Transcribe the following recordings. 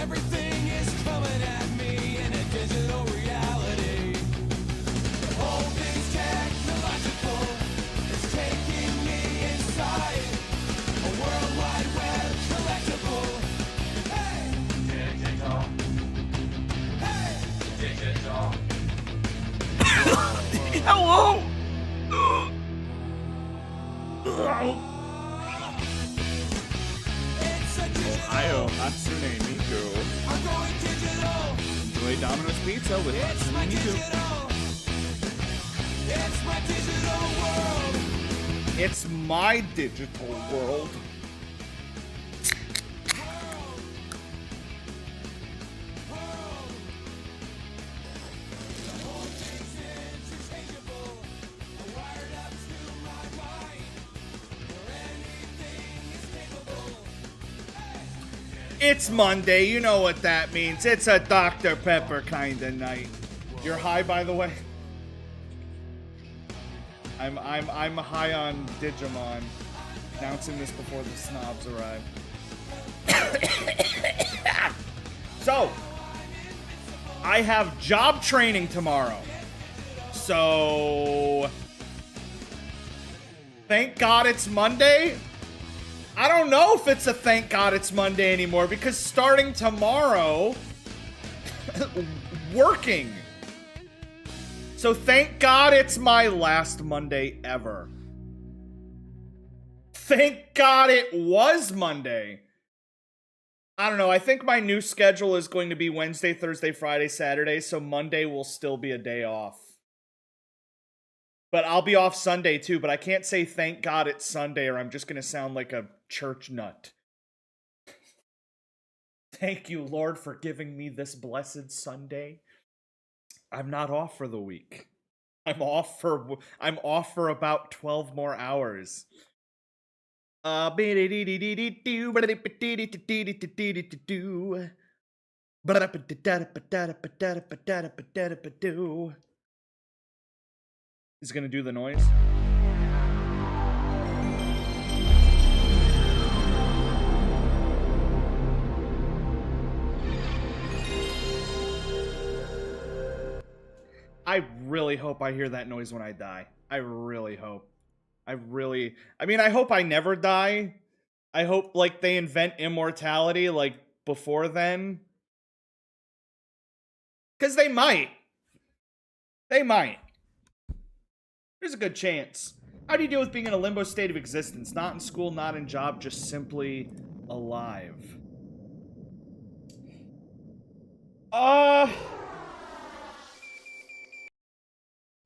Everything is coming at me in a digital reality. The whole thing's technological. It's taking me inside a world wide web collectible. Hey! Digital. Hey! Digital. Hello! Ohio, Hatsune Miku. I'm going digital. Enjoy Domino's Pizza with It's my Hatsune Miku. digital. It's my digital world. It's my digital world. It's Monday, you know what that means. It's a Dr. Pepper kind of night. You're high, by the way? I'm high on Digimon. Announcing this before the snobs arrive. So, I have job training tomorrow. So, thank God it's Monday. I don't know if it's a thank God it's Monday anymore because starting tomorrow, working. So thank God it's my last Monday ever. Thank God it was Monday. I don't know. I think my new schedule is going to be Wednesday, Thursday, Friday, Saturday. So Monday will still be a day off. But I'll be off Sunday too, but I can't say thank God it's Sunday or I'm just going to sound like a church nut. Thank you, Lord, for giving me this blessed Sunday. I'm not off for the week. I'm off for about 12 more hours. Is it gonna do the noise? I really hope I hear that noise when I die. I really hope. I mean, I hope I never die. I hope, like, they invent immortality, like, before then. Because they might. They might. There's a good chance. How do you deal with being in a limbo state of existence? Not in school, not in job, just simply alive.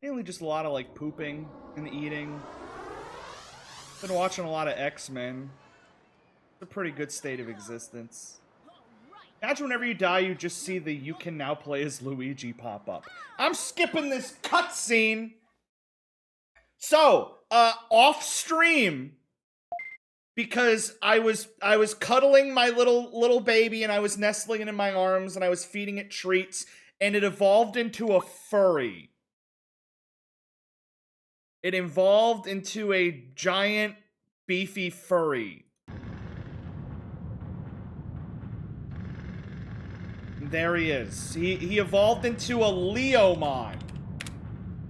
Mainly just a lot of, like, pooping and eating. Been watching a lot of X-Men. It's a pretty good state of existence. Imagine whenever you die, you just see the "you can now play as Luigi" pop up. I'm skipping this cutscene. So, off stream, because I was cuddling my little baby and I was nestling it in my arms and I was feeding it treats and it evolved into a furry. It evolved into a giant, beefy furry. There he is. He evolved into a Leomon.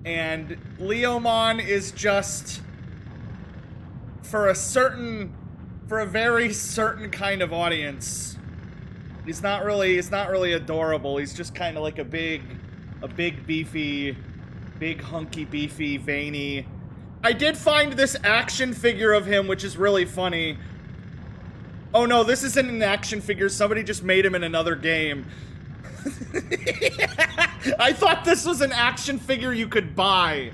And Leomon is just for a very certain kind of audience. He's not really adorable. He's just kind of like a big beefy, big hunky beefy veiny. I did find this action figure of him, which is really funny. Oh no, this isn't an action figure. Somebody just made him in another game. I thought this was an action figure you could buy.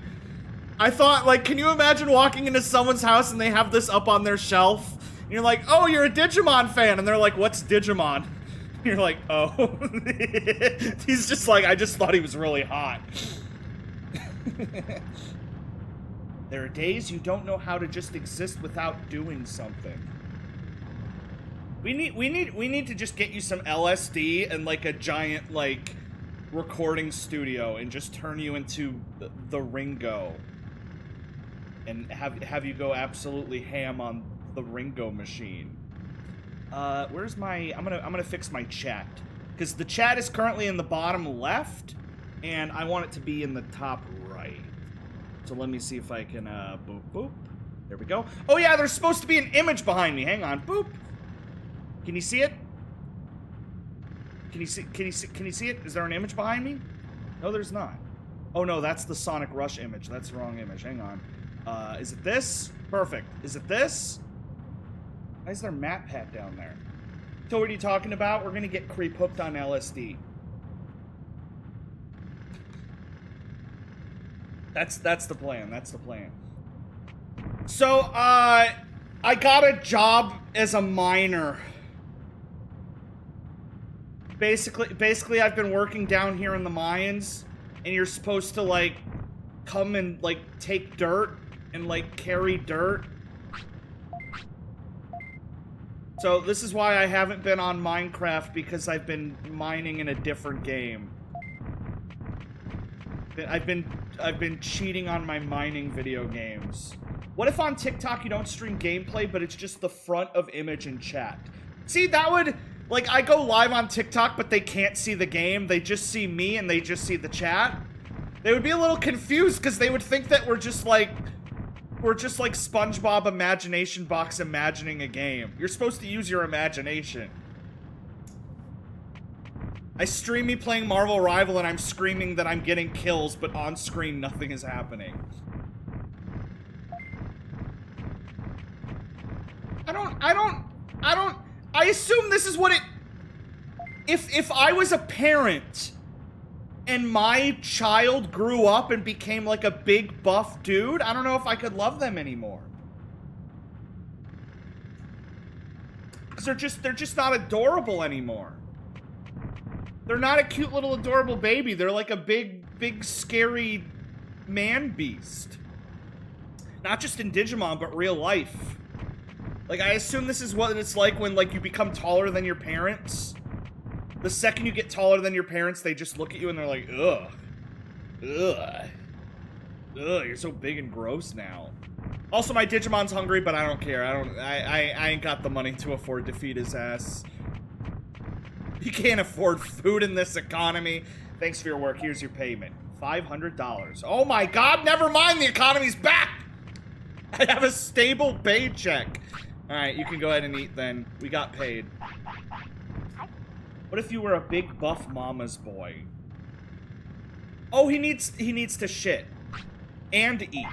I thought, like, can you imagine walking into someone's house and they have this up on their shelf? And you're like, oh, you're a Digimon fan. And they're like, what's Digimon? And you're like, oh. He's just like, I just thought he was really hot. There are days you don't know how to just exist without doing something. We need to just get you some LSD and like a giant like recording studio and just turn you into the Ringo. And have you go absolutely ham on the Ringo machine. Where's my... I'm gonna fix my chat. Because the chat is currently in the bottom left, and I want it to be in the top right. So let me see if I can, boop, boop. There we go. Oh yeah, there's supposed to be an image behind me. Hang on. Boop. Can you see it? Can you see it? Is there an image behind me? No, there's not. Oh no, that's the Sonic Rush image. That's the wrong image. Hang on. Is it this? Perfect. Is it this? Why is there map pad down there? So what are you talking about? We're gonna get creep hooked on LSD. That's the plan. That's the plan. So, I got a job as a miner. Basically, I've been working down here in the mines, and you're supposed to, like, come and, like, take dirt and, like, carry dirt. So, this is why I haven't been on Minecraft, because I've been mining in a different game. I've been cheating on my mining video games. What if on TikTok you don't stream gameplay, but it's just the front of image and chat? See, that would... Like, I go live on TikTok, but they can't see the game. They just see me, and they just see the chat. They would be a little confused, because they would think that we're just like SpongeBob Imagination Box imagining a game. You're supposed to use your imagination. I stream me playing Marvel Rival, and I'm screaming that I'm getting kills, but on screen nothing is happening. I assume this is what it... If I was a parent and my child grew up and became like a big buff dude, I don't know if I could love them anymore. Because they're just not adorable anymore. They're not a cute little adorable baby. They're like a big scary man beast. Not just in Digimon, but real life. Like, I assume this is what it's like when, like, you become taller than your parents. The second you get taller than your parents, they just look at you and they're like, ugh. Ugh. Ugh, you're so big and gross now. Also, my Digimon's hungry, but I don't care. I ain't got the money to afford to feed his ass. You can't afford food in this economy. Thanks for your work. Here's your payment. $500. Oh my god, never mind. The economy's back. I have a stable paycheck. Alright, you can go ahead and eat then. We got paid. What if you were a big buff mama's boy? Oh, he needs to shit. And eat.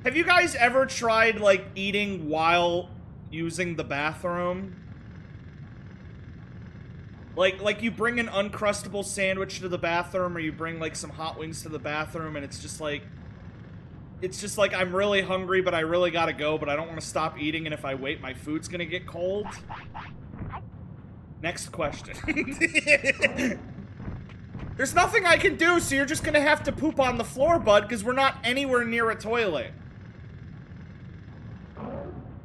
Have you guys ever tried, like, eating while using the bathroom? Like you bring an Uncrustable sandwich to the bathroom, or you bring, like, some hot wings to the bathroom, and it's just like, I'm really hungry, but I really gotta go, but I don't want to stop eating, and if I wait, my food's gonna get cold. Next question. There's nothing I can do, so you're just gonna have to poop on the floor, bud, because we're not anywhere near a toilet.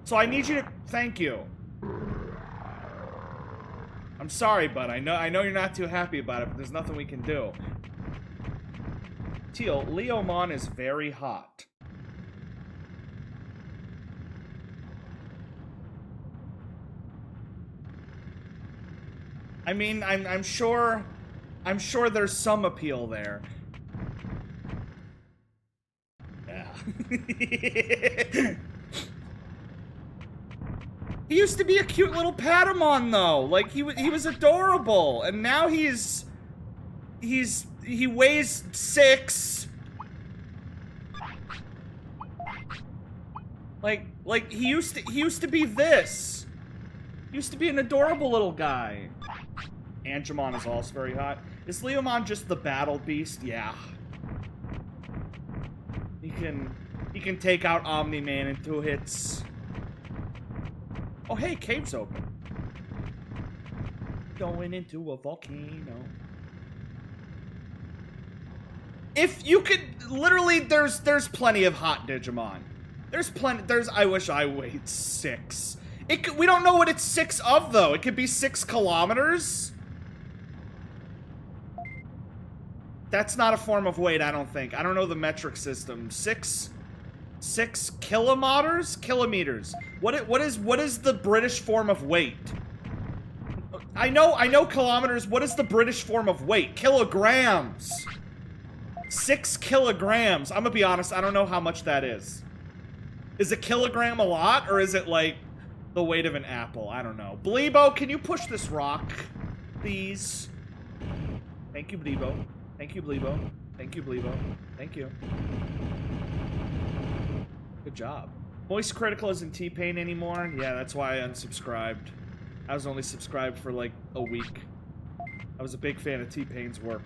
So I need you to... Thank you. I'm sorry, bud. I know you're not too happy about it, but there's nothing we can do. Teal, Leomon is very hot. I mean, I'm sure there's some appeal there. Yeah. He used to be a cute little Patamon, though. Like, he was adorable, and now he weighs 6. Like he used to be this. He used to be an adorable little guy. Angemon is also very hot. Is Leomon just the battle beast? Yeah. He can take out Omni-Man in 2 hits. Oh, hey, cave's open. Going into a volcano. If you could, literally, there's plenty of hot Digimon. I wish I weighed 6. We don't know what it's 6 of, though. It could be 6 kilometers. That's not a form of weight, I don't think. I don't know the metric system. 6 6 kilometers? What is the British form of weight? I know kilometers. What is the British form of weight? Kilograms. 6 kilograms. I'm gonna be honest, I don't know how much that is. Is a kilogram a lot, or is it like the weight of an apple? I don't know. Bleebo, can you push this rock, please? Thank you, Bleebo. Thank you, Bleebo. Thank you, Bleebo. Thank you. Good job. Moist Critical isn't T-Pain anymore. Yeah, that's why I unsubscribed. I was only subscribed for like a week. I was a big fan of T-Pain's work.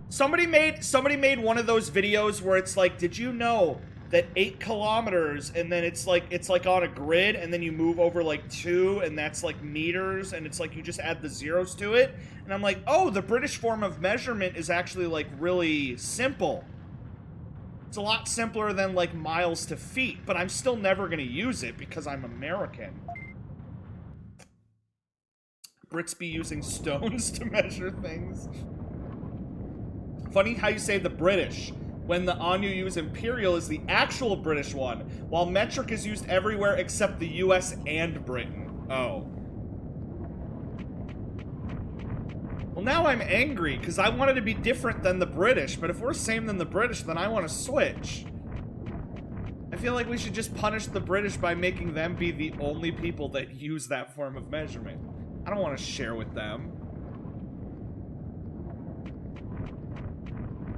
Somebody made one of those videos where it's like, did you know that 8 kilometers, and then it's like on a grid, and then you move over like 2, and that's like meters, and it's like you just add the zeros to it. And I'm like, oh, the British form of measurement is actually like really simple. It's a lot simpler than like miles to feet, but I'm still never gonna use it because I'm American. Brits be using stones to measure things. Funny how you say the British, when the on you use imperial is the actual British one, while metric is used everywhere except the US and Britain. Oh. Well, now I'm angry, because I wanted to be different than the British, but if we're same than the British, then I want to switch. I feel like we should just punish the British by making them be the only people that use that form of measurement. I don't want to share with them.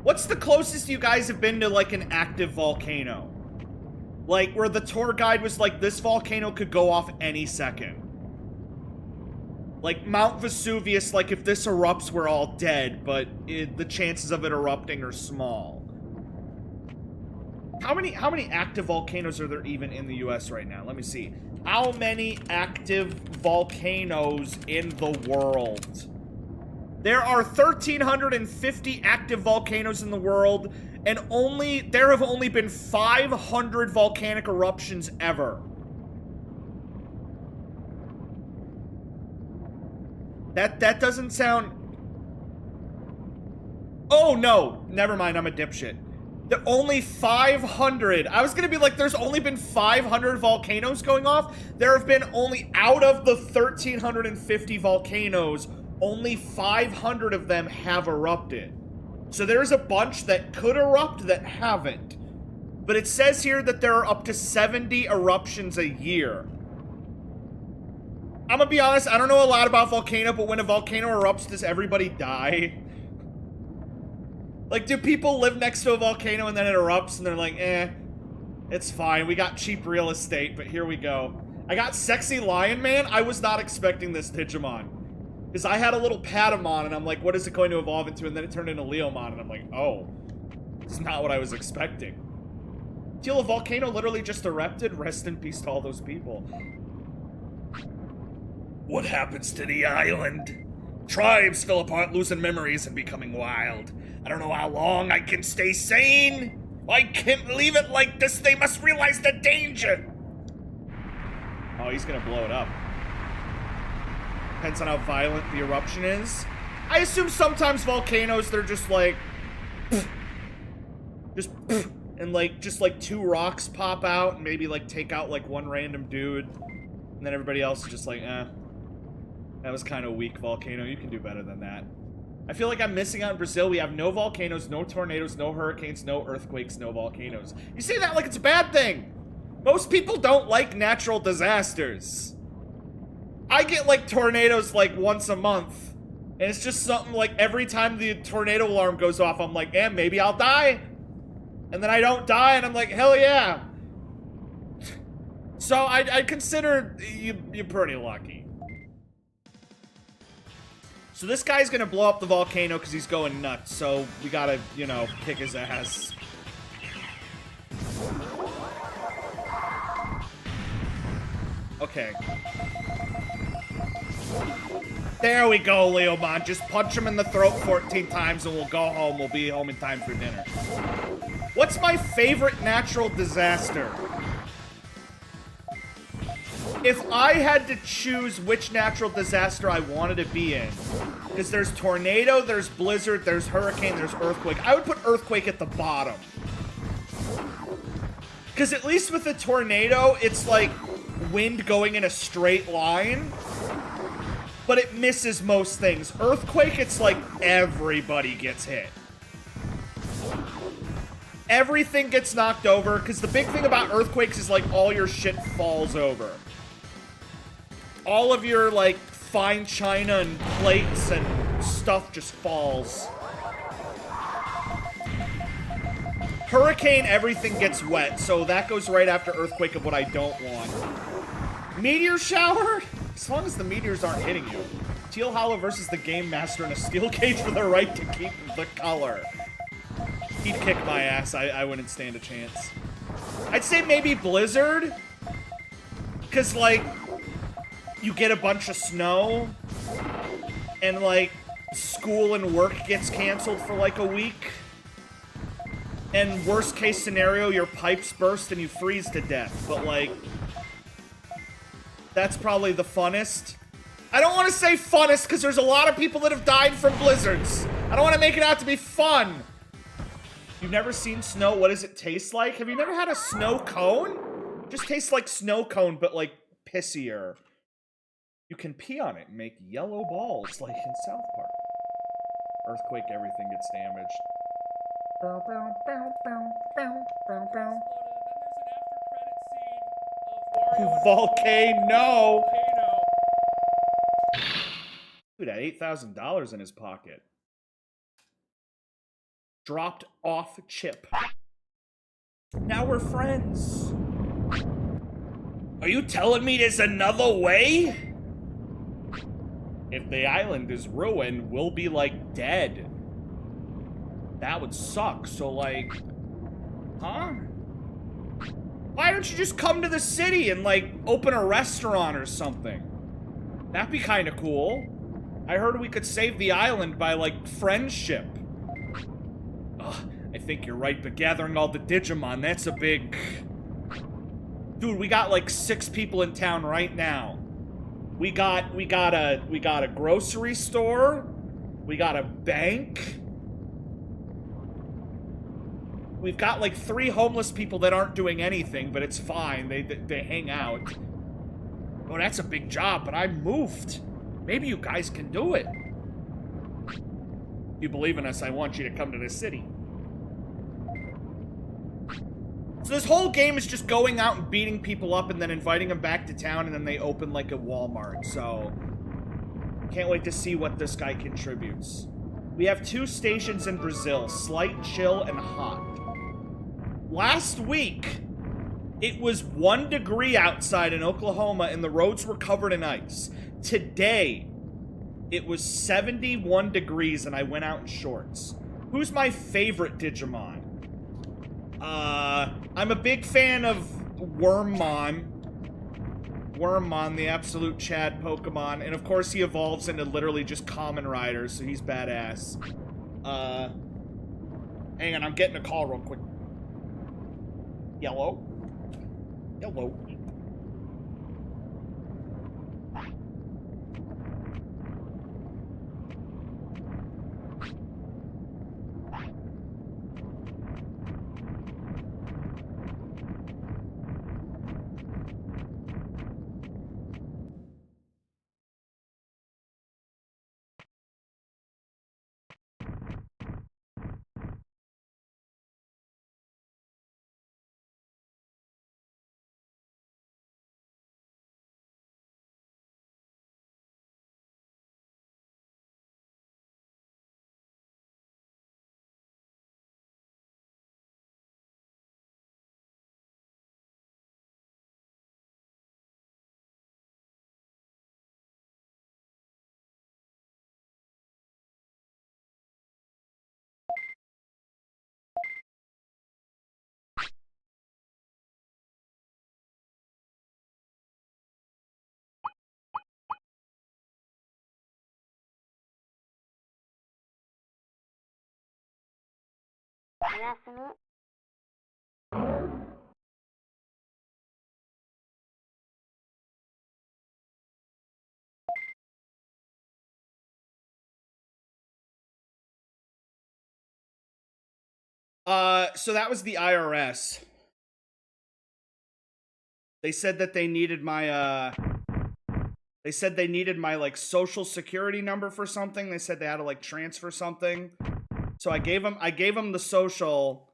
What's the closest you guys have been to, like, an active volcano? Like, where the tour guide was like, this volcano could go off any second. Like, Mount Vesuvius, like, if this erupts, we're all dead, but the chances of it erupting are small. How many active volcanoes are there even in the US right now? Let me see. How many active volcanoes in the world? There are 1,350 active volcanoes in the world, and there have only been 500 volcanic eruptions ever. That doesn't sound... Oh, no. Never mind, I'm a dipshit. There are only 500. I was gonna be like, there's only been 500 volcanoes going off. There have been only, out of the 1,350 volcanoes, only 500 of them have erupted. So there's a bunch that could erupt that haven't. But it says here that there are up to 70 eruptions a year. I'm gonna be honest, I don't know a lot about volcano, but when a volcano erupts, does everybody die? Like, do people live next to a volcano and then it erupts and they're like, eh, it's fine. We got cheap real estate, but here we go. I got Sexy Lion Man. I was not expecting this Digimon. Because I had a little Patamon, and I'm like, what is it going to evolve into? And then it turned into Leomon, and I'm like, oh. This is not what I was expecting. Till a volcano literally just erupted. Rest in peace to all those people. What happens to the island? Tribes fell apart, losing memories and becoming wild. I don't know how long I can stay sane. I can't leave it like this. They must realize the danger. Oh, he's gonna blow it up. Depends on how violent the eruption is. I assume sometimes volcanoes, they're just like... and like, just like 2 rocks pop out and maybe like take out like 1 random dude. And then everybody else is just like, eh. That was kind of weak, volcano. You can do better than that. I feel like I'm missing out in Brazil. We have no volcanoes, no tornadoes, no hurricanes, no earthquakes, no volcanoes. You say that like it's a bad thing. Most people don't like natural disasters. I get like tornadoes like once a month. And it's just something like every time the tornado alarm goes off, I'm like, eh, maybe I'll die. And then I don't die and I'm like, hell yeah. So I consider you're pretty lucky. So this guy's gonna blow up the volcano because he's going nuts, so we gotta, you know, kick his ass. Okay. There we go, Leomon. Just punch him in the throat 14 times and we'll go home. We'll be home in time for dinner. What's my favorite natural disaster? if I had to choose which natural disaster I wanted to be in, because there's tornado, there's blizzard, there's hurricane, there's earthquake, I would put earthquake at the bottom. Because at least with a tornado, it's like wind going in a straight line, but it misses most things. Earthquake, it's like everybody gets hit. Everything gets knocked over, because the big thing about earthquakes is like all your shit falls over. All of your like fine china and plates and stuff just falls. Hurricane, everything gets wet, so that goes right after earthquake of what I don't want. Meteor shower? As long as the meteors aren't hitting you. Teal Hollow versus the Game Master in a steel cage for the right to keep the color. He'd kick my ass. I wouldn't stand a chance. I'd say maybe Blizzard. Because, like, you get a bunch of snow. And, like, school and work gets canceled for, like, a week. And worst case scenario, your pipes burst and you freeze to death. But, like, that's probably the funnest. I don't want to say funnest because there's a lot of people that have died from blizzards. I don't want to make it out to be fun. You've never seen snow? What does it taste like? Have you never had a snow cone? It just tastes like snow cone, but, like, pissier. You can pee on it and make yellow balls like in South Park. Earthquake, everything gets damaged. Volcano! Dude had $8,000 in his pocket. Dropped off chip. Now we're friends. Are you telling me there's another way? If the island is ruined, we'll be, like, dead. That would suck, so, like... Huh? Why don't you just come to the city and, like, open a restaurant or something? That'd be kind of cool. I heard we could save the island by, like, friendship. Ugh, I think you're right, but gathering all the Digimon, that's a big... Dude, we got, like, 6 people in town right now. We got a grocery store. We got a bank. We've got, like, 3 homeless people that aren't doing anything, but it's fine. They hang out. Oh, that's a big job, but I moved. Maybe you guys can do it. If you believe in us, I want you to come to the city. So this whole game is just going out and beating people up and then inviting them back to town, and then they open, like, a Walmart, so... Can't wait to see what this guy contributes. We have 2 stations in Brazil, slight, chill, and hot. Last week, it was 1 degree outside in Oklahoma and the roads were covered in ice. Today, it was 71 degrees and I went out in shorts. Who's my favorite Digimon? I'm a big fan of Wormmon. Wormmon, the absolute Chad Pokemon. And of course he evolves into literally just Common Rider, so he's badass. Hang on, I'm getting a call real quick. Yellow? Yellow. So that was the IRS. They said that they needed my, they said they needed my, like, social security number for something. They said they had to, like, transfer something. So I gave them the social,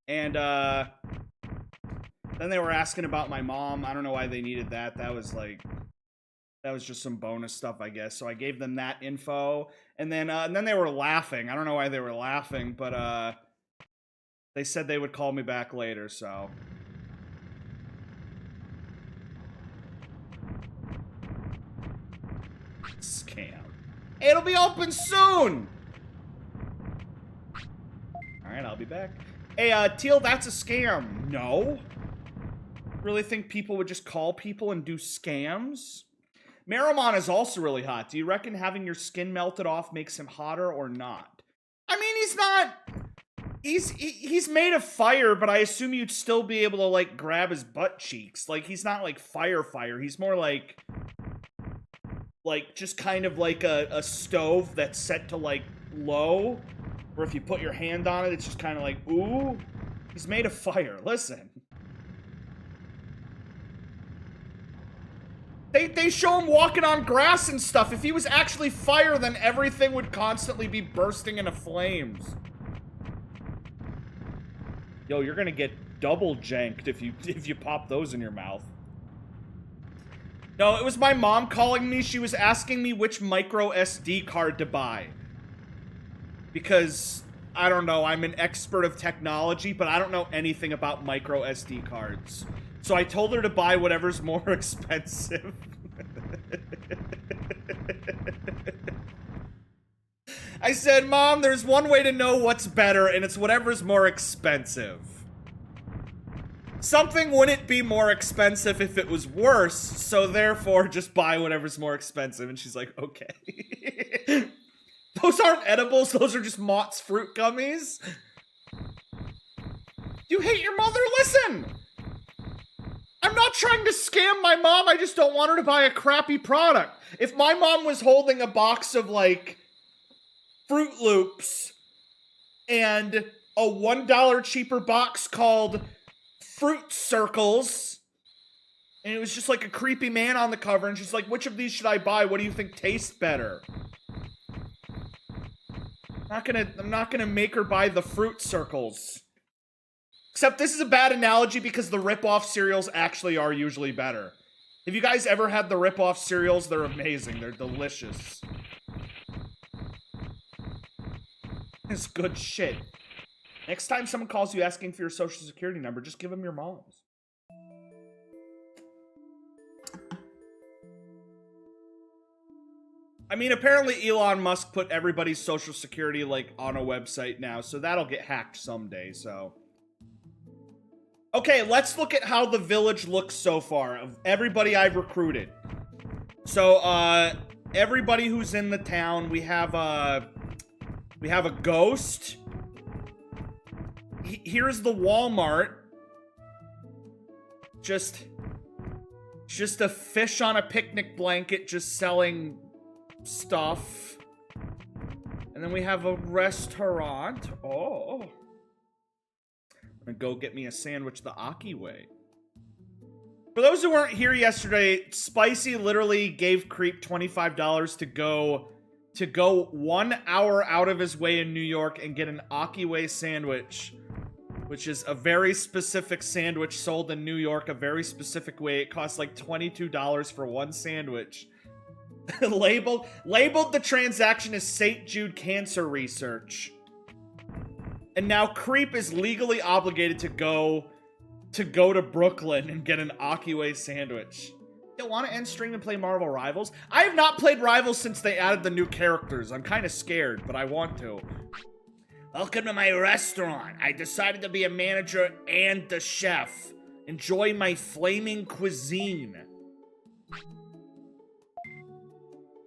and, then they were asking about my mom. I don't know why they needed that. That was, like, that was just some bonus stuff, I guess. So I gave them that info, and then they were laughing. I don't know why they were laughing, but, they said they would call me back later, so... Scam. It'll be open soon! Alright, I'll be back. Hey, Teal, that's a scam. No? Really think people would just call people and do scams? Marimon is also really hot. Do you reckon having your skin melted off makes him hotter or not? I mean, he's not... He's made of fire, but I assume you'd still be able to, like, grab his butt cheeks. Like, he's not, like, fire. He's more like, just kind of like a stove that's set to, like, low. Where if you put your hand on it, it's just kind of like, ooh. He's made of fire. Listen. They show him walking on grass and stuff. If he was actually fire, then everything would constantly be bursting into flames. Yo, you're gonna get double janked if you pop those in your mouth. No, it was my mom calling me. She was asking me which micro SD card to buy. Because, I don't know, I'm an expert of technology, but I don't know anything about micro SD cards. So I told her to buy whatever's more expensive. I said, Mom, there's one way to know what's better, and it's whatever's more expensive. Something wouldn't be more expensive if it was worse, so therefore just buy whatever's more expensive. And she's like, okay. Those aren't edibles, those are just Mott's fruit gummies. You hate your mother? Listen! I'm not trying to scam my mom, I just don't want her to buy a crappy product. If my mom was holding a box of, like, Fruit Loops and a $1 cheaper box called Fruit Circles, and it was just like a creepy man on the cover, and she's like, which of these should I buy? What do you think tastes better? I'm not gonna make her buy the Fruit Circles. Except this is a bad analogy because the rip-off cereals actually are usually better. Have you guys ever had the rip-off cereals? They're amazing. They're delicious. It's good shit. Next time someone calls you asking for your social security number, just give them your mom's. I mean, apparently Elon Musk put everybody's social security, like, on a website now, so that'll get hacked someday, so... Okay, let's look at how the village looks so far, of everybody I've recruited. So, everybody who's in the town, we have a ghost. Here's the Walmart. Just a fish on a picnic blanket just selling stuff. And then we have a restaurant. Oh. I'm gonna go get me a sandwich the Aki way. For those who weren't here yesterday, Spicy literally gave Creep $25 to go 1 hour out of his way in New York and get an Aki way sandwich, which is a very specific sandwich sold in New York a very specific way. It costs like $22 for one sandwich. labeled the transaction as St. Jude Cancer Research. And now Creep is legally obligated to go to Brooklyn and get an Akiway sandwich. You want to end stream and play Marvel Rivals? I have not played Rivals since they added the new characters. I'm kind of scared, but I want to. Welcome to my restaurant. I decided to be a manager and the chef. Enjoy my flaming cuisine.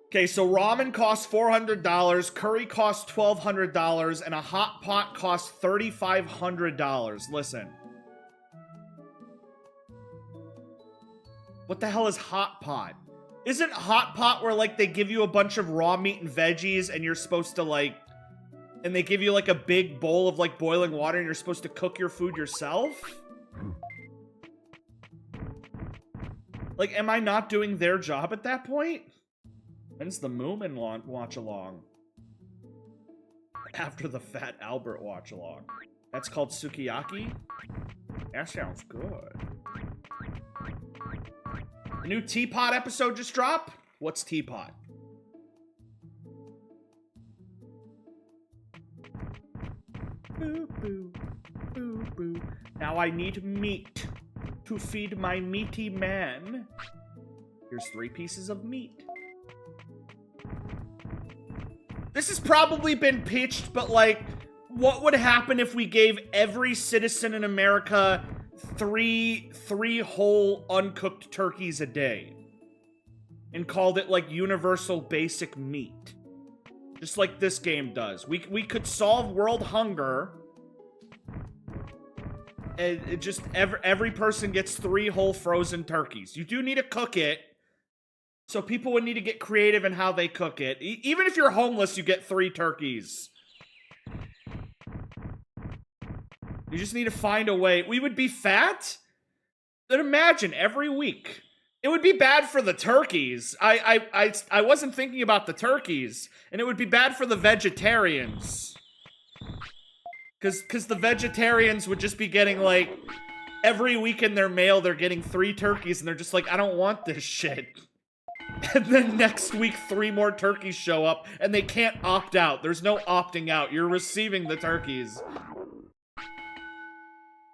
Okay, so ramen costs $400, curry costs $1,200, and a hot pot costs $3,500. Listen. What the hell is hot pot? Isn't hot pot where, like, they give you a bunch of raw meat and veggies and you're supposed to, like, And they give you like a big bowl of like boiling water and you're supposed to cook your food yourself? Like, am I not doing their job at that point? When's the Moomin watch along? After the Fat Albert watch along. That's called sukiyaki? That sounds good. The new Teapot episode just dropped? What's Teapot? Boo boo. Boo boo. Now I need meat to feed my meaty man. Here's 3 pieces of meat. This has probably been pitched, but like, what would happen if we gave every citizen in America three whole uncooked turkeys a day and called it like universal basic meat? Just like this game does. We could solve world hunger. And it just every person gets 3 whole frozen turkeys. You do need to cook it. So people would need to get creative in how they cook it. Even if you're homeless, you get 3 turkeys. You just need to find a way. We would be fat? Then imagine every week. It would be bad for the turkeys. I wasn't thinking about the turkeys. And it would be bad for the vegetarians. Because the vegetarians would just be getting, like, every week in their mail, they're getting 3 turkeys, and they're just like, I don't want this shit. And then next week, 3 more turkeys show up, and they can't opt out. There's no opting out. You're receiving the turkeys.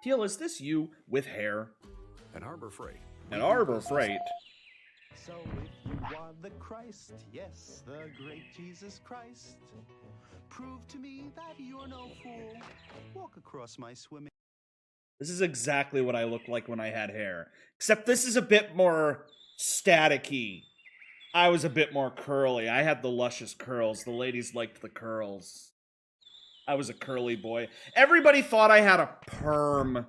Teal, is this you with hair? At Harbor Freight. At Harbor Freight. So if you are the Christ, yes, the great Jesus Christ, prove to me that you're no fool. Walk across my swimming. This is exactly what I looked like when I had hair. Except this is a bit more staticky. I was a bit more curly. I had the luscious curls. The ladies liked the curls. I was a curly boy. Everybody thought I had a perm.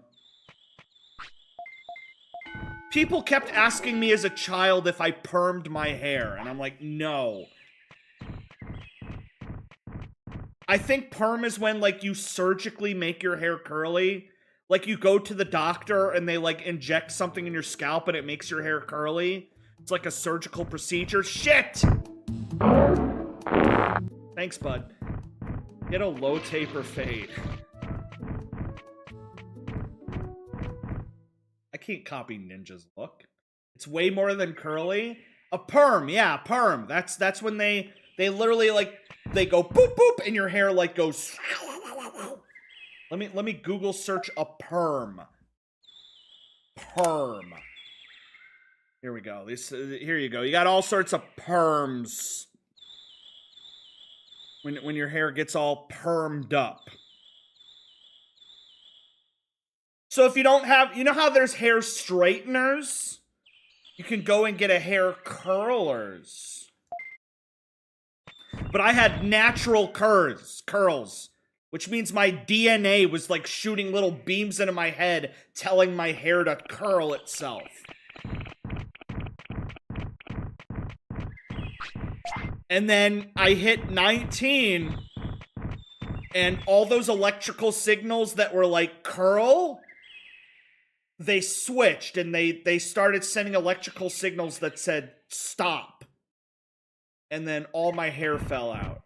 People kept asking me as a child if I permed my hair, and I'm like, no. I think perm is when, like, you surgically make your hair curly. Like, you go to the doctor and they, like, inject something in your scalp and it makes your hair curly. It's like a surgical procedure. Shit! Thanks, bud. Get a low taper fade. I can't copy Ninja's look. It's way more than curly. A perm, yeah, perm. That's when they literally, like, they go boop boop and your hair, like, goes. Let me Google search a perm. Perm. Here we go. Here you go. You got all sorts of perms. When your hair gets all permed up. So if you don't have, you know how there's hair straighteners? You can go and get a hair curlers. But I had natural curls, which means my DNA was like shooting little beams into my head, telling my hair to curl itself. And then I hit 19, and all those electrical signals that were like curl, they switched, and they started sending electrical signals that said stop. And then all my hair fell out.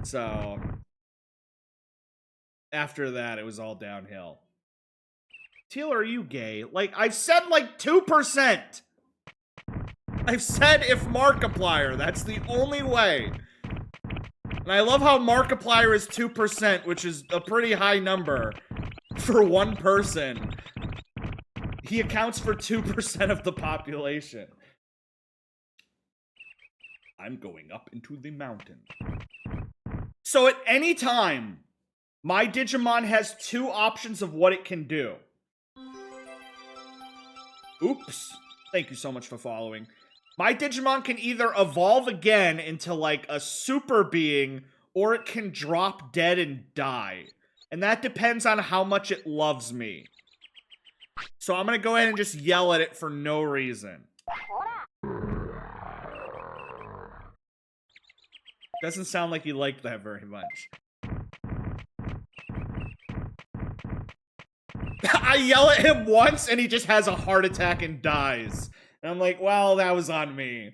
So after that, it was all downhill. Teal, are you gay? Like, I've said like 2%. I've said if Markiplier. That's the only way. And I love how Markiplier is 2%, which is a pretty high number for one person. He accounts for 2% of the population. I'm going up into the mountain. So at any time, my Digimon has 2 options of what it can do. Oops. Thank you so much for following. My Digimon can either evolve again into, like, a super being, or it can drop dead and die. And that depends on how much it loves me. So I'm gonna go ahead and just yell at it for no reason. Doesn't sound like you like that very much. I yell at him once and he just has a heart attack and dies. And I'm like, well, that was on me.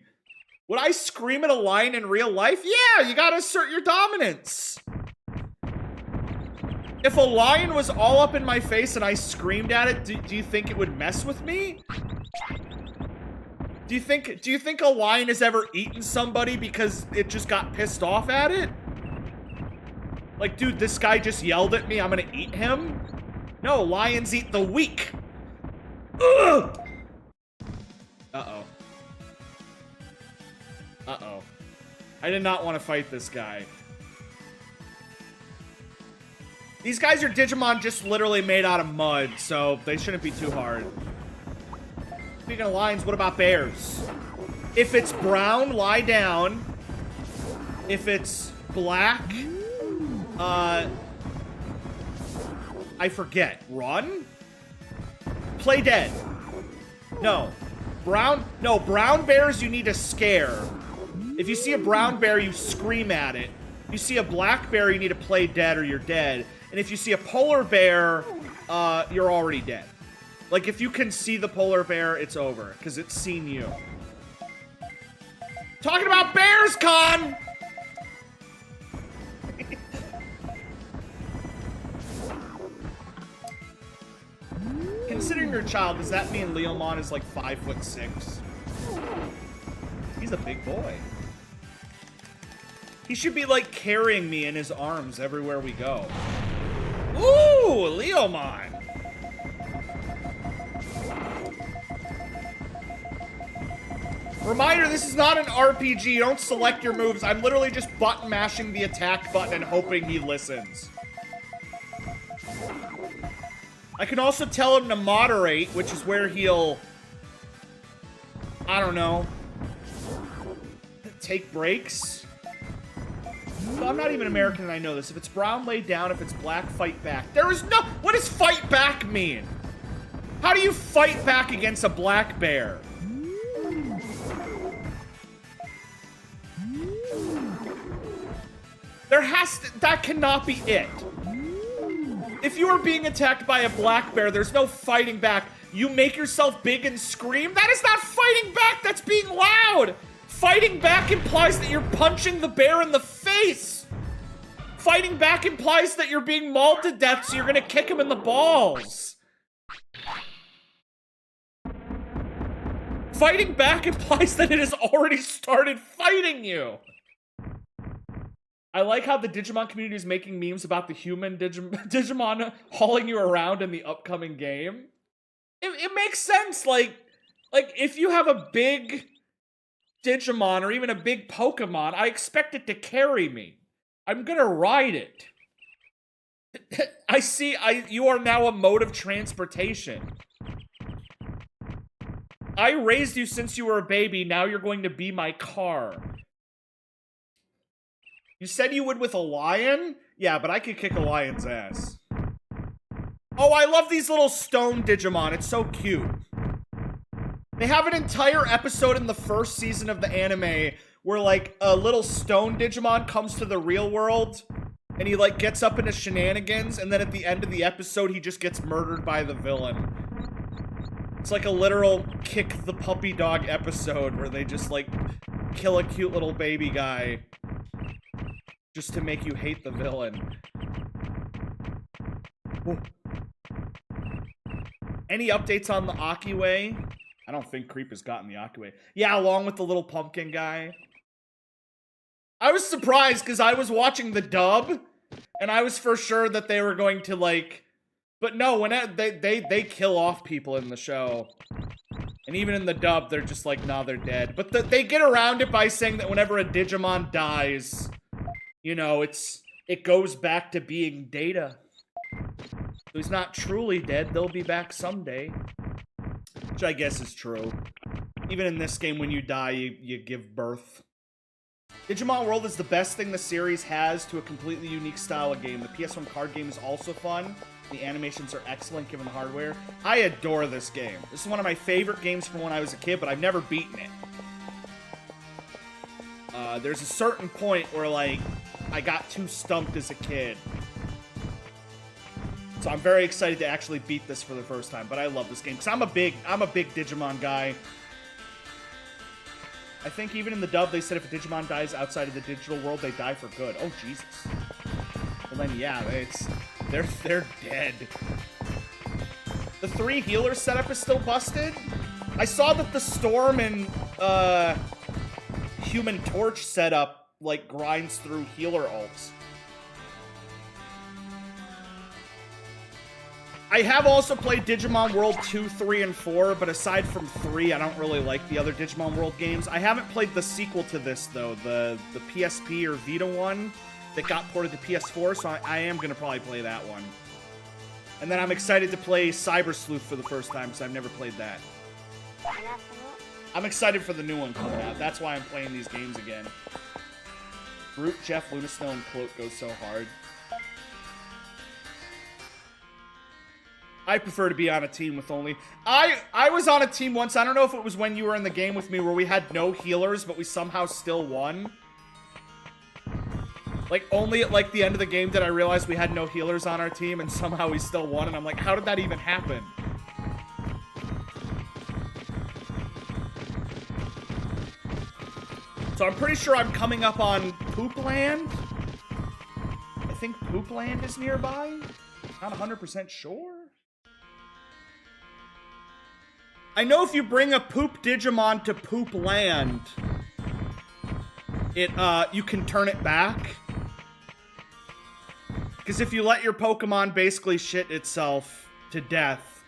Would I scream at a lion in real life? Yeah, you gotta assert your dominance. If a lion was all up in my face and I screamed at it, do you think it would mess with me? Do you think a lion has ever eaten somebody because it just got pissed off at it? Like, dude, this guy just yelled at me, I'm gonna eat him? No, lions eat the weak. Ugh! Uh-oh. Uh-oh. I did not want to fight this guy. These guys are Digimon just literally made out of mud, so they shouldn't be too hard. Speaking of lions, what about bears? If it's brown, lie down. If it's black, I forget. Run? Play dead. No. Brown bears you need to scare. If you see a brown bear, you scream at it. If you see a black bear, you need to play dead or you're dead. And if you see a polar bear, you're already dead. Like, if you can see the polar bear, it's over, because it's seen you. Talking about bears, Con! Considering you're a child, does that mean Leomon is like 5'6"? He's a big boy. He should be like carrying me in his arms everywhere we go. Ooh, Leomon! Reminder, this is not an RPG. You don't select your moves. I'm literally just button mashing the attack button and hoping he listens. I can also tell him to moderate, which is where he'll, I don't know, take breaks. So I'm not even American and I know this. If it's brown, lay down. If it's black, fight back. There is no... What does fight back mean? How do you fight back against a black bear? There has to... That cannot be it. If you are being attacked by a black bear, there's no fighting back. You make yourself big and scream? That is not fighting back! That's being loud! Fighting back implies that you're punching the bear in the face! Fighting back implies that you're being mauled to death, so you're gonna kick him in the balls. Fighting back implies that it has already started fighting you. I like how the Digimon community is making memes about the human Digimon hauling you around in the upcoming game. It makes sense, like if you have a big Digimon or even a big Pokemon, I expect it to carry me. I'm gonna ride it. You are now a mode of transportation. I raised you since you were a baby, now you're going to be my car. You said you would with a lion? Yeah, but I could kick a lion's ass. Oh, I love these little stone Digimon. It's so cute. They have an entire episode in the first season of the anime where, like, a little stone Digimon comes to the real world and he, like, gets up into shenanigans, and then at the end of the episode, he just gets murdered by the villain. It's like a literal kick the puppy dog episode where they just, like, kill a cute little baby guy just to make you hate the villain. Whoa. Any updates on the Akiway? I don't think Creep has gotten the Akiway. Yeah, along with the little pumpkin guy. I was surprised because I was watching the dub, and I was for sure that they were going to, like... But no, when they kill off people in the show. And even in the dub, they're just like, nah, they're dead. But they get around it by saying that whenever a Digimon dies, you know, it goes back to being data. So he's not truly dead. They'll be back someday. Which I guess is true. Even in this game, when you die, you give birth. Digimon World is the best thing the series has to a completely unique style of game. The PS1 card game is also fun. The animations are excellent given the hardware. I adore this game. This is one of my favorite games from when I was a kid, but I've never beaten it. There's a certain point where, like, I got too stumped as a kid. So I'm very excited to actually beat this for the first time, but I love this game, because I'm a big Digimon guy. I think even in the dub, they said if a Digimon dies outside of the digital world, they die for good. Oh, Jesus. Well, then, yeah, they're dead. The 3 healer setup is still busted. I saw that the Storm and Human Torch setup, like, grinds through healer ults. I have also played Digimon World 2, 3, and 4, but aside from 3, I don't really like the other Digimon World games. I haven't played the sequel to this, though, the PSP or Vita one that got ported to PS4, so I am going to probably play that one. And then I'm excited to play Cyber Sleuth for the first time, because I've never played that. I'm excited for the new one coming out. That's why I'm playing these games again. Brute, Jeff, Luna Snow, and Cloak go so hard. I prefer to be on a team with only... I was on a team once, I don't know if it was when you were in the game with me, where we had no healers, but we somehow still won. Like, only at, like, the end of the game did I realize we had no healers on our team, and somehow we still won, and I'm like, how did that even happen? So I'm pretty sure I'm coming up on Poopland. I think Poopland is nearby. Not 100% sure. I know if you bring a Poop Digimon to Poop Land, you can turn it back. Because if you let your Pokemon basically shit itself to death,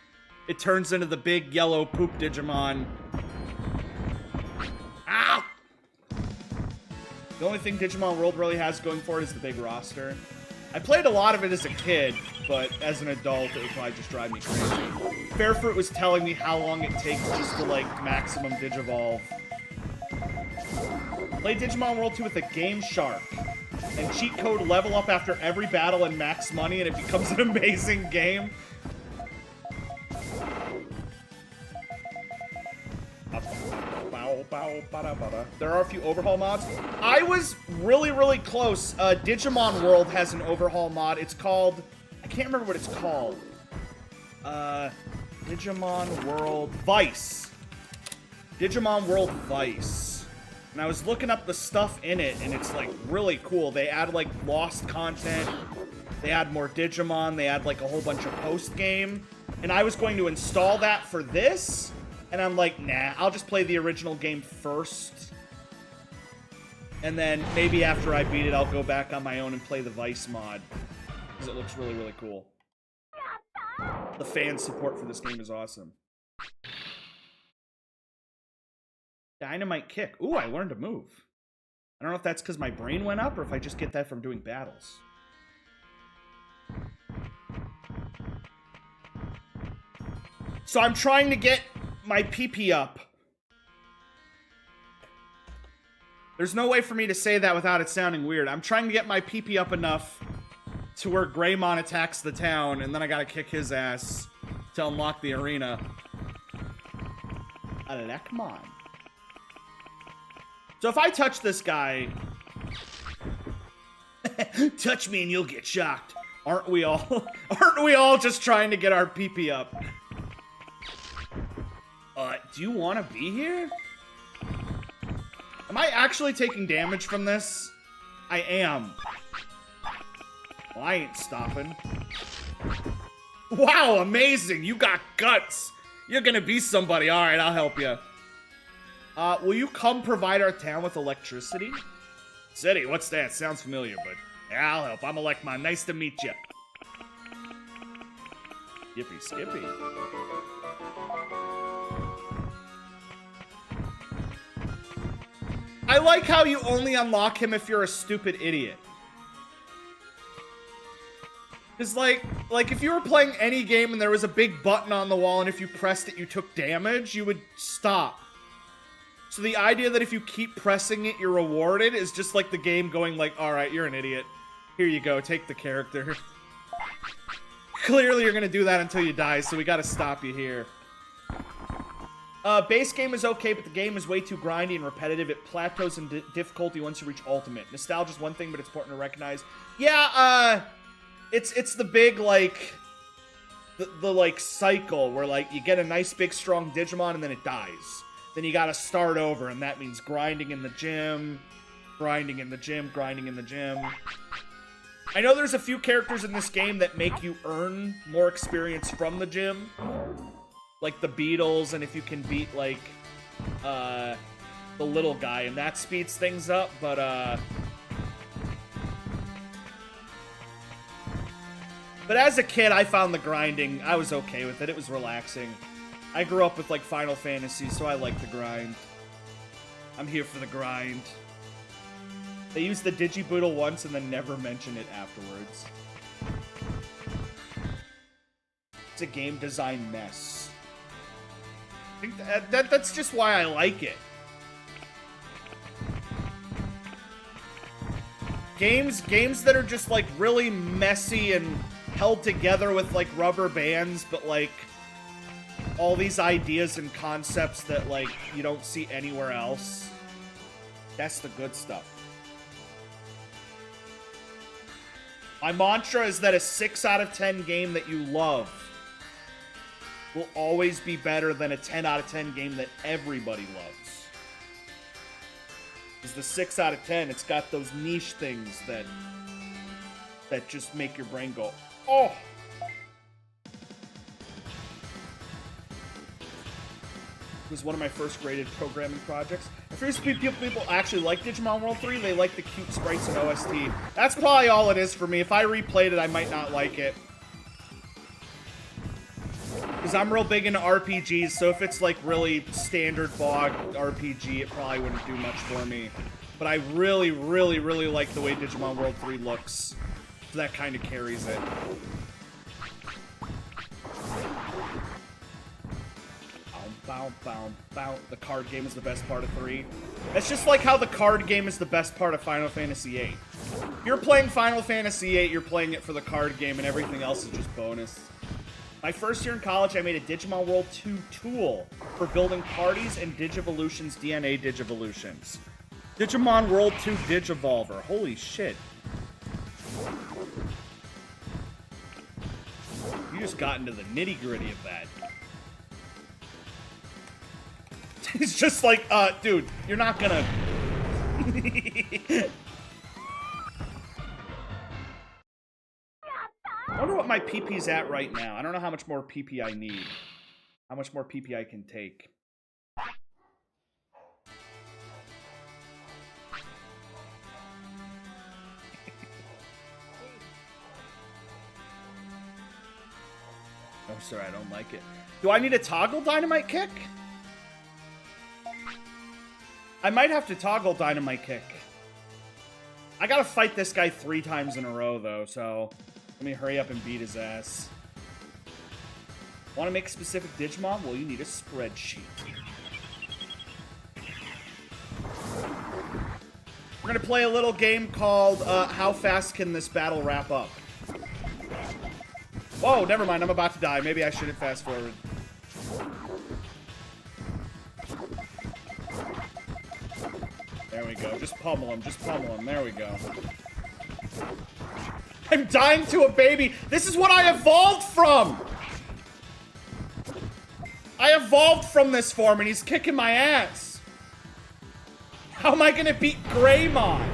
it turns into the big yellow Poop Digimon. Ow! The only thing Digimon World really has going for it is the big roster. I played a lot of it as a kid, but as an adult, it would probably just drive me crazy. Fairfruit was telling me how long it takes just to, like, maximum Digivolve. Play Digimon World 2 with a Game Shark. And cheat code level up after every battle and max money, and it becomes an amazing game. There are a few overhaul mods. I was really, really close. Digimon World has an overhaul mod. It's called... I can't remember what it's called. Digimon World Vice. Digimon World Vice. And I was looking up the stuff in it, and it's, like, really cool. They add, like, lost content. They add more Digimon. They add, like, a whole bunch of post-game. And I was going to install that for this... And I'm like, nah, I'll just play the original game first. And then maybe after I beat it, I'll go back on my own and play the Vice mod. Because it looks really, really cool. The fan support for this game is awesome. Dynamite Kick. Ooh, I learned a move. I don't know if that's because my brain went up or if I just get that from doing battles. So I'm trying to get my PP up. There's no way for me to say that without it sounding weird. I'm trying to get my PP up enough to where Greymon attacks the town, and then I gotta kick his ass to unlock the arena. Alekmon. So if I touch this guy... touch me and you'll get shocked. Aren't we all? Aren't we all just trying to get our PP up? Do you want to be here? Am I actually taking damage from this? I am. Well, I ain't stopping. Wow, amazing! You got guts! You're gonna be somebody. Alright, I'll help you. Will you come provide our town with electricity? City, what's that? Sounds familiar, but... Yeah, I'll help. I'm Alekmon. Nice to meet you. Yippee skippy. I like how you only unlock him if you're a stupid idiot. Because, like, if you were playing any game and there was a big button on the wall and if you pressed it you took damage, you would stop. So the idea that if you keep pressing it, you're rewarded is just like the game going like, alright, you're an idiot. Here you go, take the character. Clearly you're gonna do that until you die, so we gotta stop you here. Base game is okay, but the game is way too grindy and repetitive. It plateaus in difficulty once you reach ultimate. Nostalgia is one thing, but it's important to recognize. Yeah, it's the big, like, the like, cycle where, like, you get a nice, big, strong Digimon and then it dies. Then you gotta start over, and that means grinding in the gym, grinding in the gym, grinding in the gym. I know there's a few characters in this game that make you earn more experience from the gym. Like the Beatles, and if you can beat, like, the little guy, and that speeds things up, but, But as a kid, I found the grinding, I was okay with it. It was relaxing. I grew up with, like, Final Fantasy, so I like the grind. I'm here for the grind. They used the Digiboodle once and then never mention it afterwards. It's a game design mess. I think that's just why I like it. Games that are just, like, really messy and held together with, like, rubber bands, but, like, all these ideas and concepts that, like, you don't see anywhere else. That's the good stuff. My mantra is that a 6 out of 10 game that you love will always be better than a 10 out of 10 game that everybody loves. Because the 6 out of 10, it's got those niche things that just make your brain go, oh! It was one of my first graded programming projects. If there's people actually like Digimon World 3, they like the cute sprites and OST. That's probably all it is for me. If I replayed it, I might not like it. Because I'm real big into RPGs, so if it's like really standard bog RPG, it probably wouldn't do much for me. But I really, really, really like the way Digimon World 3 looks. So that kind of carries it. Bow, bow, bow. The card game is the best part of 3. It's just like how the card game is the best part of Final Fantasy VIII. If you're playing Final Fantasy VIII, you're playing it for the card game, and everything else is just bonus. My first year in college, I made a Digimon World 2 tool for building parties and Digivolution's DNA Digivolutions. Digimon World 2 Digivolver. Holy shit. You just got into the nitty-gritty of that. It's just like, dude, you're not gonna... I wonder what my PP's at right now. I don't know how much more PP I need. How much more PP I can take. Oh, sorry, I don't like it. Do I need a toggle dynamite kick? I might have to toggle Dynamite Kick. I gotta fight this guy 3 times in a row, though, so let me hurry up and beat his ass. Want to make a specific Digimon? Well, you need a spreadsheet. We're gonna play a little game called How Fast Can This Battle Wrap Up? Whoa, never mind, I'm about to die. Maybe I shouldn't fast forward. There we go. Just pummel him. Just pummel him. There we go. I'm dying to a baby. This is what I evolved from. I evolved from this form, and he's kicking my ass. How am I going to beat Greymon?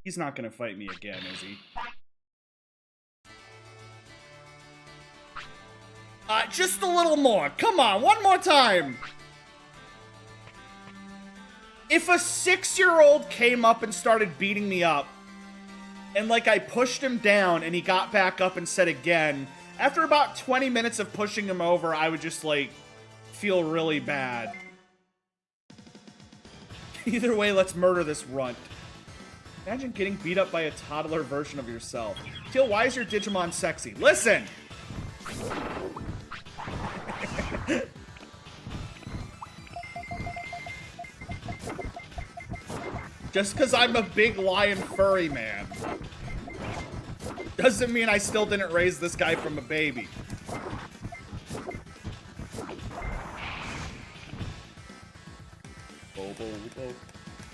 He's not going to fight me again, is he? Just a little more. Come on, one more time. If a 6-year-old came up and started beating me up, and, like, I pushed him down, and he got back up and said again, after about 20 minutes of pushing him over, I would just, like, feel really bad. Either way, let's murder this runt. Imagine getting beat up by a toddler version of yourself. Teal, why is your Digimon sexy? Listen! Just because I'm a big lion furry man. Doesn't mean I still didn't raise this guy from a baby.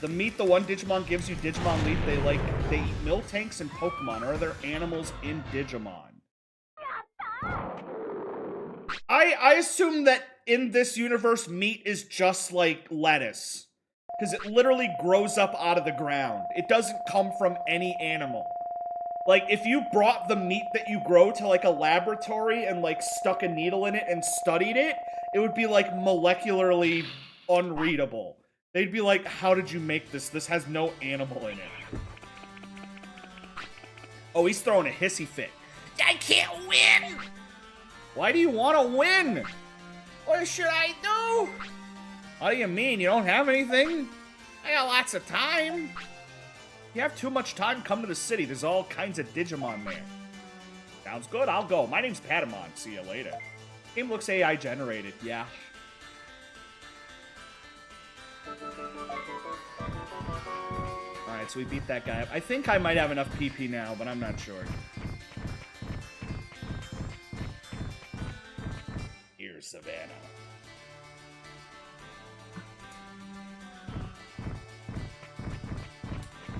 The meat the one Digimon gives you, Digimon Leaf, they eat milk tanks and Pokemon. Are there animals in Digimon? I assume that in this universe, meat is just like lettuce. Because it literally grows up out of the ground. It doesn't come from any animal. Like, if you brought the meat that you grow to, like, a laboratory and, like, stuck a needle in it and studied it, it would be, like, molecularly unreadable. They'd be like, how did you make this? This has no animal in it. Oh, he's throwing a hissy fit. I can't win! Why do you want to win? What should I do? What do you mean? You don't have anything? I got lots of time. You have too much time, come to the city. There's all kinds of Digimon there. Sounds good, I'll go. My name's Patamon. See you later. Game looks AI generated, yeah. Alright, so we beat that guy up. I think I might have enough PP now, but I'm not sure. Here's Savannah.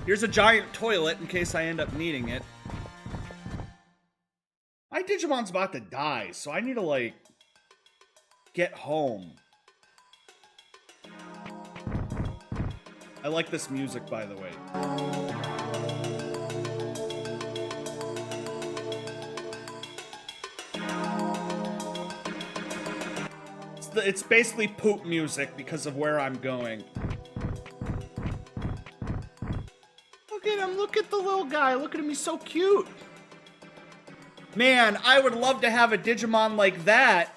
Here's a giant toilet in case I end up needing it. My Digimon's about to die, so I need to, like, get home. I like this music, by the way. It's basically poop music because of where I'm going. Look at him, look at the little guy. Look at him, he's so cute. Man, I would love to have a Digimon like that.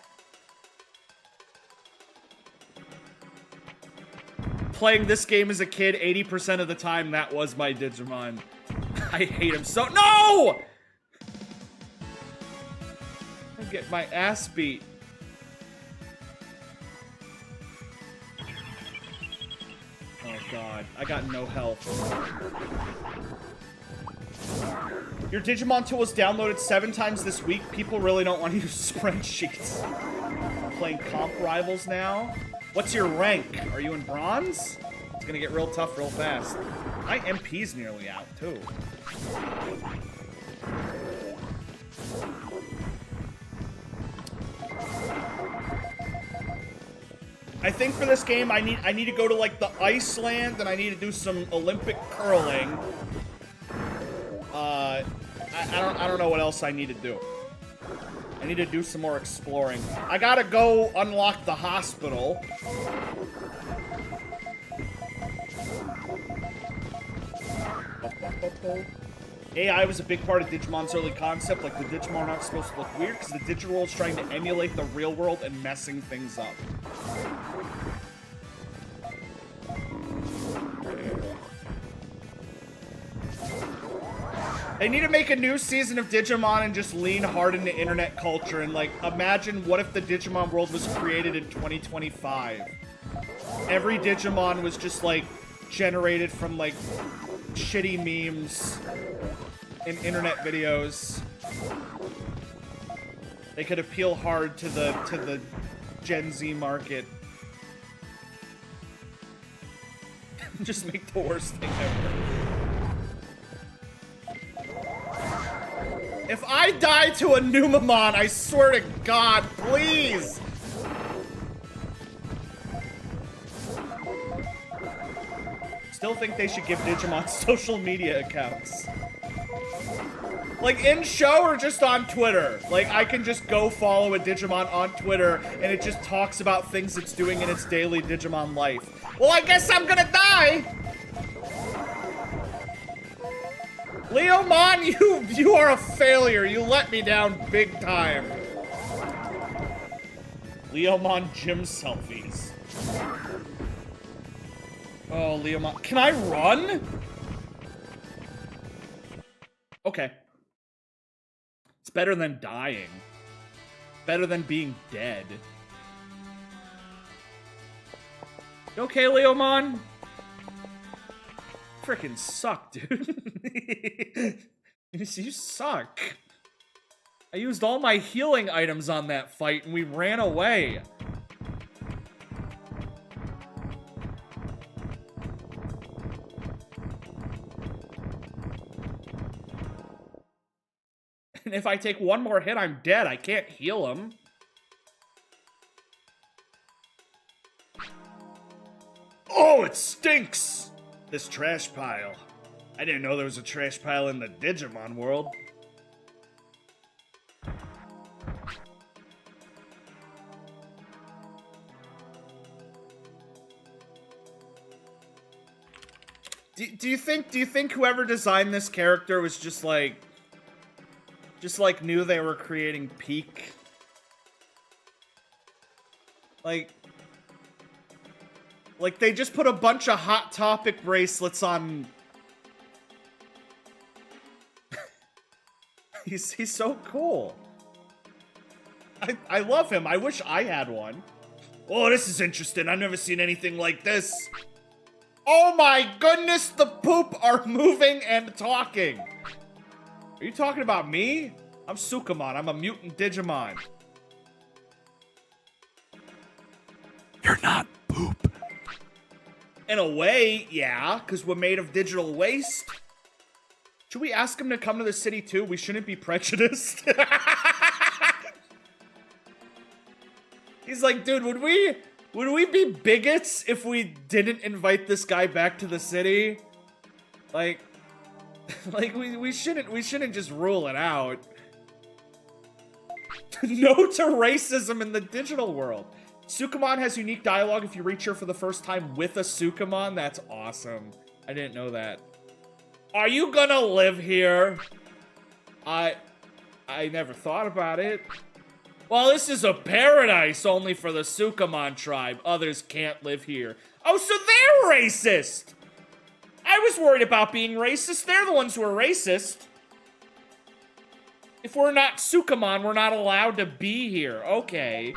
Playing this game as a kid, 80% of the time, that was my Digimon. I hate him so— No! I get my ass beat. Oh god, I got no health. Your Digimon tool was downloaded 7 times this week. People really don't want to use spreadsheets. I'm playing comp rivals now. What's your rank? Are you in bronze? It's gonna get real tough real fast. My MP's nearly out too. I think for this game I need to go to like the Iceland and I need to do some Olympic curling. I don't know what else I need to do. I need to do some more exploring. I gotta go unlock the hospital. AI was a big part of Digimon's early concept. Like, the Digimon aren't supposed to look weird because the digital world's trying to emulate the real world and messing things up. They need to make a new season of Digimon and just lean hard into internet culture and, like, imagine what if the Digimon world was created in 2025. Every Digimon was just, like, generated from, like, shitty memes and internet videos. They could appeal hard to the Gen Z market. Just make the worst thing ever. If I die to a Numamon, I swear to God, please! Still think they should give Digimon social media accounts. Like, in show or just on Twitter? Like, I can just go follow a Digimon on Twitter, and it just talks about things it's doing in its daily Digimon life. Well, I guess I'm gonna die! Leomon, you are a failure. You let me down big time. Leomon gym selfies. Oh, Leomon. Can I run? Okay. It's better than dying. Better than being dead. You okay, Leomon? Frickin' suck, dude. You suck. I used all my healing items on that fight and we ran away. And if I take one more hit, I'm dead. I can't heal him. Oh, it stinks! This trash pile. I didn't know there was a trash pile in the Digimon world. Do you think whoever designed this character was just like knew they were creating peak? Like they just put a bunch of Hot Topic bracelets on. He's so cool. I love him. I wish I had one. Oh, this is interesting. I've never seen anything like this. Oh my goodness, the poop are moving and talking. Are you talking about me? I'm Sukamon. I'm a mutant Digimon. You're not poop. In a way, yeah, because we're made of digital waste. Should we ask him to come to the city too? We shouldn't be prejudiced. He's like, dude, would we be bigots if we didn't invite this guy back to the city? Like we shouldn't just rule it out. No to racism in the digital world. Sukamon has unique dialogue if you reach her for the first time with a Sukamon. That's awesome. I didn't know that. Are you gonna live here? I never thought about it. Well, this is a paradise only for the Sukamon tribe. Others can't live here. Oh, so they're racist! I was worried about being racist. They're the ones who are racist. If we're not Sukamon, we're not allowed to be here. Okay.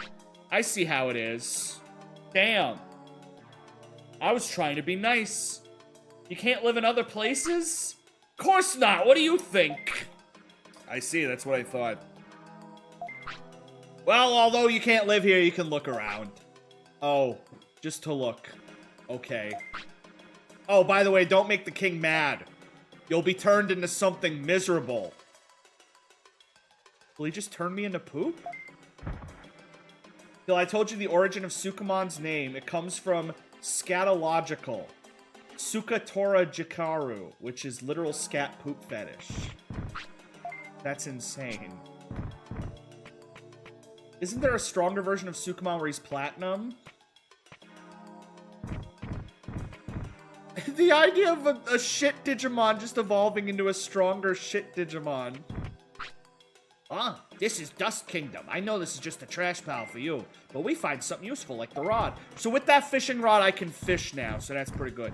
I see how it is. Damn. I was trying to be nice. You can't live in other places? Of course not. What do you think? I see. That's what I thought. Well, although you can't live here, you can look around. Oh, just to look. Okay. Oh, by the way, don't make the king mad. You'll be turned into something miserable. Will he just turn me into poop? Bill, I told you the origin of Sukamon's name. It comes from scatological. Sukatora Jikaru, which is literal scat poop fetish. That's insane. Isn't there a stronger version of Sukamon where he's platinum? The idea of a shit Digimon just evolving into a stronger shit Digimon. Ah, this is Dust Kingdom. I know this is just a trash pile for you, but we find something useful like the rod. So with that fishing rod, I can fish now, so that's pretty good.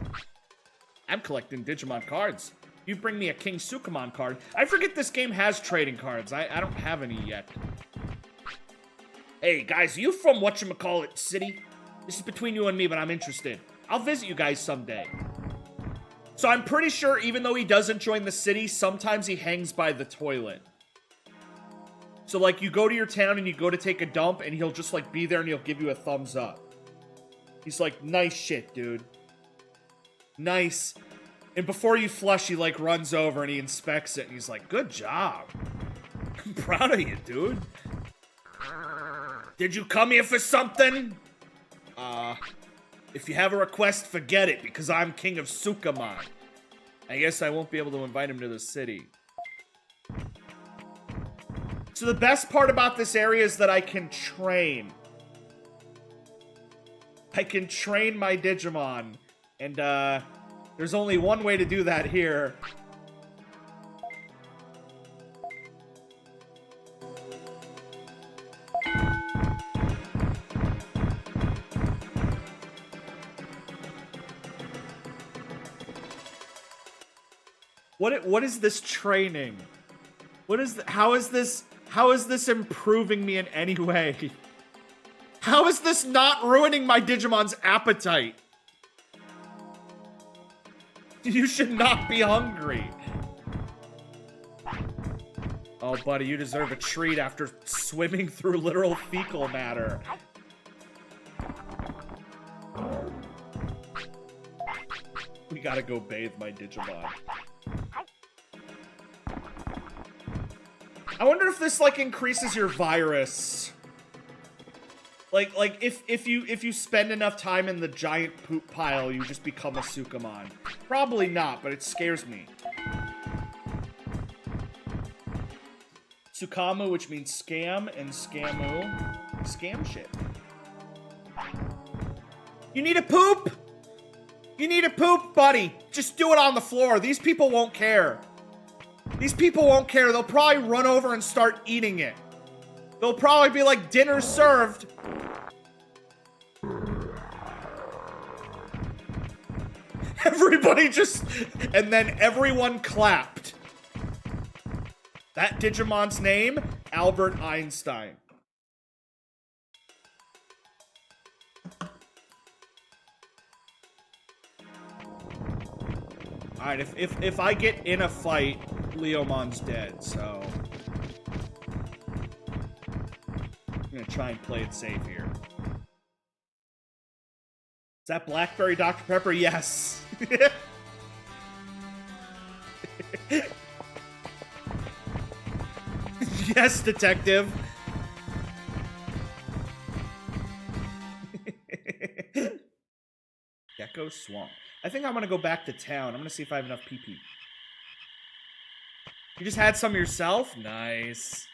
I'm collecting Digimon cards. You bring me a King Sukamon card. I forget this game has trading cards. I don't have any yet. Hey, guys, are you from whatchamacallit city? This is between you and me, but I'm interested. I'll visit you guys someday. So I'm pretty sure even though he doesn't join the city, sometimes he hangs by the toilet. So, like, you go to your town and you go to take a dump, and he'll just, like, be there and he'll give you a thumbs up. He's like, nice shit, dude. Nice. And before you flush, he, like, runs over and he inspects it, and he's like, good job. I'm proud of you, dude. Did you come here for something? If you have a request, forget it, because I'm king of Sukamon. I guess I won't be able to invite him to the city. So the best part about this area is that I can train. I can train my Digimon. And, there's only one way to do that here. What is this training? How is this improving me in any way? How is this not ruining my Digimon's appetite? You should not be hungry. Oh, buddy, you deserve a treat after swimming through literal fecal matter. We gotta go bathe my Digimon. I wonder if this, like, increases your virus. Like if you spend enough time in the giant poop pile, you just become a Sukamon. Probably not, but it scares me. Sukamu, which means scam, and Scamu, scam shit. You need a poop? You need a poop, buddy. Just do it on the floor. These people won't care. These people won't care. They'll probably run over and start eating it. They'll probably be like, dinner served. Everybody just... And then everyone clapped. That Digimon's name? Albert Einstein. Alright, if I get in a fight, Leomon's dead, so... I'm gonna try and play it safe here. Is that Blackberry Dr. Pepper? Yes. Yes, detective. Gecko Swamp. I think I'm gonna go back to town. I'm gonna see if I have enough PP. You just had some yourself? Nice.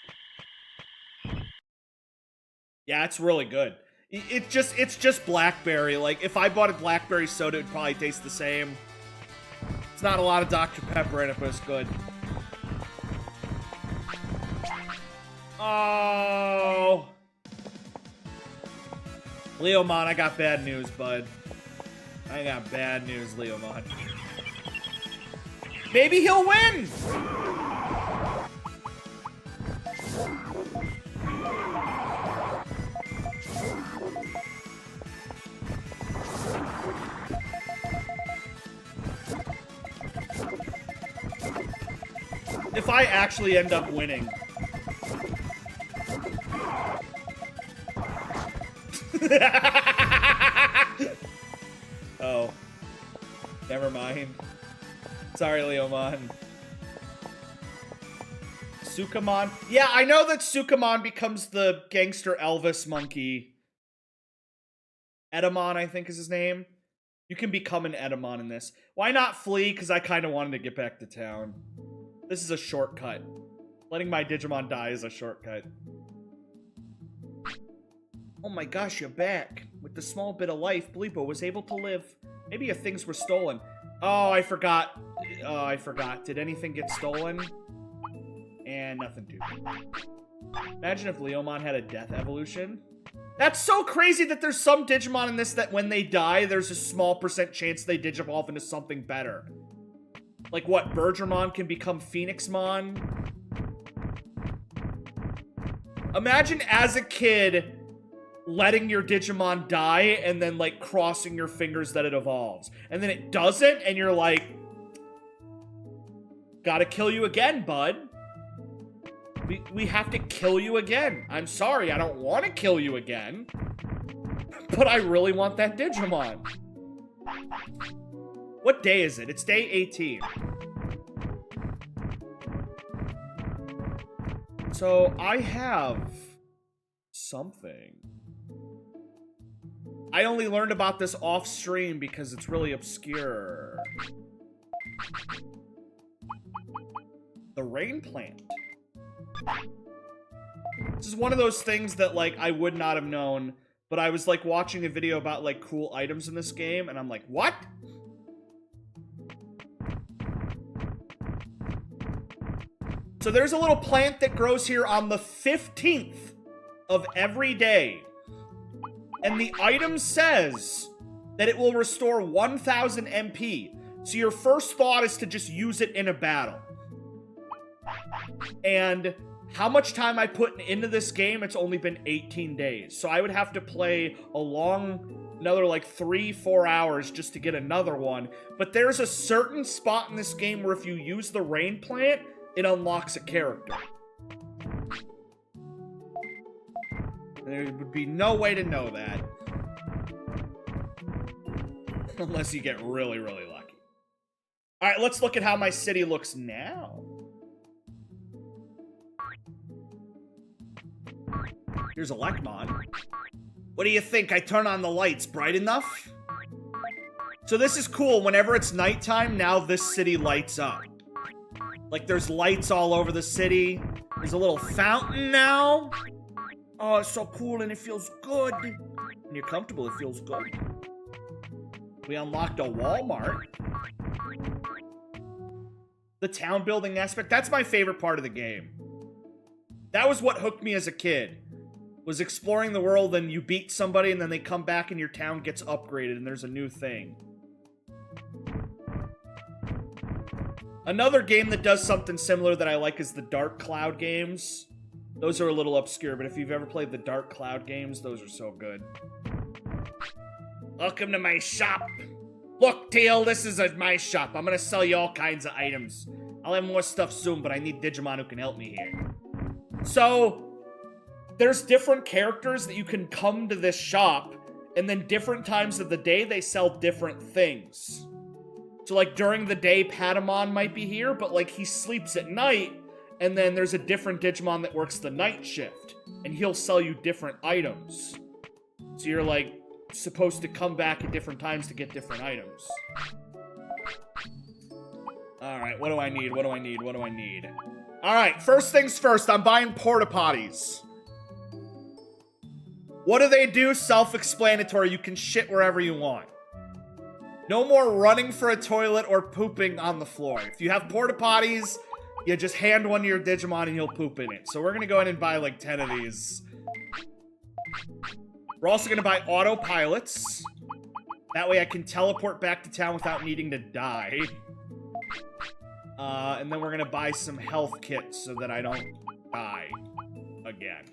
Yeah, it's really good. It's just blackberry. Like, if I bought a blackberry soda, it'd probably taste the same. It's not a lot of Dr. Pepper in it, but it's good. Oh. Leomon, I got bad news, bud. I got bad news, Leomon. Maybe he'll win! If I actually end up winning. Oh. Never mind. Sorry, Leomon. Sukamon. Yeah, I know that Sukamon becomes the gangster Elvis monkey. Edamon, I think is his name. You can become an Edamon in this. Why not flee? Because I kind of wanted to get back to town. This is a shortcut. Letting my Digimon die is a shortcut. Oh my gosh, you're back. With the small bit of life, Bleepo was able to live. Maybe if things were stolen. Oh, I forgot. Oh, I forgot. Did anything get stolen? And nothing too. Imagine if Leomon had a death evolution. That's so crazy that there's some Digimon in this that when they die, there's a small % chance they digivolve into something better. Like what, Bergermon can become Phoenixmon? Imagine as a kid letting your Digimon die and then like crossing your fingers that it evolves. And then it doesn't and you're like, gotta kill you again, bud. We have to kill you again. I'm sorry, I don't want to kill you again. But I really want that Digimon. What day is it? It's day 18. So, I have something. I only learned about this off stream because it's really obscure. The rain plant. This is one of those things that, like, I would not have known, but I was, like, watching a video about, like, cool items in this game, and I'm like, what? So there's a little plant that grows here on the 15th of every day. And the item says that it will restore 1,000 MP. So your first thought is to just use it in a battle. And how much time I put into this game, it's only been 18 days. So I would have to play another like 3-4 hours just to get another one. But there's a certain spot in this game where if you use the rain plant, it unlocks a character. There would be no way to know that. Unless you get really, really lucky. Alright, let's look at how my city looks now. Here's a Lekmon. What do you think? I turn on the lights. Bright enough? So this is cool. Whenever it's nighttime, now this city lights up. Like, there's lights all over the city. There's a little fountain now. Oh, it's so cool and it feels good. When you're comfortable, it feels good. We unlocked a Walmart. The town building aspect. That's my favorite part of the game. That was what hooked me as a kid. Was exploring the world and you beat somebody and then they come back and your town gets upgraded and there's a new thing. Another game that does something similar that I like is the Dark Cloud games. Those are a little obscure, but if you've ever played the Dark Cloud games, those are so good. Welcome to my shop. Look, Teal, this is my shop. I'm gonna sell you all kinds of items. I'll have more stuff soon, but I need Digimon who can help me here. So, there's different characters that you can come to this shop, and then different times of the day, they sell different things. So, like, during the day, Patamon might be here, but, like, he sleeps at night, and then there's a different Digimon that works the night shift, and he'll sell you different items. So you're, like, supposed to come back at different times to get different items. Alright, what do I need? What do I need? What do I need? Alright, first things first, I'm buying porta potties. What do they do? Self-explanatory. You can shit wherever you want. No more running for a toilet or pooping on the floor. If you have porta potties, you just hand one to your Digimon and he'll poop in it. So we're gonna go ahead and buy like 10 of these. We're also gonna buy autopilots. That way I can teleport back to town without needing to die. And then we're gonna buy some health kits so that I don't die again.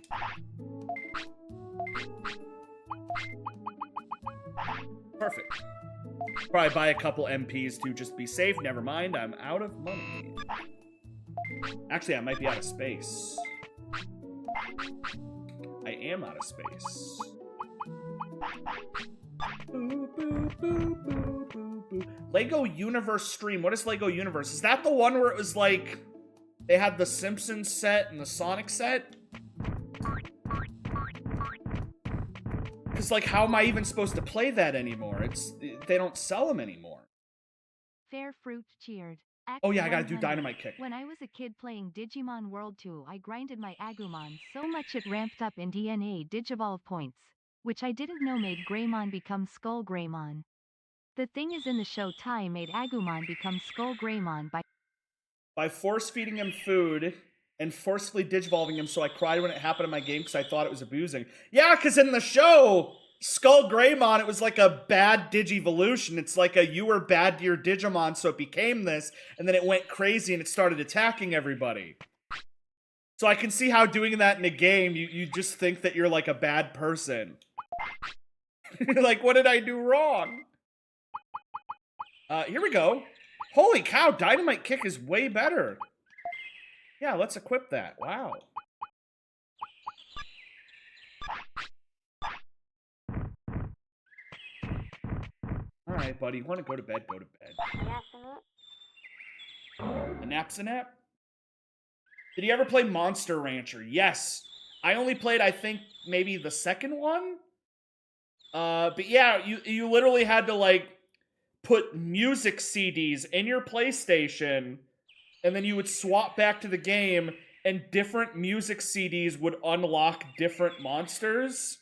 Perfect. Probably buy a couple MPs to just be safe. Never mind, I'm out of money. Actually, I might be out of space. I am out of space. Boo, boo, boo, boo, boo, boo. Lego Universe stream. What is Lego Universe? Is that the one where it was like they had the Simpsons set and the Sonic set? Because, like, how am I even supposed to play that anymore? They don't sell them anymore. Fair Fruit cheered. Oh yeah, I gotta do 100. Dynamite Kick. When I was a kid playing Digimon World 2, I grinded my Agumon so much it ramped up in DNA Digivolve points, which I didn't know made Greymon become Skull Greymon. The thing is, in the show, Tai made Agumon become Skull Greymon by force-feeding him food and forcefully digivolving him, so I cried when it happened in my game because I thought it was abusing. Yeah, because in the show, Skull Greymon, it was like a bad Digivolution. It's like you were bad to your Digimon, so it became this, and then it went crazy and it started attacking everybody. So I can see how doing that in a game, you just think that you're like a bad person. You're like, what did I do wrong? Here we go. Holy cow, Dynamite Kick is way better. Yeah, let's equip that. Wow. Alright, buddy. You want to go to bed? Go to bed. A nap's a nap? Did you ever play Monster Rancher? Yes. I only played, I think, maybe the second one? But yeah, you literally had to, like, put music CDs in your PlayStation, and then you would swap back to the game, and different music CDs would unlock different monsters.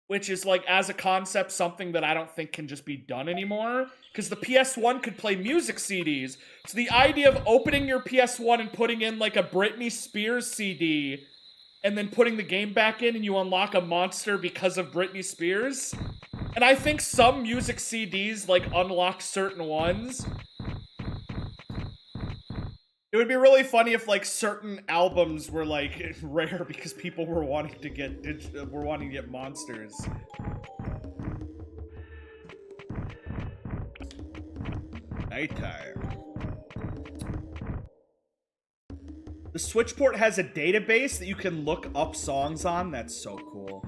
Which is, like, as a concept, something that I don't think can just be done anymore. Because the PS1 could play music CDs. So the idea of opening your PS1 and putting in, like, a Britney Spears CD, and then putting the game back in and you unlock a monster because of Britney Spears. And I think some music CDs, like, unlock certain ones. It would be really funny if, like, certain albums were, like, rare because people were wanting to get monsters. Nighttime. The Switch port has a database that you can look up songs on. That's so cool.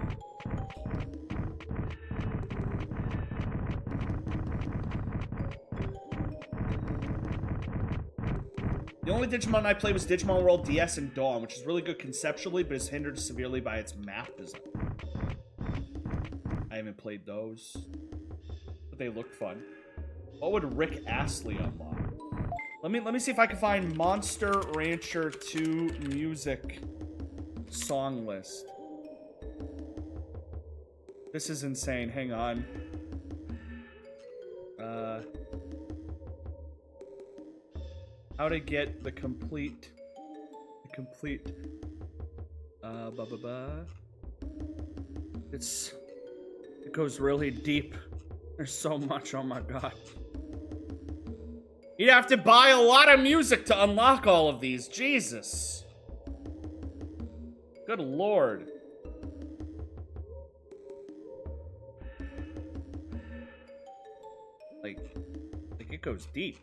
The only Digimon I played was Digimon World DS and Dawn, which is really good conceptually, but is hindered severely by its map design. I haven't played those, but they look fun. What would Rick Astley unlock? Let me see if I can find Monster Rancher 2 music song list. This is insane. Hang on. How to get the complete it goes really deep. There's so much. Oh my god. You'd have to buy a lot of music to unlock all of these. Jesus. Good lord. Like it goes deep.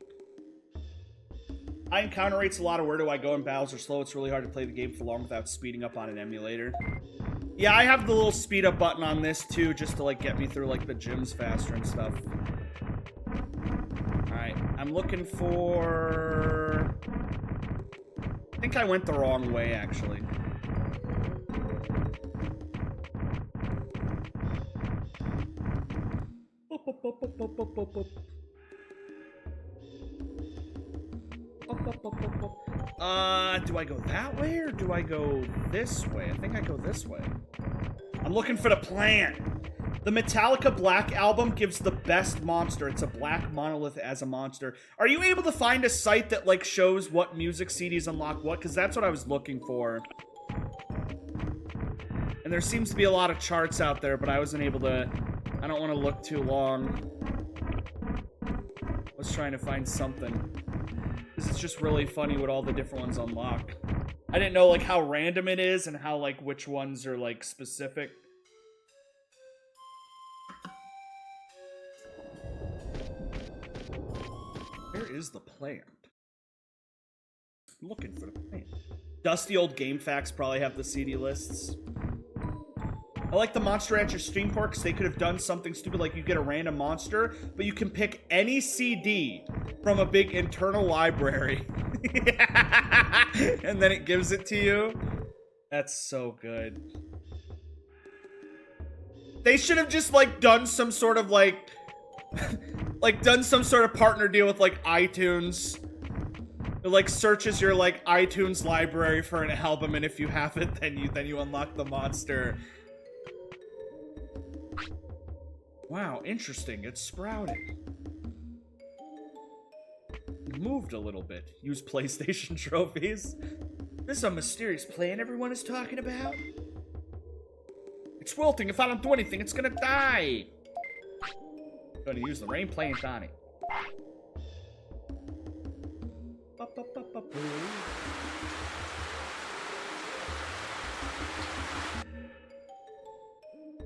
High encounter rates a lot of where do I go and battles are slow. It's really hard to play the game for long without speeding up on an emulator. Yeah, I have the little speed up button on this too, just to like get me through like the gyms faster and stuff. Alright, I'm looking for... I think I went the wrong way, actually. Do I go that way or do I go this way? I think I go this way. I'm looking for the plan. The Metallica Black album gives the best monster. It's a black monolith as a monster. Are you able to find a site that like shows what music CDs unlock what? Because that's what I was looking for. And there seems to be a lot of charts out there, but I wasn't able to... I don't want to look too long. I was trying to find something. This is just really funny what all the different ones unlock. I didn't know like how random it is and how like which ones are like specific. Where is the plant? I'm looking for the plant. Dusty old game facts probably have the CD lists. I like the Monster Rancher stream port because they could have done something stupid like you get a random monster, but you can pick any CD from a big internal library. And then it gives it to you. That's so good. They should have just like done some sort of like done some sort of partner deal with like iTunes. It like searches your like iTunes library for an album, and if you have it, then you unlock the monster. Wow, interesting. It's sprouted. It moved a little bit. Use PlayStation trophies. This is a mysterious plant everyone is talking about. It's wilting. If I don't do anything, it's gonna die. I'm gonna use the rain plant on it.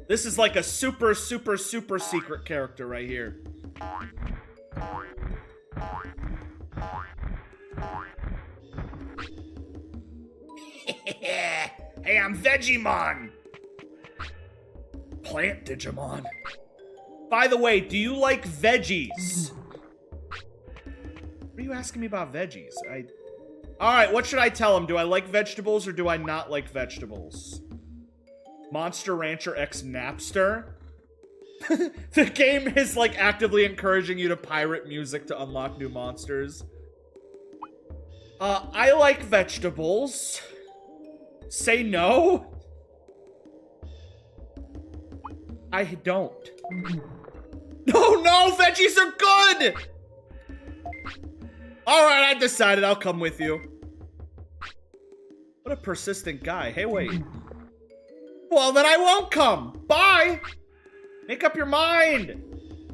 This is like a super, super, super secret character right here. Hey, I'm Digimon. Plant Digimon. By the way, do you like veggies? What are you asking me about veggies? Alright, what should I tell him? Do I like vegetables or do I not like vegetables? Monster Rancher X Napster? The game is like actively encouraging you to pirate music to unlock new monsters. I like vegetables. Say no? I don't. No, veggies are good! Alright, I decided I'll come with you. What a persistent guy. Hey, wait. Well, then I won't come. Bye! Make up your mind.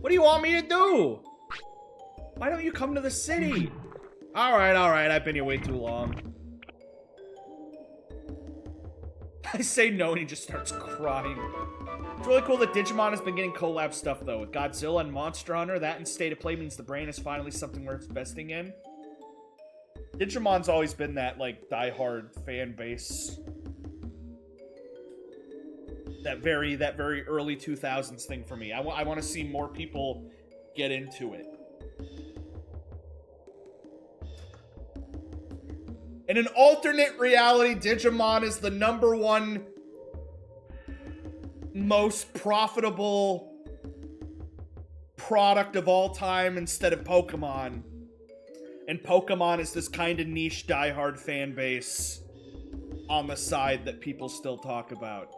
What do you want me to do? Why don't you come to the city? Alright, I've been here way too long. I say no and he just starts crying. It's really cool that Digimon has been getting collab stuff, though. With Godzilla and Monster Hunter, that in State of Play means the brain is finally something worth investing in. Digimon's always been that, like, diehard fan base. That very early 2000s thing for me. I want to see more people get into it. In an alternate reality, Digimon is the #1 most profitable product of all time instead of Pokemon. And Pokemon is this kind of niche diehard fan base on the side that people still talk about.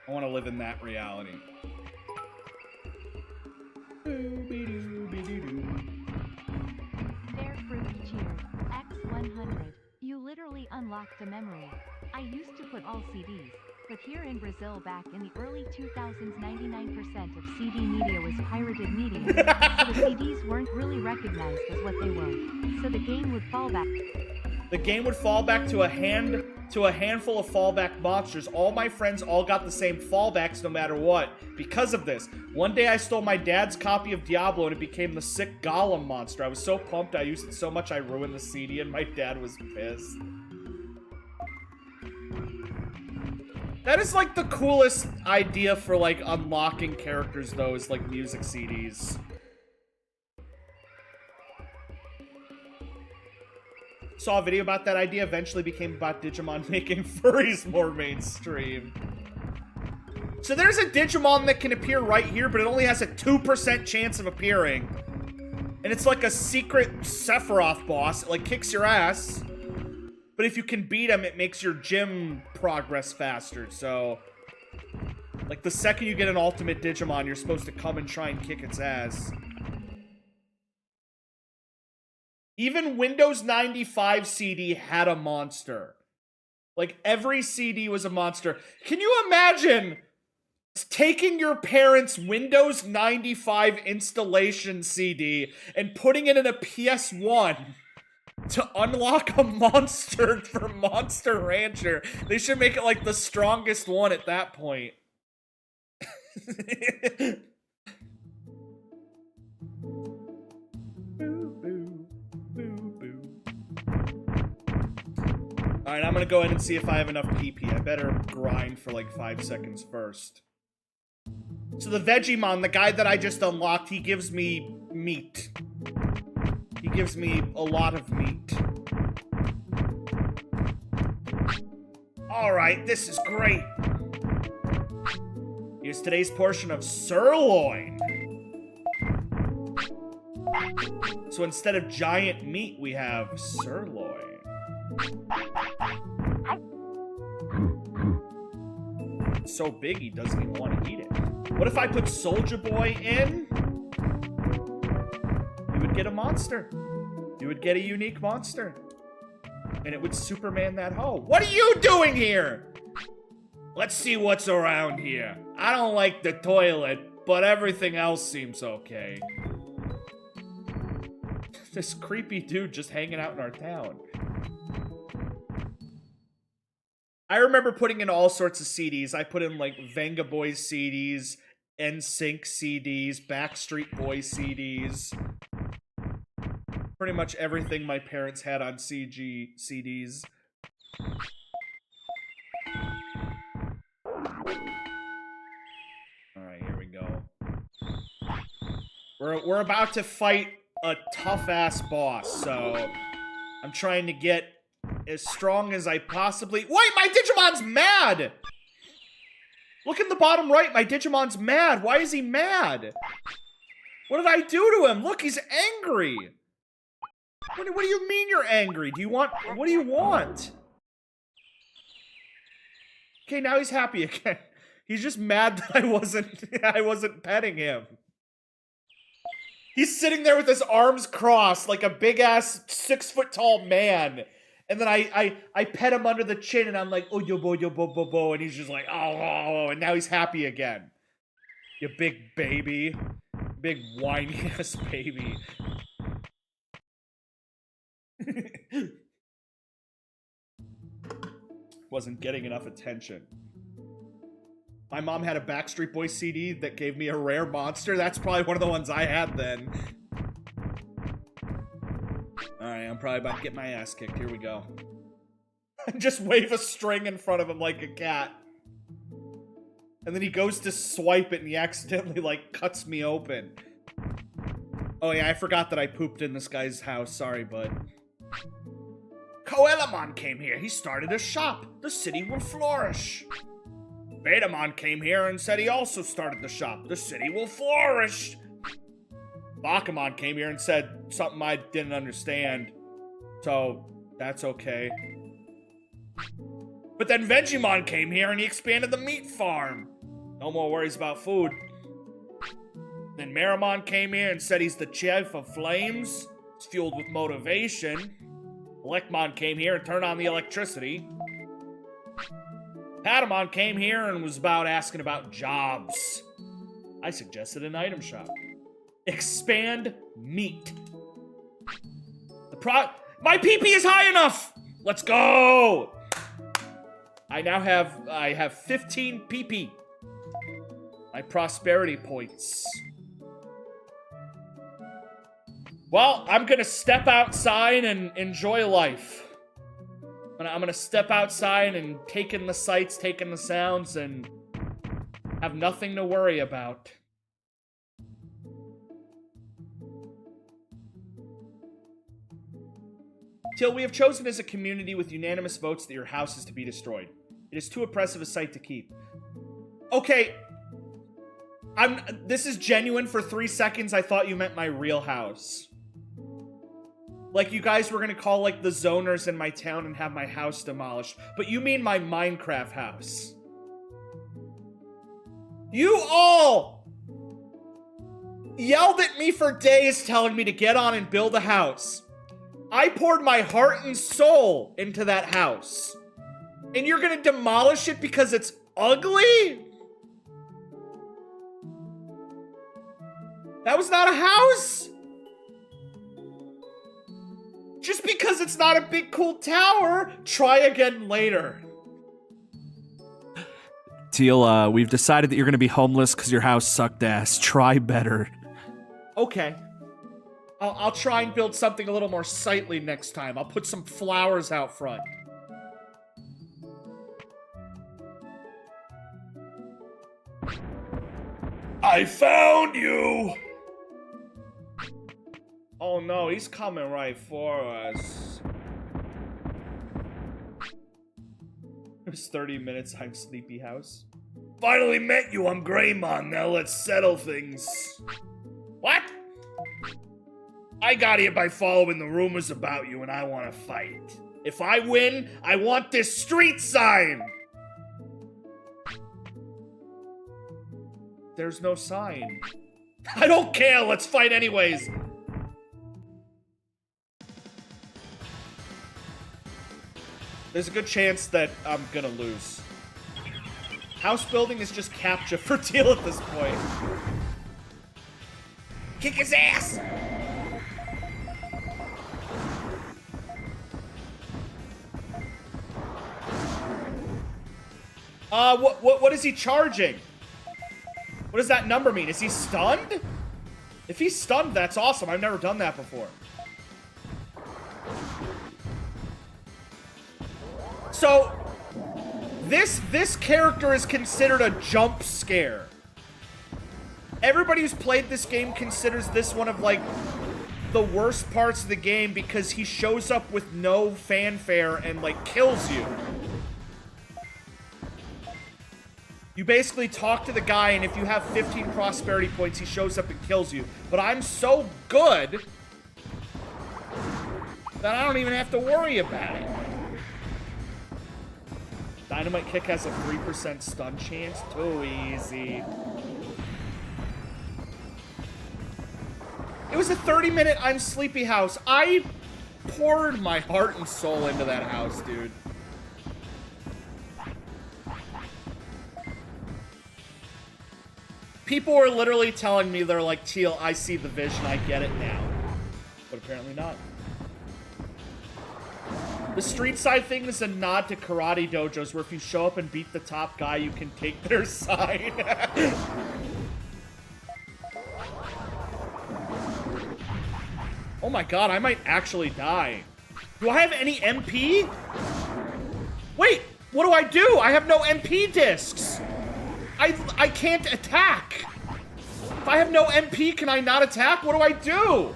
I want to live in that reality. Fair fruit cheers. X100. You literally unlocked a memory. I used to put all CDs, but here in Brazil back in the early 2000s 99% of CD media was pirated media, so the CDs weren't really recognized as what they were, so the game would fall back. The game would fall back to a handful of fallback monsters. All my friends all got the same fallbacks no matter what. Because of this, one day I stole my dad's copy of Diablo and it became the sick Golem monster. I was so pumped, I used it so much I ruined the CD and my dad was pissed. That is like the coolest idea for like unlocking characters though, is like music CDs. Saw a video about that idea, eventually became about Digimon making furries more mainstream. So there's a Digimon that can appear right here, but it only has a 2% chance of appearing. And it's like a secret Sephiroth boss. It like kicks your ass. But if you can beat him, it makes your gym progress faster. So, like the second you get an ultimate Digimon, you're supposed to come and try and kick its ass. Even Windows 95 CD had a monster. Like, every CD was a monster. Can you imagine taking your parents' Windows 95 installation CD and putting it in a PS1 to unlock a monster for Monster Rancher? They should make it, like, the strongest one at that point. Alright, I'm gonna go ahead and see if I have enough PP. I better grind for like 5 seconds first. So the Vegemon, the guy that I just unlocked, he gives me meat. He gives me a lot of meat. Alright, this is great. Here's today's portion of sirloin. So instead of giant meat, we have sirloin. It's so big he doesn't even want to eat it. What if I put Soldier Boy in? You would get a monster. You would get a unique monster. And it would Superman that hoe. What are you doing here? Let's see what's around here. I don't like the toilet, but everything else seems okay. This creepy dude just hanging out in our town. I remember putting in all sorts of CDs. I put in like Venga Boys CDs, NSYNC CDs, Backstreet Boys CDs. Pretty much everything my parents had on CG CDs. Alright, here we go. We're about to fight a tough-ass boss, so I'm trying to get as strong as I possibly... Wait, my Digimon's mad! Look in the bottom right, my Digimon's mad. Why is he mad? What did I do to him? Look, he's angry. What do you mean you're angry? Do you want... What do you want? Okay, now he's happy again. He's just mad that I wasn't petting him. He's sitting there with his arms crossed like a big-ass 6-foot-tall man. And then I pet him under the chin and I'm like, oh, yo, bo, and he's just like, oh, and now he's happy again. You big baby. Big whiny-ass baby. Wasn't getting enough attention. My mom had a Backstreet Boys CD that gave me a rare monster. That's probably one of the ones I had then. Alright, I'm probably about to get my ass kicked. Here we go. Just wave a string in front of him like a cat. And then he goes to swipe it and he accidentally, like, cuts me open. Oh yeah, I forgot that I pooped in this guy's house. Sorry, bud. Koelamon came here. He started a shop. The city will flourish. Betamon came here and said he also started the shop. The city will flourish. Bakamon came here and said something I didn't understand. So, that's okay. But then Vegemon came here and he expanded the meat farm. No more worries about food. Then Marimon came here and said he's the chef of flames. It's fueled with motivation. Elecmon came here and turned on the electricity. Patamon came here and was asking about jobs. I suggested an item shop. Expand meat. My PP is high enough! Let's go! I have 15 PP. My prosperity points. Well, I'm gonna step outside and enjoy life. I'm gonna step outside and take in the sights, take in the sounds, and have nothing to worry about. Till we have chosen as a community with unanimous votes that your house is to be destroyed. It is too oppressive a sight to keep. Okay. This is genuine. For 3 seconds, I thought you meant my real house. Like, you guys were gonna call, like, the zoners in my town and have my house demolished. But you mean my Minecraft house. You all yelled at me for days telling me to get on and build a house. I poured my heart and soul into that house. And you're gonna demolish it because it's ugly? That was not a house? Just because it's not a big cool tower, try again later. Teal, we've decided that you're gonna be homeless because your house sucked ass. Try better. Okay. I'll try and build something a little more sightly next time. I'll put some flowers out front. I found you! Oh no, he's coming right for us. It was 30 minutes, I'm Sleepy House. Finally met you, I'm Greymon. Now let's settle things. What? I got here by following the rumors about you and I want to fight. If I win, I want this street sign! There's no sign. I don't care, let's fight anyways. There's a good chance that I'm gonna lose. House building is just capture for Teal at this point. Kick his ass! What is he charging? What does that number mean? Is he stunned? If he's stunned, that's awesome. I've never done that before. So, this character is considered a jump scare. Everybody who's played this game considers this one of, like, the worst parts of the game because he shows up with no fanfare and, like, kills you. You basically talk to the guy, and if you have 15 prosperity points, he shows up and kills you. But I'm so good that I don't even have to worry about it. Dynamite Kick has a 3% stun chance. Too easy. It was a 30-minute I'm Sleepy House. I poured my heart and soul into that house, dude. People were literally telling me, they're like, Teal, I see the vision, I get it now. But apparently not. The street side thing is a nod to karate dojos where if you show up and beat the top guy, you can take their side. Oh my god, I might actually die. Do I have any MP? Wait, what do I do? I have no MP discs. I can't attack. If I have no MP, can I not attack? What do I do?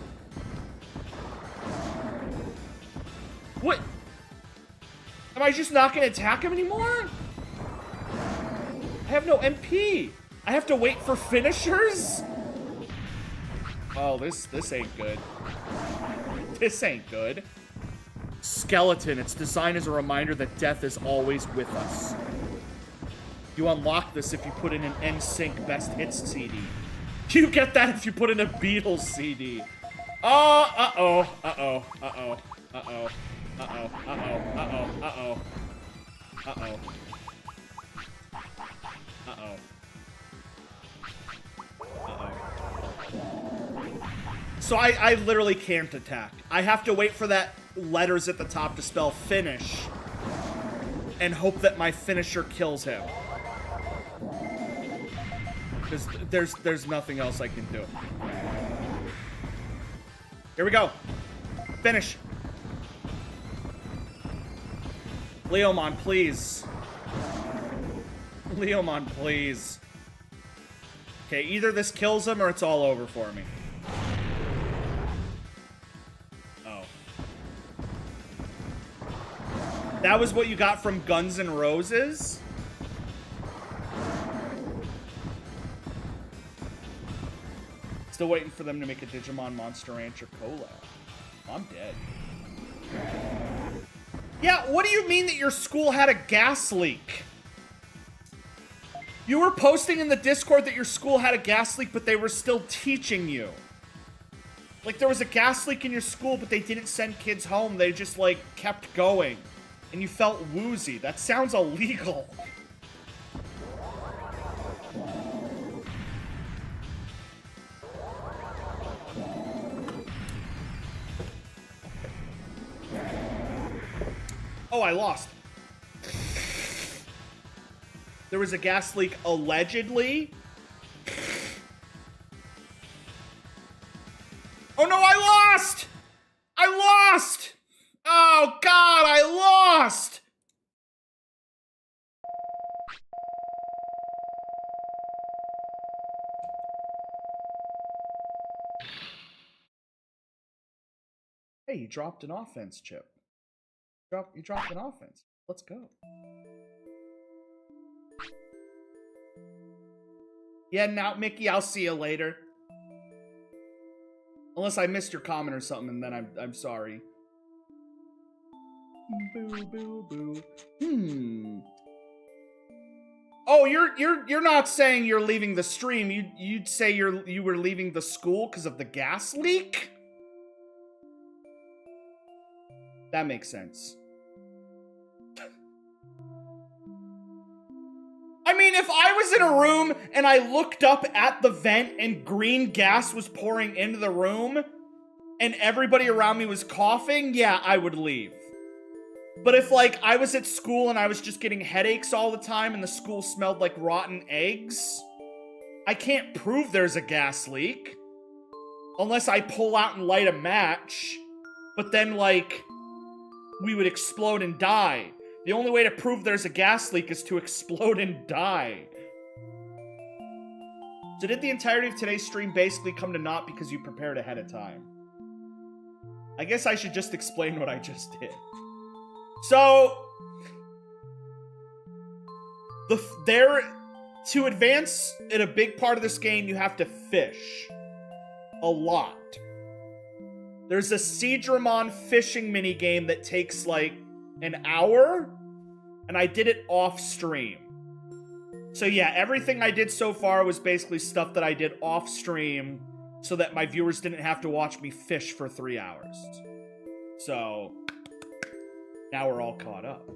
What? Am I just not gonna attack him anymore? I have no MP. I have to wait for finishers? Oh, this ain't good. This ain't good. Skeleton. It's designed as a reminder that death is always with us. You unlock this if you put in an NSYNC Best Hits CD. You get that if you put in a Beatles CD. Oh, uh-oh, uh-oh, uh-oh, uh-oh, uh-oh, uh-oh, uh-oh, uh-oh, uh-oh, uh-oh, uh-oh. So I literally can't attack. I have to wait for that letters at the top to spell finish and hope that my finisher kills him. Because there's nothing else I can do. Here we go. Finish. Leomon, please. Leomon, please. Okay, either this kills him or it's all over for me. Oh. That was what you got from Guns N' Roses? Still waiting for them to make a Digimon Monster Rancher collab. I'm dead. Yeah, what do you mean that your school had a gas leak? You were posting in the Discord that your school had a gas leak, but they were still teaching you. Like, there was a gas leak in your school, but they didn't send kids home. They just, like, kept going. And you felt woozy. That sounds illegal. Oh, I lost. There was a gas leak, allegedly. Oh no, I lost! I lost! Oh god, I lost! Hey, you dropped an offense chip. You dropped an offense. Let's go. Yeah, now, Mickey, I'll see you later. Unless I missed your comment or something, and then I'm sorry. Boo, boo, boo. Oh, you're not saying you're leaving the stream. You'd say you were leaving the school because of the gas leak? That makes sense. I mean, if I was in a room and I looked up at the vent and green gas was pouring into the room and everybody around me was coughing, yeah, I would leave. But if, like, I was at school and I was just getting headaches all the time and the school smelled like rotten eggs, I can't prove there's a gas leak. Unless I pull out and light a match. But then, like, we would explode and die. The only way to prove there's a gas leak is to explode and die. So did the entirety of today's stream basically come to naught because you prepared ahead of time? I guess I should just explain what I just did. So, to advance in a big part of this game, you have to fish. A lot. There's a Seadramon fishing minigame that takes, like, an hour, and I did it off stream. So yeah, everything I did so far was basically stuff that I did off stream so that my viewers didn't have to watch me fish for 3 hours. So now we're all caught up.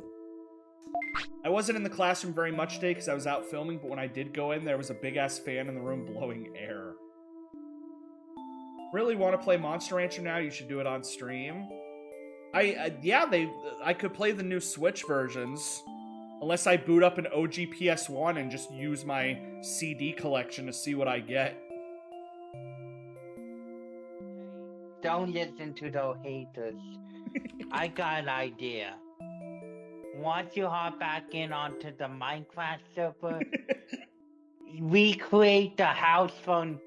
I wasn't in the classroom very much today because I was out filming, but when I did go in, there was a big-ass fan in the room blowing air. Really want to play Monster Rancher now? You should do it on stream. I could play the new Switch versions. Unless I boot up an OG PS1 and just use my CD collection to see what I get. don't listen to those haters. I got an idea. Once you hop back in onto the Minecraft server, recreate the house from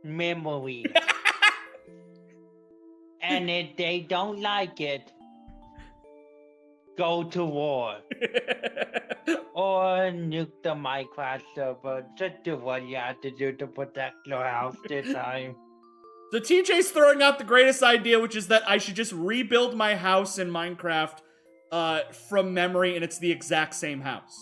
memory. And if they don't like it, go to war. Or nuke the Minecraft server. Just do what you have to do to protect your house this time. So TJ's throwing out the greatest idea, which is that I should just rebuild my house in Minecraft from memory, and it's the exact same house.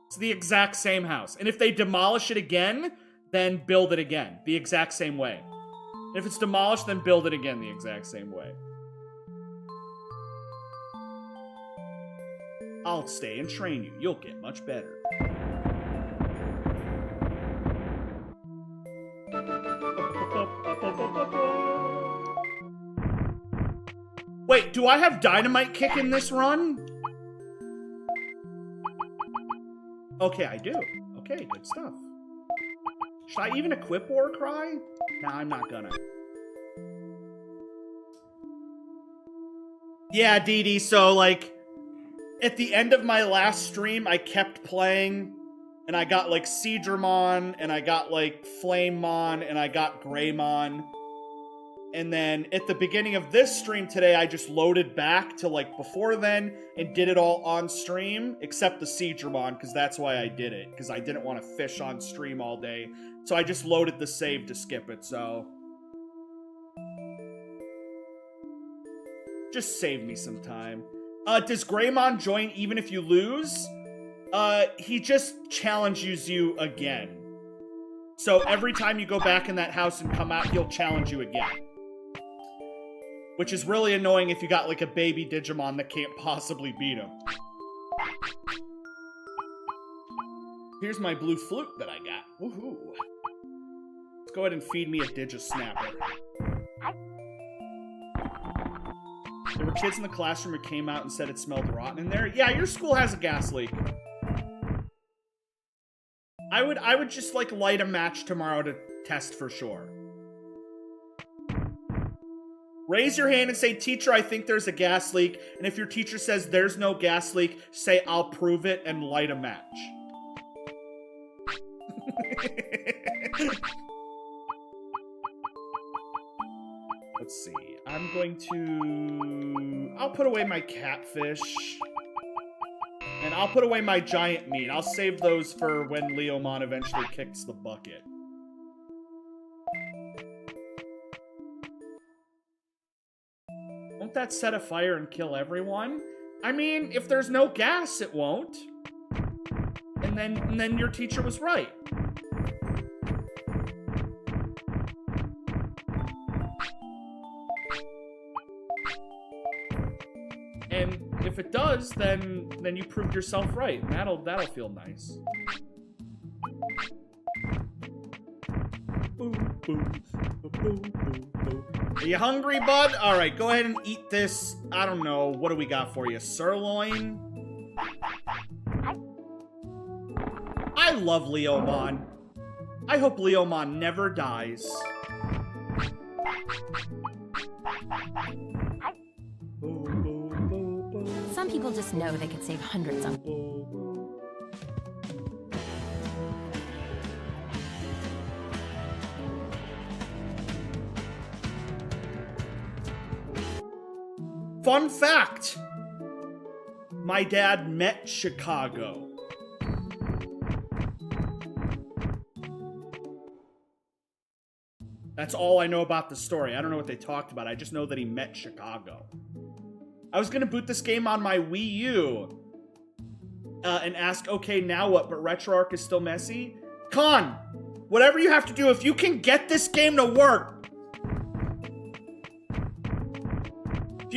It's the exact same house. And if they demolish it again, then build it again. The exact same way. And if it's demolished, then build it again the exact same way. I'll stay and train you. You'll get much better. Wait, do I have dynamite kick in this run? Okay, I do. Okay, good stuff. Should I even equip War Cry? Nah, I'm not gonna. Yeah, Dee Dee, so, like, at the end of my last stream, I kept playing, and I got, like, Seedramon, and I got, like, Flamemon, and I got Greymon. And then at the beginning of this stream today, I just loaded back to, like, before then and did it all on stream, except the Seedramon, because that's why I did it, because I didn't want to fish on stream all day. So I just loaded the save to skip it, so... Just save me some time. Does Greymon join even if you lose? He just challenges you again. So every time you go back in that house and come out, he'll challenge you again. Which is really annoying if you got, like, a baby Digimon that can't possibly beat him. Here's my blue flute that I got. Woohoo. Let's go ahead and feed me a Digisnapper. There were kids in the classroom who came out and said it smelled rotten in there. Yeah, your school has a gas leak. I would just, like, light a match tomorrow to test for sure. Raise your hand and say, teacher, I think there's a gas leak. And if your teacher says there's no gas leak, say, I'll prove it and light a match. Let's see. I'm going to... I'll put away my catfish. And I'll put away my giant meat. I'll save those for when Leomon eventually kicks the bucket. Won't that set a fire and kill everyone? I mean, if there's no gas, it won't. And then your teacher was right. And if it does, then you proved yourself right. And that'll feel nice. Are you hungry, bud? Alright, go ahead and eat this. I don't know. What do we got for you? Sirloin? I love Leomon. I hope Leomon never dies. Some people just know they could save hundreds on. Fun fact! My dad met Chicago. That's all I know about the story. I don't know what they talked about. I just know that he met Chicago. I was gonna boot this game on my Wii U and ask, okay, now what? But RetroArch is still messy? Con! Whatever you have to do, if you can get this game to work,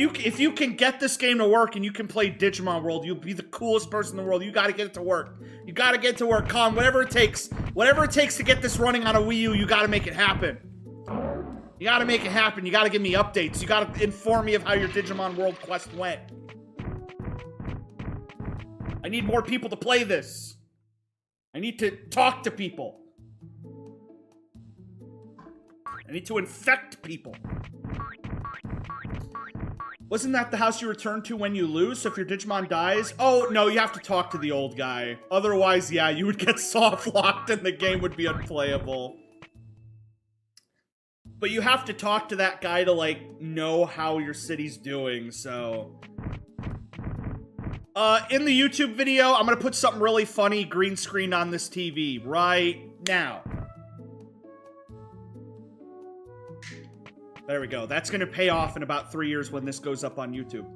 if you can get this game to work and you can play Digimon World, you'll be the coolest person in the world. You gotta get it to work. You gotta get it to work, Con. Whatever it takes to get this running on a Wii U, you gotta make it happen. You gotta make it happen. You gotta give me updates. You gotta inform me of how your Digimon World quest went. I need more people to play this. I need to talk to people. I need to infect people. Wasn't that the house you return to when you lose? So if your Digimon dies... Oh, no, you have to talk to the old guy. Otherwise, yeah, you would get soft-locked and the game would be unplayable. But you have to talk to that guy to, like, know how your city's doing, so... In the YouTube video, I'm gonna put something really funny green screen on this TV right now. There we go. That's gonna pay off in about 3 years when this goes up on YouTube.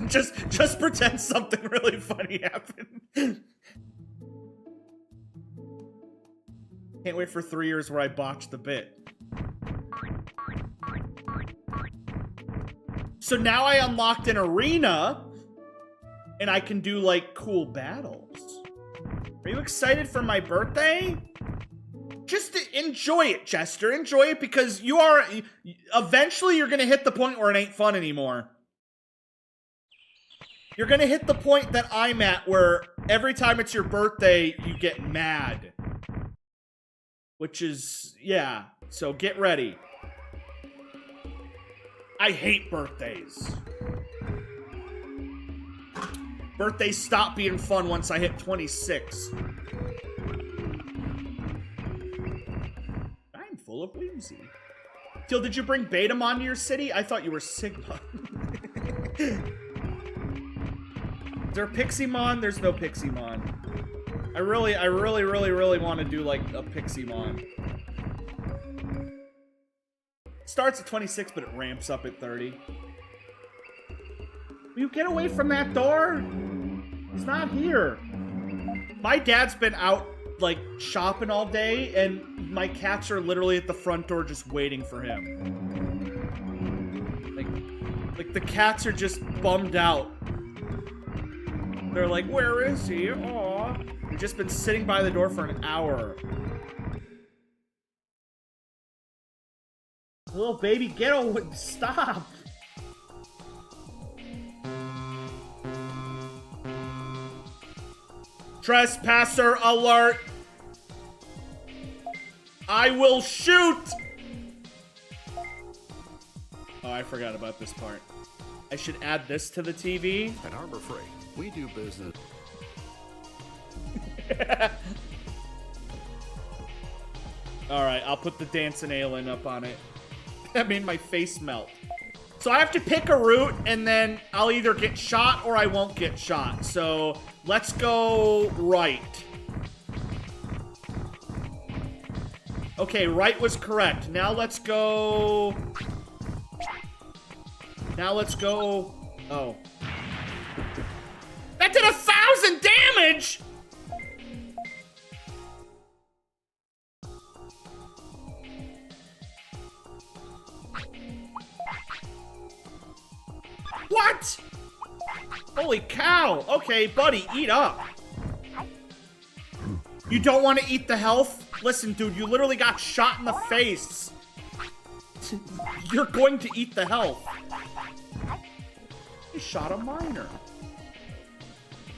just pretend something really funny happened. Can't wait for 3 years where I botch the bit. So now I unlocked an arena, and I can do, like, cool battles. Are you excited for my birthday? Just enjoy it, Chester. Enjoy it because you are... Eventually, you're gonna hit the point where it ain't fun anymore. You're gonna hit the point that I'm at where every time it's your birthday, you get mad. Which is, yeah, so get ready. I hate birthdays. Birthdays stop being fun once I hit 26. I'm full of whimsy. Teal, did you bring Betamon to your city? I thought you were Sigma. Is there a Piximon? There's no Piximon. I really want to do, like, a Piximon. Starts at 26, but it ramps up at 30. Will you get away from that door? He's not here. My dad's been out, like, shopping all day, and my cats are literally at the front door just waiting for him. Like the cats are just bummed out. They're like, where is he? Aw. We've just been sitting by the door for an hour. Little baby, get away. Stop. Trespasser alert. I will shoot. Oh, I forgot about this part. I should add this to the TV. At Harbor Freight, we do business. Alright, I'll put the dancing alien up on it. That made my face melt. So I have to pick a route, and then I'll either get shot or I won't get shot. So let's go right. Okay, right was correct. Now let's go... Now let's go... Oh. That did 1,000 damage! What? Holy cow. Okay, buddy, eat up. You don't want to eat the health? Listen, dude, you literally got shot in the face. You're going to eat the health. You shot a miner.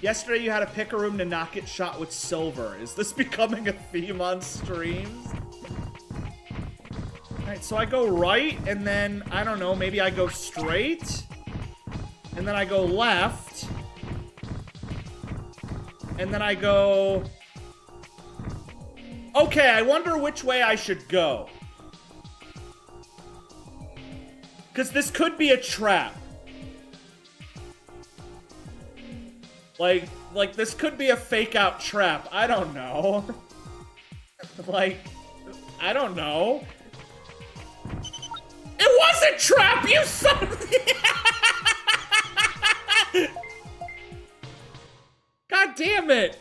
Yesterday you had to pick a room to not get shot with silver. Is this becoming a theme on streams? Alright, so I go right, and then, I don't know, maybe I go straight? And then I go left. And then I go... Okay, I wonder which way I should go. Because this could be a trap. Like, this could be a fake-out trap. I don't know. Like, I don't know. It was a trap, you son of... God damn it!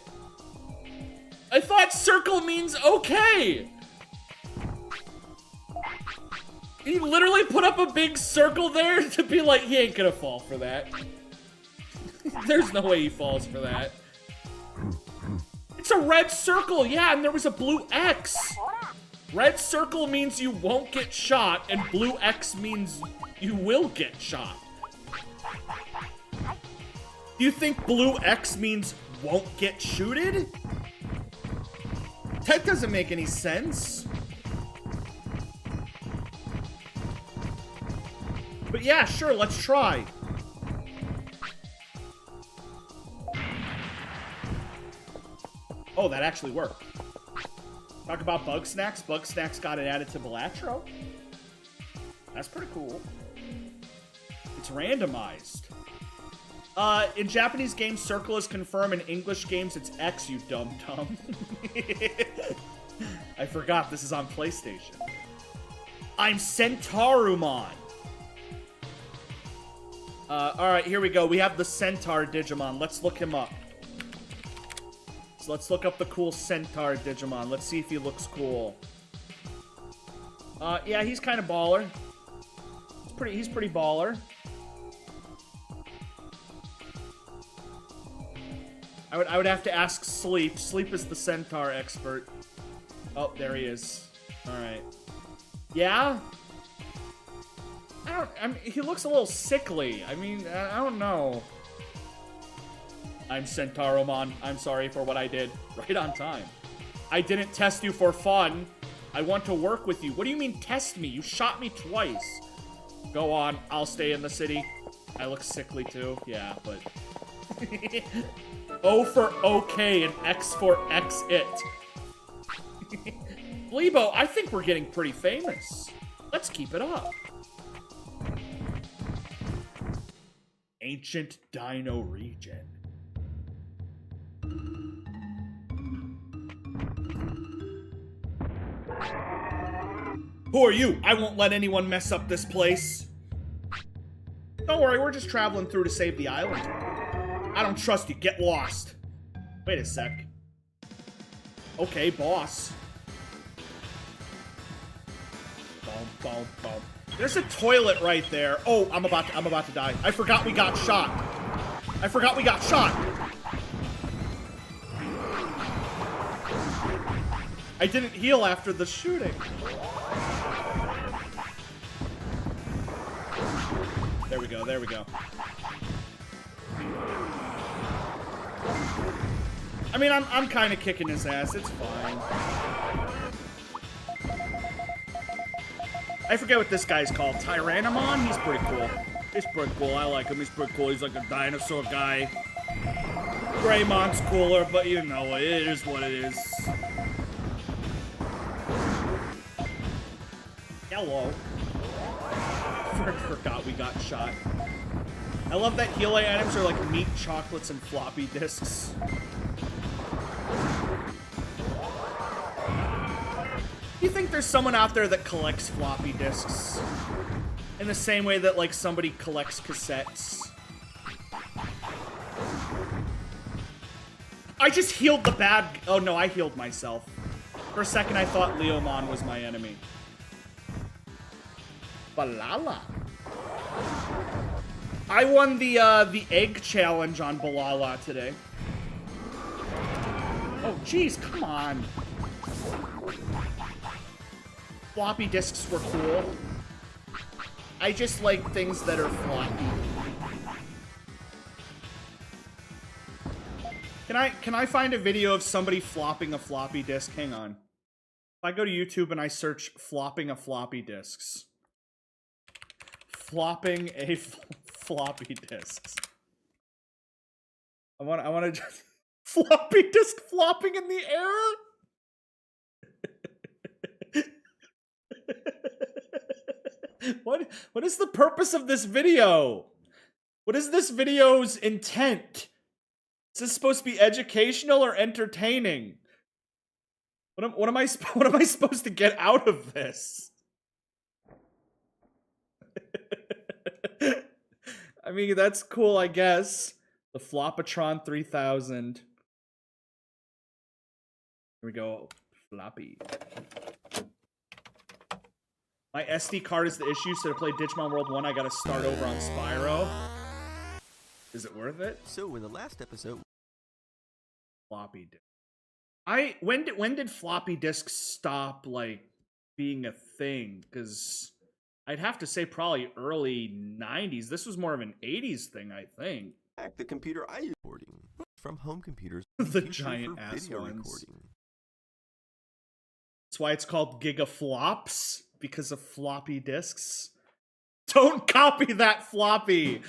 I thought circle means okay! He literally put up a big circle there to be like, he ain't gonna fall for that. There's no way he falls for that. It's a red circle, yeah, and there was a blue X. Red circle means you won't get shot, and blue X means you will get shot. Do you think blue X means won't get shooted? That doesn't make any sense. But yeah, sure, let's try. Oh, that actually worked. Talk about Bug Snacks. Bug Snacks got it added to Balatro. That's pretty cool. It's randomized. In Japanese games, circle is confirmed. In English games, it's X, you dumb-dumb. I forgot this is on PlayStation. I'm Centaurumon. Alright, here we go. We have the Centaur Digimon. Let's look him up. So let's look up the cool Centaur Digimon. Let's see if he looks cool. Yeah, he's kind of baller. He's pretty baller. I would have to ask Sleep. Sleep is the Centaur expert. Oh, there he is. Alright. Yeah? I mean, he looks a little sickly. I mean, I don't know. I'm Centauromon. I'm sorry for what I did. Right on time. I didn't test you for fun. I want to work with you. What do you mean test me? You shot me twice. Go on. I'll stay in the city. I look sickly too. Yeah, but... O for okay and X for X it. Lebo, I think we're getting pretty famous. Let's keep it up. Ancient Dino Region. Who are you? I won't let anyone mess up this place. Don't worry, we're just traveling through to save the island. I don't trust you. Get lost. Wait a sec. Okay, boss. Boom, boom, boom. There's a toilet right there. Oh, I'm about to die. I forgot we got shot. I forgot we got shot. I didn't heal after the shooting. There we go, there we go. I mean, I'm kind of kicking his ass. It's fine. I forget what this guy's called. Tyrannomon? He's pretty cool. He's pretty cool. I like him. He's pretty cool. He's like a dinosaur guy. Greymon's cooler, but you know, it is what it is. Hello. Forgot we got shot. I love that Healy items are like meat, chocolates, and floppy disks. You think there's someone out there that collects floppy disks? In the same way that, like, somebody collects cassettes? I just healed the bad... Oh, no, I healed myself. For a second, I thought Leomon was my enemy. Balala. I won the egg challenge on Balala today. Oh, jeez, come on. Floppy disks were cool. I just like things that are floppy. Can I find a video of somebody flopping a floppy disk? Hang on. If I go to YouTube and I search flopping a floppy disks. Flopping a floppy disks. I want to just floppy disk flopping in the air. What is the purpose of this video? What is this video's intent? Is this supposed to be educational or entertaining? What am I supposed to get out of this? I mean, that's cool, I guess. The Flopatron 3000. Here we go. Floppy. My SD card is the issue, so to play Digimon World 1, I gotta start over on Spyro. Is it worth it? So, in the last episode... Floppy disk. When did floppy disks stop, like, being a thing? Because I'd have to say probably early 90s. This was more of an 80s thing, I think. The computer I use... From home computers... The giant ass ones. Recording. why it's called gigaflops, because of floppy disks. Don't copy that floppy.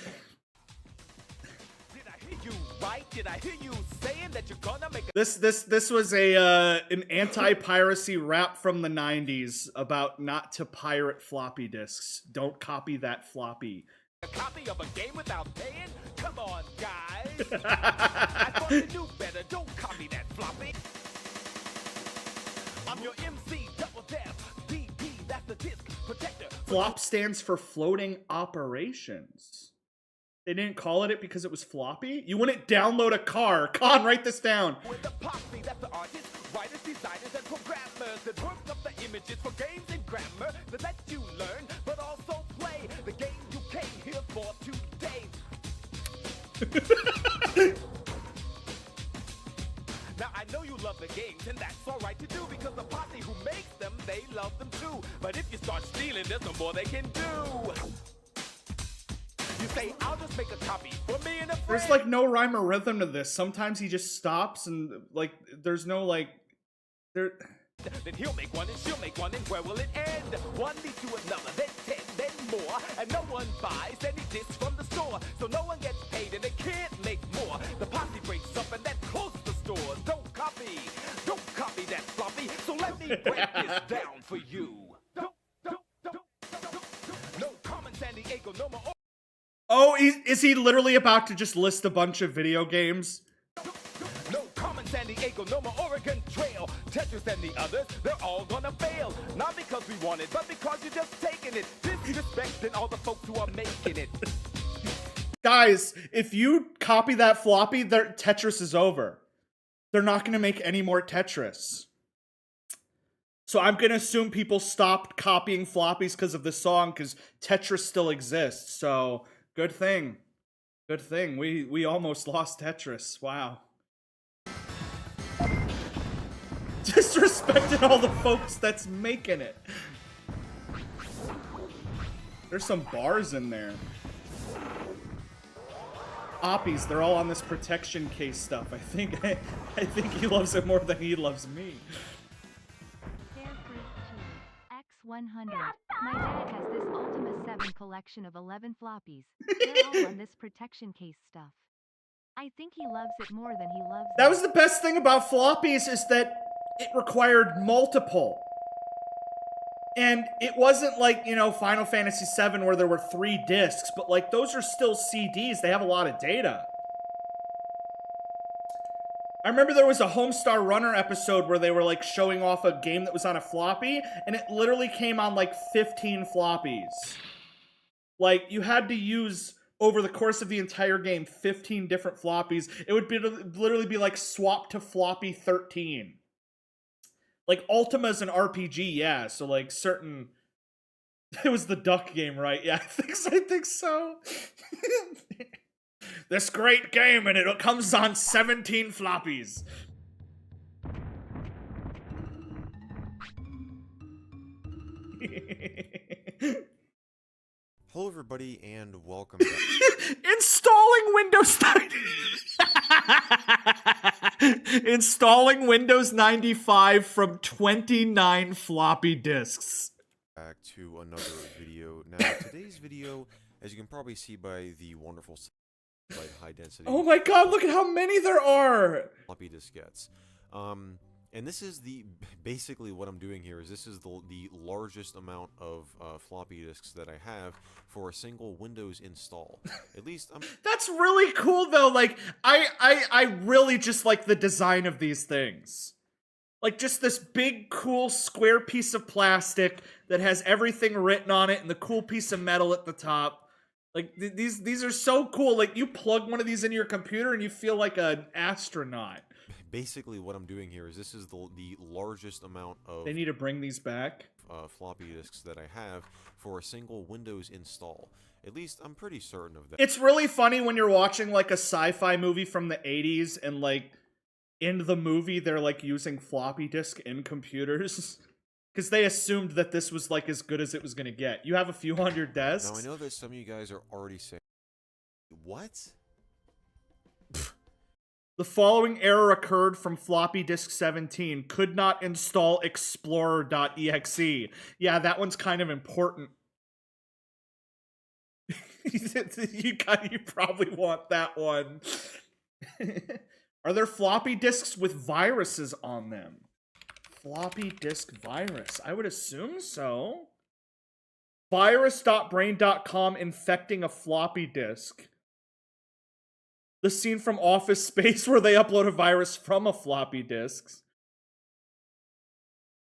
Did I hear you right? Did I hear you saying that you're gonna make This was a an anti-piracy rap from the 90s about not to pirate floppy disks. Don't copy that floppy. a copy of a game without paying? Come on, guys. I thought you knew better. Don't copy that floppy. I'm your MC, double def, DP, that's the disc protector. Flop stands for floating operations. They didn't call it because it was floppy? You wouldn't download a car. Con, write this down. With the posse, that's the artists, writers, designers, and programmers that work up the images for games and grammar that let you learn, but also play the game you came here for today. Now I know you love the games, and that's alright to do, because the posse who makes them, they love them too. But if you start stealing, there's no more they can do. You say, I'll just make a copy for me and a friend. There's like no rhyme or rhythm to this. Sometimes he just stops and like there's no like there. Then he'll make one and she'll make one, and where will it end? One leads to another, then 10, then more, and no one buys any discs from the store, so no one gets paid and they can't make more. The posse breaks up and that closes the stores. Don't copy that floppy. So let me break this down for you. No common San Diego, no more. Oh, is he literally about to just list a bunch of video games? No common San Diego, no more Oregon Trail. Tetris and the others, they're all gonna fail. Not because we want it, but because you're just taking it. Disrespecting all the folks who are making it. Guys, if you copy that floppy, Tetris is over. They're not gonna make any more Tetris. So I'm gonna assume people stopped copying floppies because of this song, because Tetris still exists. So good thing. Good thing. We almost lost Tetris. Wow. Disrespecting all the folks that's making it. There's some bars in there. Oppies, they're all on this protection case stuff. I think he loves it more than he loves me. X100. My dad has this Ultima 7 collection of 11 floppies. They're all on this protection case stuff. I think he loves it more than he loves That me. was the best thing about floppies, is that it required multiple. And it wasn't like, you know, Final Fantasy VII where there were 3 discs, but like those are still CDs. They have a lot of data. I remember there was a Homestar Runner episode where they were like showing off a game that was on a floppy, and it literally came on like 15 floppies. Like, you had to use, over the course of the entire game, 15 different floppies. It would literally be like swap to floppy 13. Like, Ultima's an RPG, yeah, so like certain... It was the duck game, right? Yeah, I think so. This great game, and it comes on 17 floppies. Hello everybody and welcome back. Installing Windows 90. Installing Windows 95 from 29 floppy disks. Back to another video. Now today's video, as you can probably see by the wonderful like high density. Oh my god, look at how many there are. Floppy diskettes. And this is basically what I'm doing here is this is the largest amount of floppy disks that I have for a single Windows install. At least I'm... That's really cool though. Like, I really just like the design of these things. Like, just this big, cool, square piece of plastic that has everything written on it and the cool piece of metal at the top. Like, these are so cool. Like, you plug one of these into your computer and you feel like an astronaut. Basically, what I'm doing here is this is the largest amount of... They need to bring these back. Floppy disks that I have for a single Windows install. At least, I'm pretty certain of that. It's really funny when you're watching, like, a sci-fi movie from the 80s and, like, in the movie, they're, like, using floppy disk in computers. Because they assumed that this was, like, as good as it was going to get. You have a few hundred disks. Now, I know that some of you guys are already saying, what? The following error occurred from floppy disk 17. Could not install explorer.exe. Yeah, that one's kind of important. you probably want that one. Are there floppy disks with viruses on them? Floppy disk virus. I would assume so. Virus.brain.com infecting a floppy disk. The scene from Office Space where they upload a virus from a floppy disk.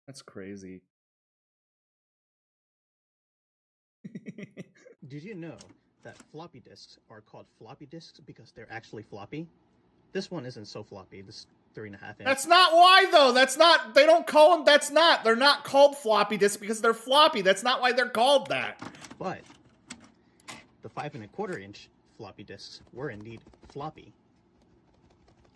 That's crazy. Did you know that floppy disks are called floppy disks because they're actually floppy? This one isn't so floppy, this 3.5 inch. That's not why, though. That's not, they don't call them, that's not, they're not called floppy disks because they're floppy. That's not why they're called that. But the 5.25 inch floppy disks were indeed floppy,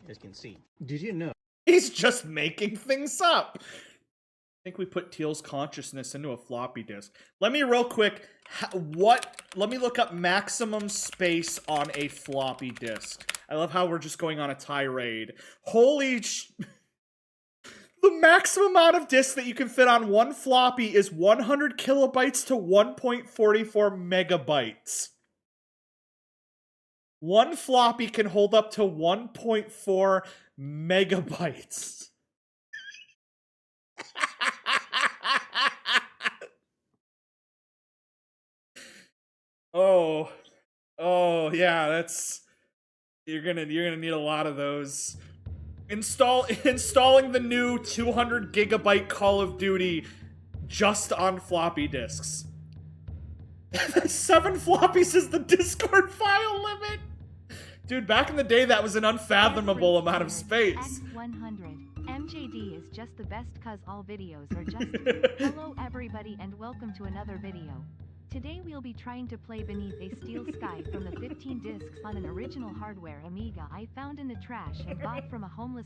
as you can see. Did you know? He's just making things up. I think we put Teal's consciousness into a floppy disk. Let me real quick, let me look up maximum space on a floppy disk. I love how we're just going on a tirade. Holy the maximum amount of disks that you can fit on one floppy is 100 kilobytes to 1.44 megabytes. One floppy can hold up to 1.4 megabytes. Oh yeah, that's you're gonna need a lot of those. Installing the new 200 gigabyte Call of Duty just on floppy disks. 7 floppies is the Discord file limit. Dude, back in the day, that was an unfathomable amount of space. X100. MJD is just the best cuz all videos are just hello everybody and welcome to another video. Today we'll be trying to play Beneath a Steel Sky from the 15 discs on an original hardware Amiga I found in the trash and bought from a homeless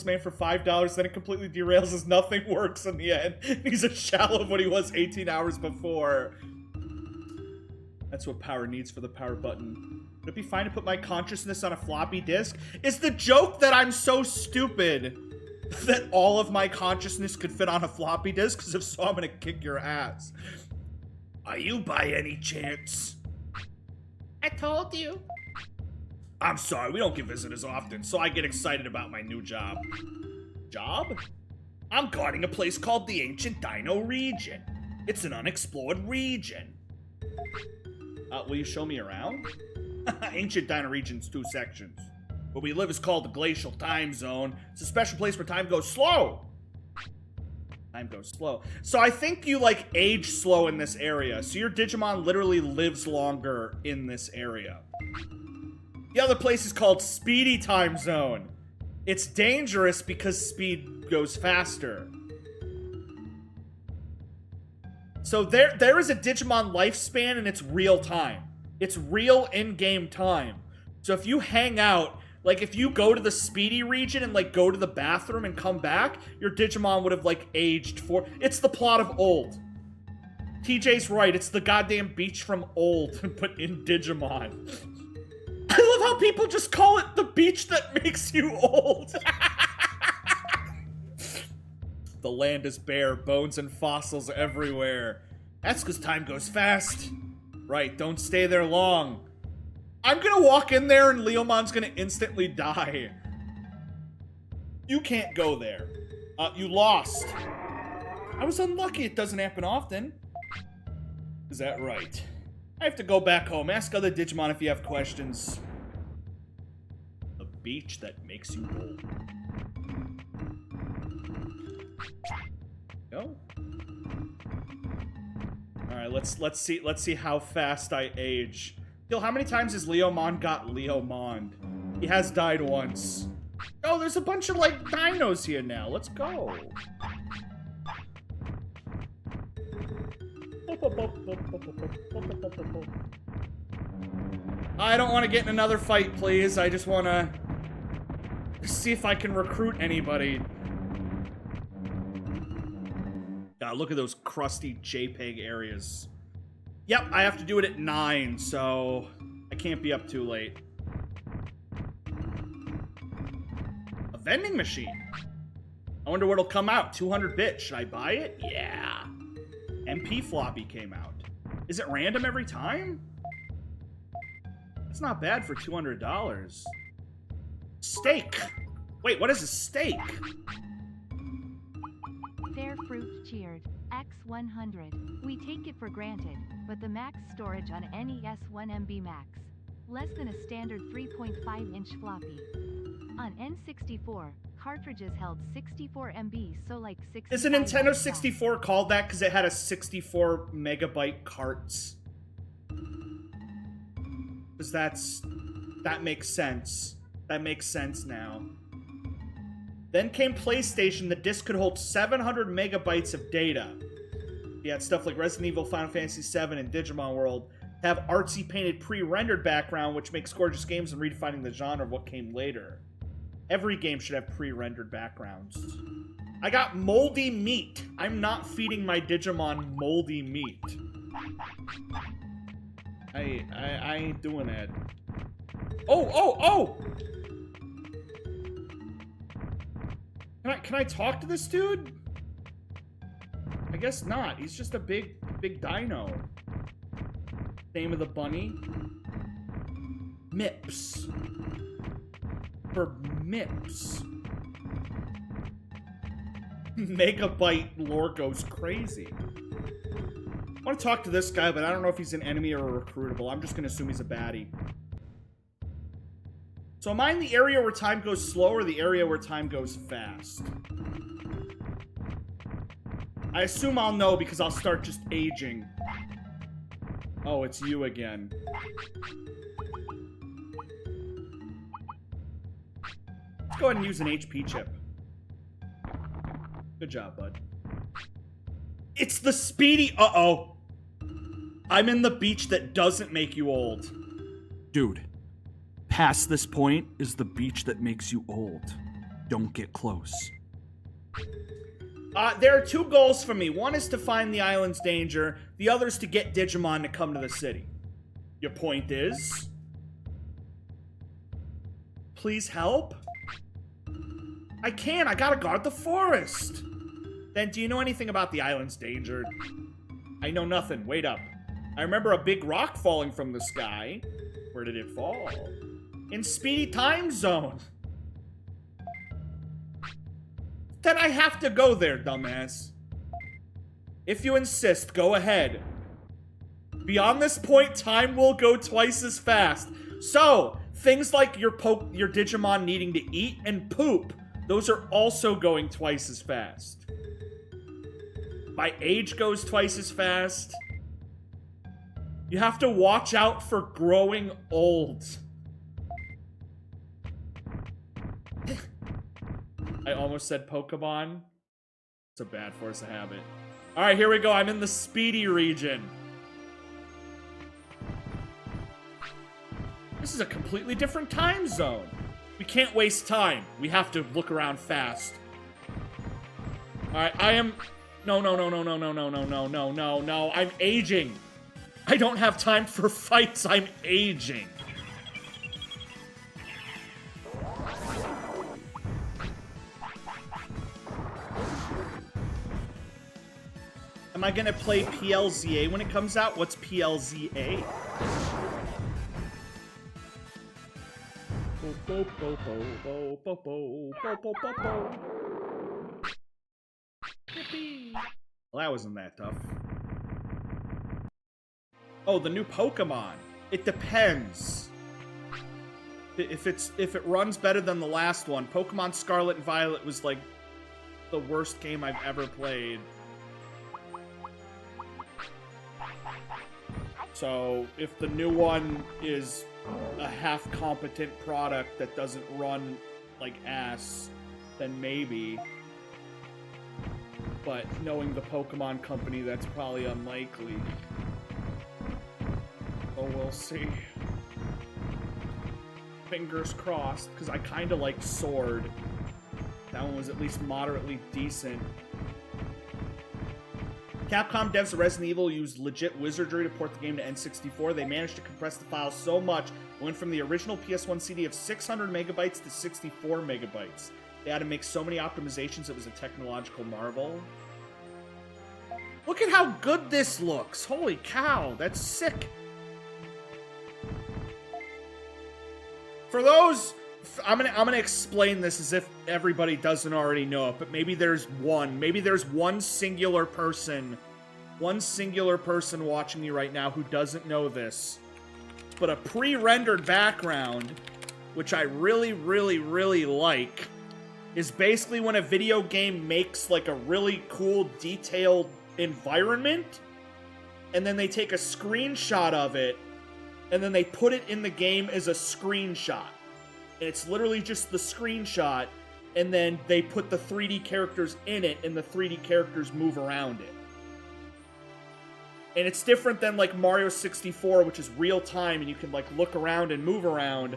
man for $5, then it completely derails as nothing works in the end. He's a shallow of what he was 18 hours before. That's what power needs for the power button. Would it be fine to put my consciousness on a floppy disk? Is the joke that I'm so stupid that all of my consciousness could fit on a floppy disk? Because if so, I'm gonna kick your ass. Are you by any chance? I told you. I'm sorry, we don't get visitors often, so I get excited about my new job. Job? I'm guarding a place called the Ancient Dino Region. It's an unexplored region. Will you show me around? Ancient Dino Region's 2 sections. Where we live is called the Glacial Time Zone. It's a special place where time goes slow. Time goes slow. So I think you, like, age slow in this area. So your Digimon literally lives longer in this area. The other place is called Speedy Time Zone. It's dangerous because speed goes faster. So there is a Digimon lifespan and it's real time. It's real in-game time. So if you hang out, like if you go to the Speedy region and like go to the bathroom and come back, your Digimon would have like aged for. It's the plot of Old. TJ's right, it's the goddamn beach from Old, but in Digimon. I love how people just call it the beach that makes you old. The land is bare, bones and fossils everywhere. That's because time goes fast. Right, don't stay there long. I'm gonna walk in there and Leomon's gonna instantly die. You can't go there. You lost. I was unlucky, it doesn't happen often. Is that right? I have to go back home. Ask other Digimon if you have questions. The beach that makes you old. Go. All right, let's see how fast I age. Yo, how many times has Leomon got Leomon? He has died once. Oh, there's a bunch of like dinos here now. Let's go. I don't want to get in another fight, please. I just want to see if I can recruit anybody. God, look at those crusty JPEG areas. Yep, I have to do it at 9, so I can't be up too late. vending machine. I wonder what'll come out. 200 bits. Should I buy it? Yeah. MP floppy came out. Is it random every time? It's not bad for $200. Steak. Wait, what is a steak? Fair Fruit cheered. X100. We take it for granted, but the max storage on NES 1 MB max. Less than a standard 3.5-inch floppy. On N64, cartridges held 64 MB, so like 60. Is a Nintendo 64 called that because it had a 64 megabyte carts? Because that makes sense. That makes sense now. Then came PlayStation. The disc could hold 700 megabytes of data. You had stuff like Resident Evil, Final Fantasy VII, and Digimon World have artsy painted pre-rendered background, which makes gorgeous games and redefining the genre of what came later. Every game should have pre-rendered backgrounds. I got moldy meat. I'm not feeding my Digimon moldy meat. I ain't doing that. Oh! Can I talk to this dude? I guess not. He's just a big dino. Name of the bunny? Mips. For Mips. Megabyte lore goes crazy. I want to talk to this guy, but I don't know if he's an enemy or a recruitable. I'm just going to assume he's a baddie. So am I in the area where time goes slow or the area where time goes fast? I assume I'll know because I'll start just aging. Oh, it's you again. Let's go ahead and use an HP chip. Good job, bud. It's the speedy... Uh-oh. I'm in the beach that doesn't make you old. Dude, past this point is the beach that makes you old. Don't get close. There are two goals for me. One is to find the island's danger. The other is to get Digimon to come to the city. Your point is? Please help? I can't. I gotta guard the forest. Then, do you know anything about the island's danger? I know nothing. Wait up. I remember a big rock falling from the sky. Where did it fall? In Speedy Time Zone. Then I have to go there, dumbass. If you insist, go ahead. Beyond this point, time will go twice as fast. So, things like your Digimon needing to eat and poop, those are also going twice as fast. My age goes twice as fast. You have to watch out for growing old. I almost said Pokemon. It's a bad force of habit. Alright, here we go. I'm in the Speedy region. This is a completely different time zone. We can't waste time. We have to look around fast. Alright, I am... No. I'm aging. I don't have time for fights. I'm aging. Am I gonna play PLZA when it comes out? What's PLZA? Well, that wasn't that tough. Oh, the new Pokemon. It depends. If it runs better than the last one, Pokemon Scarlet and Violet was like the worst game I've ever played. So, if the new one is a half-competent product that doesn't run like ass, then maybe. But knowing the Pokemon company, that's probably unlikely. Oh, we'll see. Fingers crossed, because I kind of like Sword. That one was at least moderately decent. Capcom devs of Resident Evil used legit wizardry to port the game to N64. They managed to compress the file so much, it went from the original PS1 CD of 600 megabytes to 64 megabytes. They had to make so many optimizations, it was a technological marvel. Look at how good this looks. Holy cow, that's sick. For those, I'm gonna explain this as if everybody doesn't already know it, but maybe there's one singular person watching me right now who doesn't know this. But a pre-rendered background, which I really, really, really like, is basically when a video game makes like a really cool, detailed environment, and then they take a screenshot of it, and then they put it in the game as a screenshot. And it's literally just the screenshot, and then they put the 3D characters in it, and the 3D characters move around it. And it's different than like Mario 64, which is real time, and you can like look around and move around.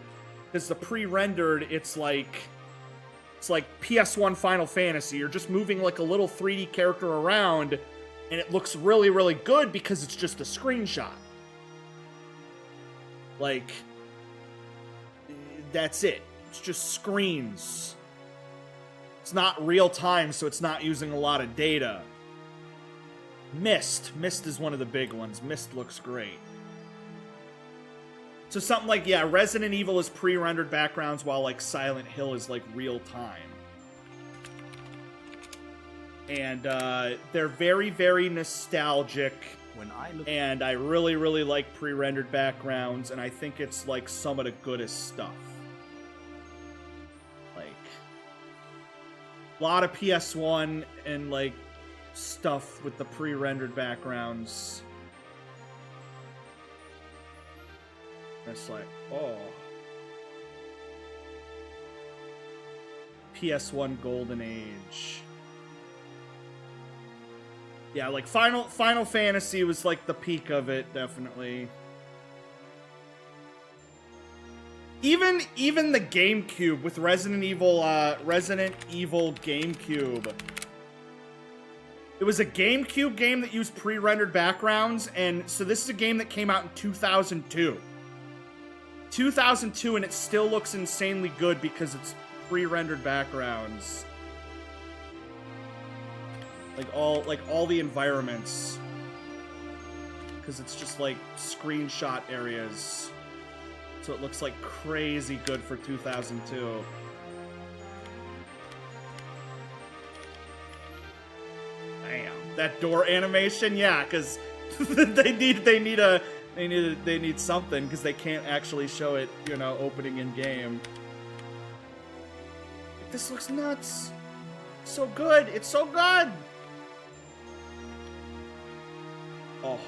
Because the pre-rendered, it's like PS1 Final Fantasy. You're just moving like a little 3D character around, and it looks really, really good because it's just a screenshot. Like, that's it. It's just screens. It's not real time, so it's not using a lot of data. Myst is one of the big ones. Myst looks great. So something like, yeah, Resident Evil is pre-rendered backgrounds, while like Silent Hill is like real time. And they're very, very nostalgic. And I really, really like pre-rendered backgrounds, and I think it's like some of the goodest stuff. Like, a lot of PS1 and like stuff with the pre-rendered backgrounds. It's like, oh. PS1 Golden Age. Yeah, like Final Fantasy was like the peak of it, definitely. Even the GameCube with Resident Evil GameCube. It was a GameCube game that used pre-rendered backgrounds, and so this is a game that came out in 2002. 2002, and it still looks insanely good because it's pre-rendered backgrounds. Like all the environments. Because it's just like screenshot areas. So it looks like crazy good for 2002. Damn. That door animation, yeah, because they need something, because they can't actually show it, you know, opening in game. This looks nuts. So good. It's so good. Oh.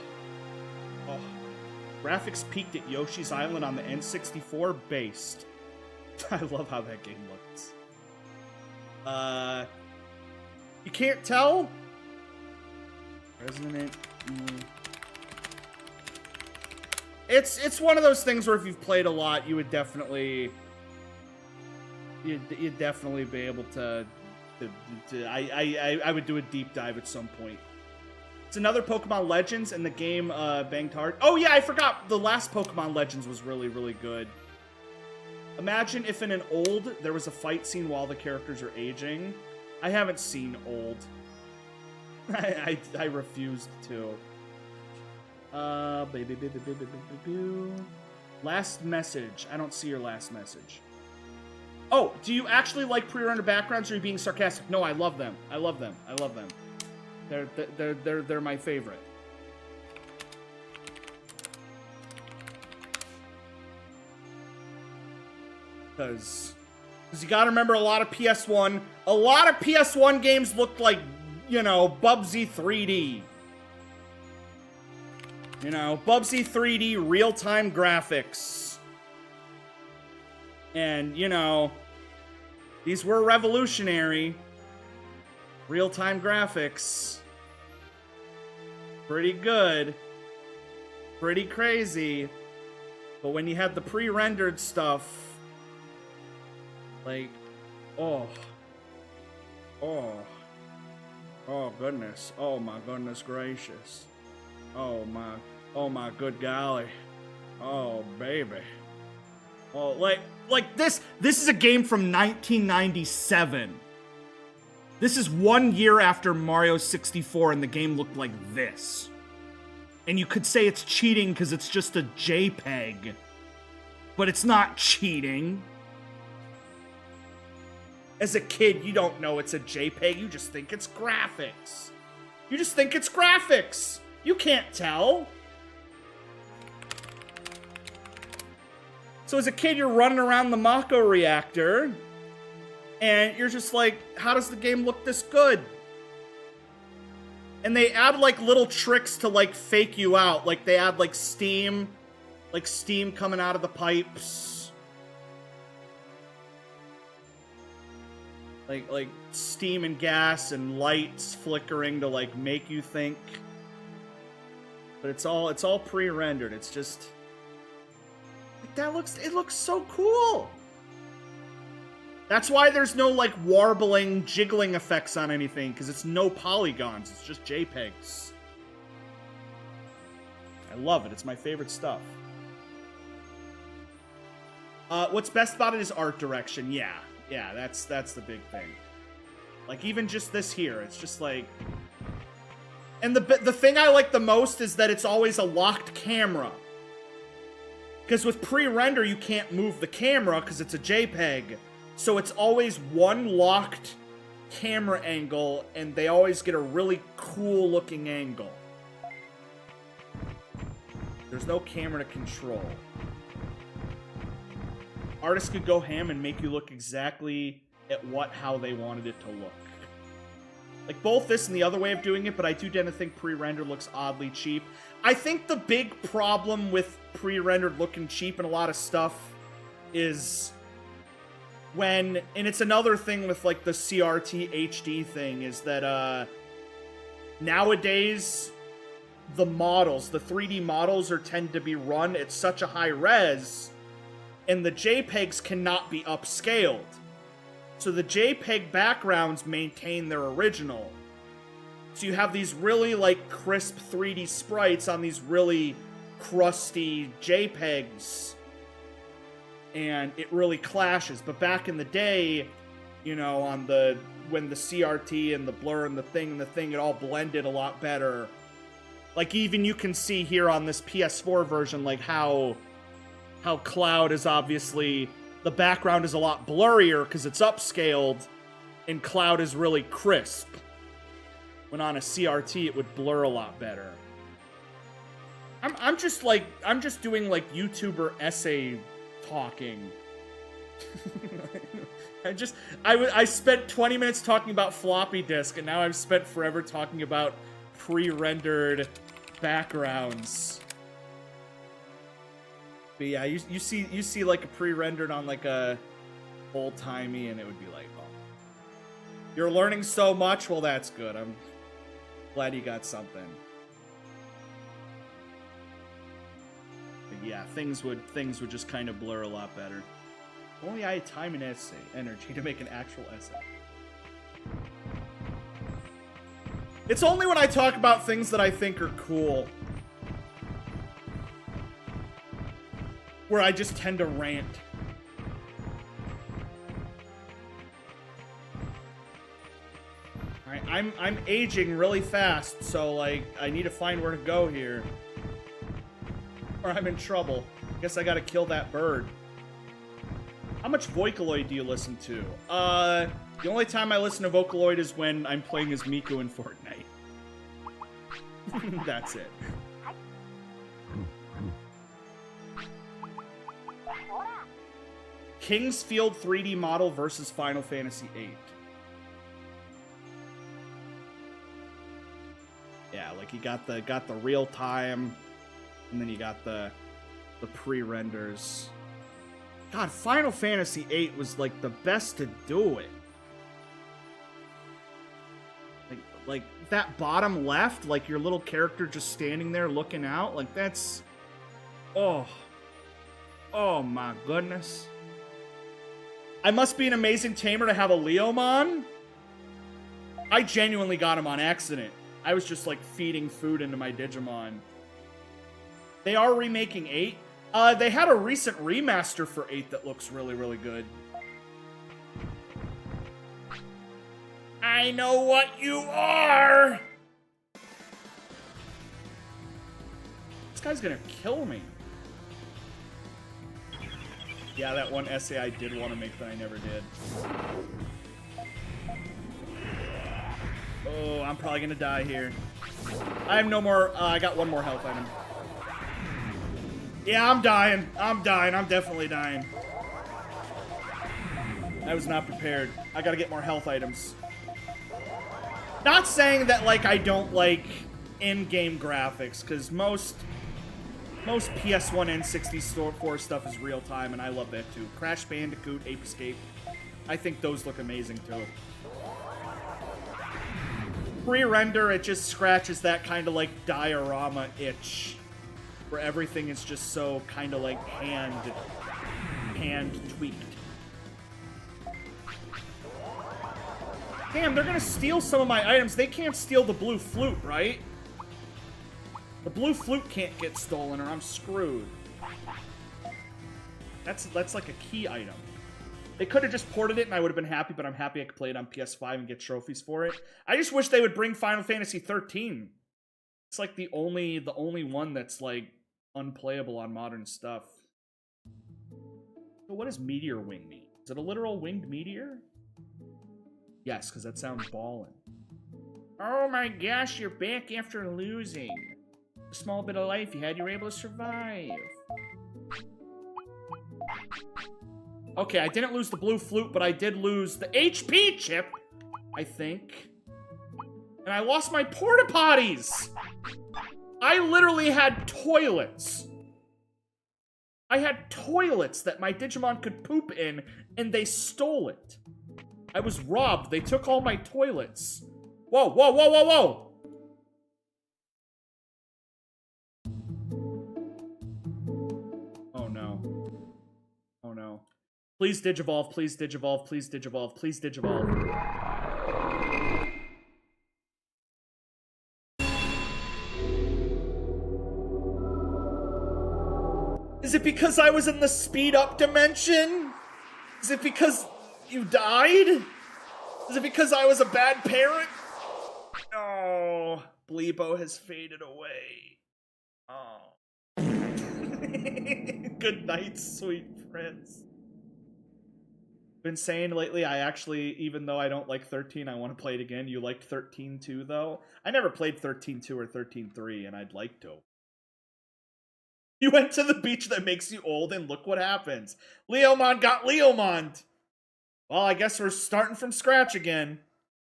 Graphics peaked at Yoshi's Island on the N64 based. I love how that game looks. You can't tell? Resident Evil. It's one of those things where if you've played a lot, you would definitely you'd definitely be able to I would do a deep dive at some point. It's another Pokemon Legends, and the game banged hard. Oh yeah, I forgot. The last Pokemon Legends was really, really good. Imagine if in an old, there was a fight scene while the characters are aging. I haven't seen old. I refused to. Last message. I don't see your last message. Oh, do you actually like pre-rendered backgrounds, or are you being sarcastic? No, I love them. I love them. I love them. They're my favorite. Because you gotta remember, a lot of PS1 games looked like, you know, Bubsy 3D. You know, Bubsy 3D real-time graphics. And, you know, these were revolutionary. Real-time graphics. Pretty good. Pretty crazy. But when you have the pre-rendered stuff, like, oh goodness. Oh my goodness gracious. Oh my good golly. Oh baby. Oh, like, Like, this is a game from 1997. This is 1 year after Mario 64, and the game looked like this. And you could say it's cheating because it's just a JPEG. But it's not cheating. As a kid, you don't know it's a JPEG, you just think it's graphics. You just think it's graphics. You can't tell. So as a kid, you're running around the Mako reactor, and you're just like, how does the game look this good? And they add, like, little tricks to, like, fake you out. Like, they add, like, steam coming out of the pipes. Like steam and gas and lights flickering to, like, make you think. But it's all pre-rendered. It's just... it looks so cool. That's why there's no, like, warbling, jiggling effects on anything, because it's no polygons. It's just JPEGs. I love it. It's my favorite stuff. What's best about it is art direction. Yeah, that's the big thing. Like, even just this here, it's just like... And the thing I like the most is that it's always a locked camera. Because with pre-render, you can't move the camera because it's a JPEG. So it's always one locked camera angle, and they always get a really cool looking angle. There's no camera to control. Artists could go ham and make you look exactly at how they wanted it to look. Like, both this and the other way of doing it, but I do tend to think pre-rendered looks oddly cheap. I think the big problem with pre-rendered looking cheap and a lot of stuff is when, and it's another thing with, like, the CRT HD thing, is that, nowadays, the models, the 3D models tend to be run at such a high res, and the JPEGs cannot be upscaled. So the JPEG backgrounds maintain their original. So you have these really, like, crisp 3D sprites on these really crusty JPEGs. And it really clashes. But back in the day, you know, when the CRT and the blur and the thing, it all blended a lot better. Like, even you can see here on this PS4 version, like, how Cloud is obviously... The background is a lot blurrier because it's upscaled, and Cloud is really crisp. When on a CRT, it would blur a lot better. I'm just doing, like, YouTuber essay talking. I spent 20 minutes talking about floppy disk, and now I've spent forever talking about pre-rendered backgrounds. But yeah, you see like a pre-rendered on like a old-timey, and it would be like, oh, you're learning so much. Well, that's good. I'm glad you got something. But yeah, things would just kind of blur a lot better. If only I had time and energy to make an actual essay. It's only when I talk about things that I think are cool where I just tend to rant. Alright, I'm aging really fast, so, like, I need to find where to go here. Or I'm in trouble. Guess I gotta kill that bird. How much Vocaloid do you listen to? The only time I listen to Vocaloid is when I'm playing as Miku in Fortnite. That's it. King's Field 3D model versus Final Fantasy VIII. Yeah, like you got the real time, and then you got the pre-renders. God, Final Fantasy VIII was like the best to do it. Like that bottom left, like your little character just standing there looking out, like that's, oh my goodness. I must be an amazing tamer to have a Leomon. I genuinely got him on accident. I was just like feeding food into my Digimon. They are remaking 8. They had a recent remaster for 8 that looks really, really good. I know what you are! This guy's gonna kill me. Yeah, that one essay I did want to make that I never did. Oh, I'm probably gonna die here. I have no more, I got one more health item. Yeah, I'm dying. I'm definitely dying. I was not prepared. I gotta get more health items. Not saying that, like, I don't like in-game graphics, because most PS1 and N64 stuff is real-time, and I love that too. Crash Bandicoot, Ape Escape. I think those look amazing too. Pre-render, it just scratches that kind of like diorama itch, where everything is just so kind of like hand tweaked. Damn, they're gonna steal some of my items. They can't steal the blue flute, right? The blue flute can't get stolen or I'm screwed. That's like a key item. They could have just ported it and I would have been happy, but I'm happy I could play it on PS5 and get trophies for it. I just wish they would bring Final Fantasy 13. It's like the only one that's like unplayable on modern stuff. So what does meteor wing mean? Is it a literal winged meteor? Yes, because that sounds ballin'. Oh my gosh, you're back after losing. A small bit of life you had, you were able to survive. Okay, I didn't lose the blue flute, but I did lose the HP chip, I think. And I lost my porta potties! I literally had toilets. I had toilets that my Digimon could poop in, and they stole it. I was robbed. They took all my toilets. Whoa, whoa, whoa, whoa, whoa! Oh no. Oh no. Please Digivolve, please Digivolve, please Digivolve, please Digivolve. Is it because I was in the speed up dimension? Is it because you died? Is it because I was a bad parent? No, Bleebo has faded away. Oh. Good night, sweet friends. Been saying lately, I actually, even though I don't like 13, I want to play it again. You liked 13-2, though? I never played 13-2 or 13-3, and I'd like to. You went to the beach that makes you old, and look what happens. Leomon got Leomon! Well, I guess we're starting from scratch again.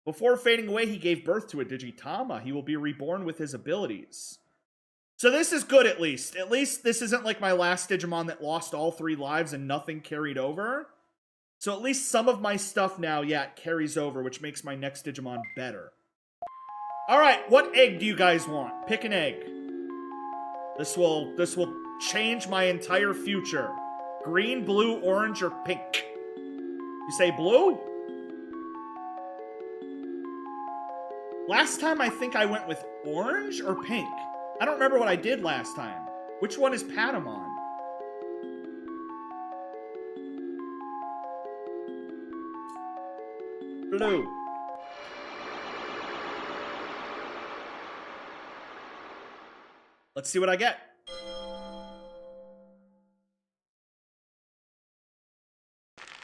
Before fading away, he gave birth to a Digitama. He will be reborn with his abilities. So this is good, at least. At least this isn't like my last Digimon that lost all 3 lives and nothing carried over. So at least some of my stuff now, yeah, it carries over, which makes my next Digimon better. Alright, what egg do you guys want? Pick an egg. This will change my entire future. Green, blue, orange, or pink? You say blue? Last time I think I went with orange or pink. I don't remember what I did last time. Which one is Patamon? Blue. Let's see what I get.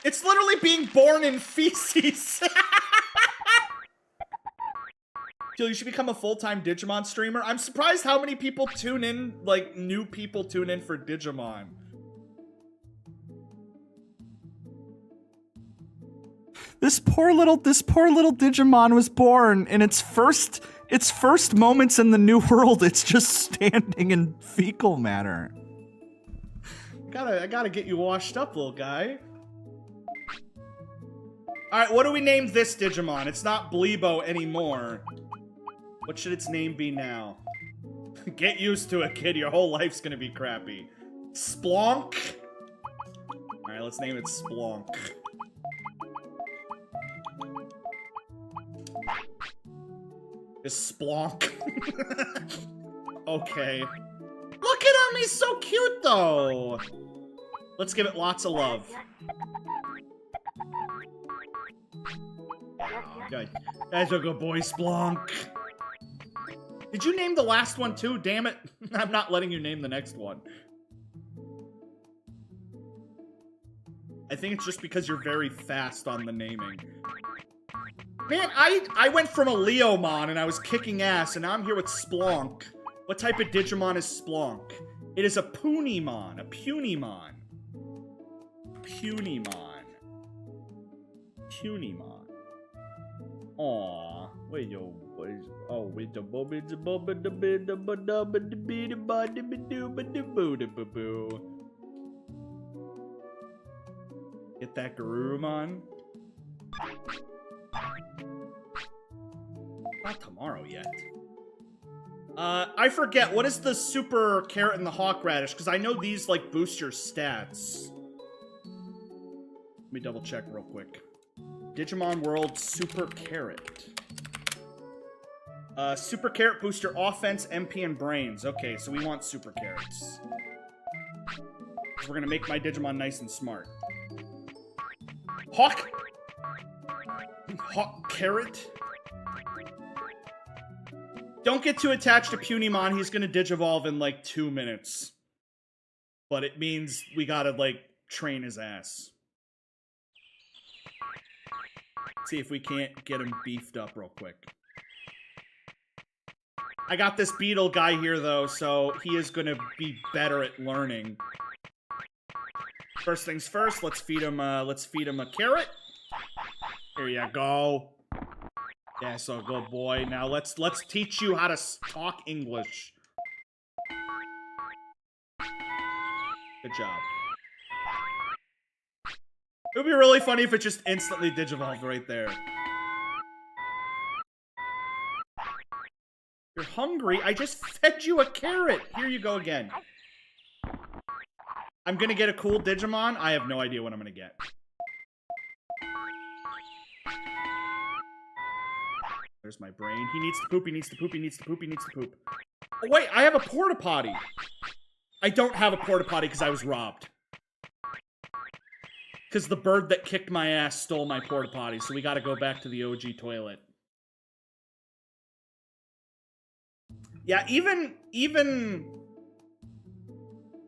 It's literally being born in feces. Jill, you should become a full-time Digimon streamer. I'm surprised how many people tune in, like, new people tune in for Digimon. This poor little Digimon was born in its first moments in the new world. It's just standing in fecal matter. I gotta get you washed up, little guy. Alright, what do we name this Digimon? It's not Bleebo anymore. What should its name be now? Get used to it, kid. Your whole life's gonna be crappy. Splonk? Alright, let's name it Splonk. Just Splonk. Okay. Look at him! Yumi's so cute, though. Let's give it lots of love. Oh, good. That's a good boy, Splunk. Did you name the last one, too? Damn it. I'm not letting you name the next one. I think it's just because you're very fast on the naming. Man, I went from a Leomon and I was kicking ass, and now I'm here with Splunk. What type of Digimon is Splunk? It is a Punimon. A Punimon. Punimon. Punimon. Aww. Wait, yo. Oh, wait, the bobby, the bobby, the bid, the badabba, the bid, the body, the boo, the boo, the boo. Get that Garurumon. Not tomorrow yet. I forget, what is the super carrot and the hawk radish? Because I know these, like, boost your stats. Let me double check real quick. Digimon World Super Carrot. Super Carrot boosts your offense, MP, and brains. Okay, so we want Super Carrots. We're gonna make my Digimon nice and smart. Hawk! Hawk Carrot? Don't get too attached to Punimon. He's gonna Digivolve in like 2 minutes. But it means we gotta, like, train his ass. See if we can't get him beefed up real quick. I got this beetle guy here, though, so he is gonna be better at learning. First things first, let's feed him a carrot. Here you go. Yeah, so good boy. Now let's teach you how to talk English. Good job. It would be really funny if it just instantly Digivolved right there. You're hungry? I just fed you a carrot. Here you go again. I'm gonna get a cool Digimon. I have no idea what I'm gonna get. There's my brain. He needs to poop, he needs to poop, he needs to poop, he needs to poop. Oh, wait, I have a porta potty. I don't have a porta potty because I was robbed. Because the bird that kicked my ass stole my porta potty, so we gotta go back to the OG toilet. Yeah, even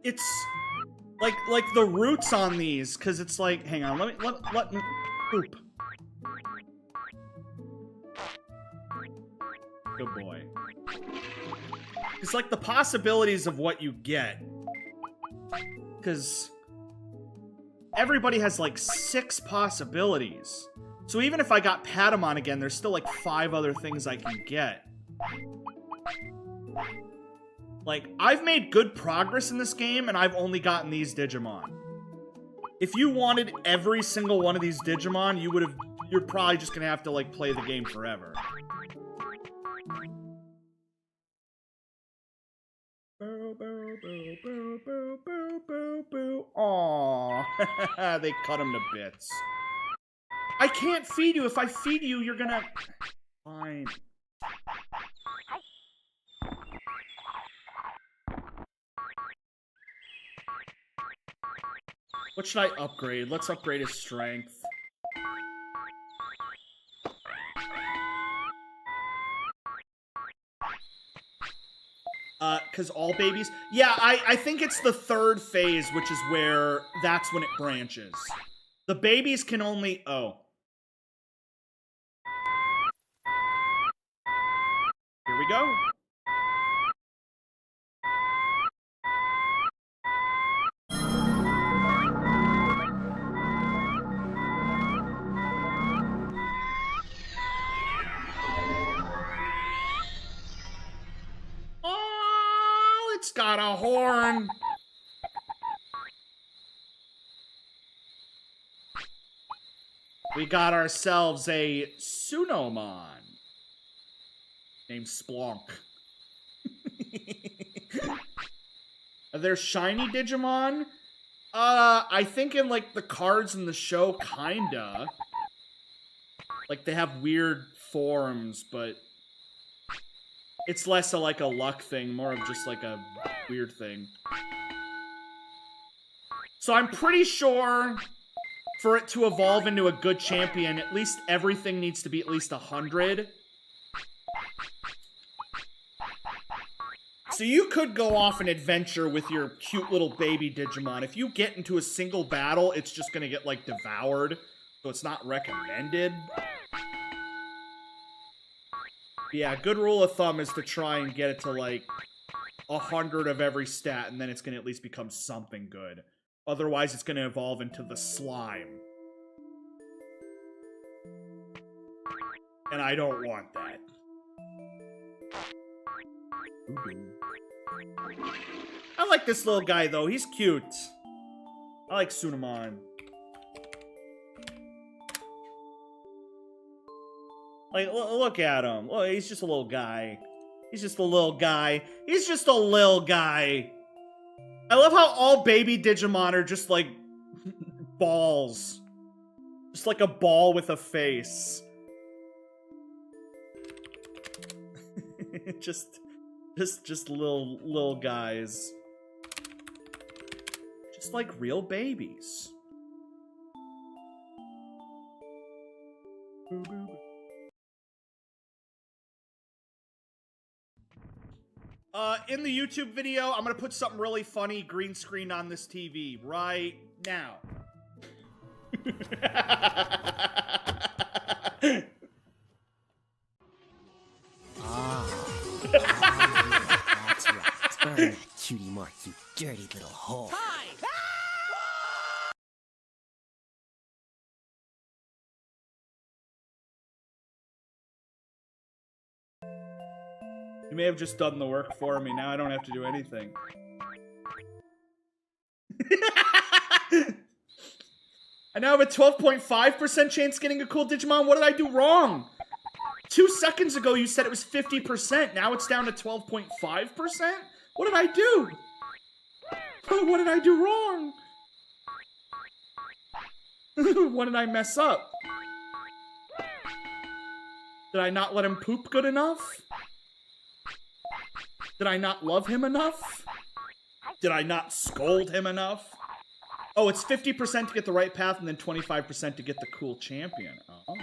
it's like the roots on these, because it's like, hang on, let me poop. Good boy. It's like the possibilities of what you get. Because everybody has like 6 possibilities. So even if I got Patamon again, there's still like 5 other things I can get. Like, I've made good progress in this game, and I've only gotten these Digimon. If you wanted every single one of these Digimon, you're probably just gonna have to, like, play the game forever. Boo, boo, boo, boo, boo, boo, boo, boo. Aww. They cut him to bits. I can't feed you. If I feed you, you're gonna... Fine. What should I upgrade? Let's upgrade his strength. Because all babies... Yeah, I think it's the 3rd phase, which is where that's when it branches. The babies can only... Oh. Here we go. It's got a horn. We got ourselves a Sunomon named Splunk. Are there shiny Digimon? I think in like the cards in the show, kinda. Like they have weird forms, but It's less a, like a luck thing, more of just like a weird thing. So I'm pretty sure for it to evolve into a good champion, at least everything needs to be at least 100. So you could go off an adventure with your cute little baby Digimon. If you get into a single battle, it's just gonna get, like, devoured. So it's not recommended. Yeah, good rule of thumb is to try and get it to, like, 100 of every stat, and then it's gonna at least become something good. Otherwise, it's gonna evolve into the slime. And I don't want that. I like this little guy, though. He's cute. I like Sunamon. Like, look at him. Look, he's just a little guy. He's just a little guy. He's just a little guy. I love how all baby Digimon are just, like, balls. Just like a ball with a face. just little guys. Just like real babies. In the YouTube video, I'm gonna put something really funny green screen on this TV right now. That's right. Burn that cutie mark, you dirty little whore. You may have just done the work for me. Now I don't have to do anything. I now have a 12.5% chance getting a cool Digimon. What did I do wrong? 2 seconds ago you said it was 50%. Now it's down to 12.5%? What did I do? What did I do wrong? What did I mess up? Did I not let him poop good enough? Did I not love him enough? Did I not scold him enough? Oh, it's 50% to get the right path and then 25% to get the cool champion. Oh.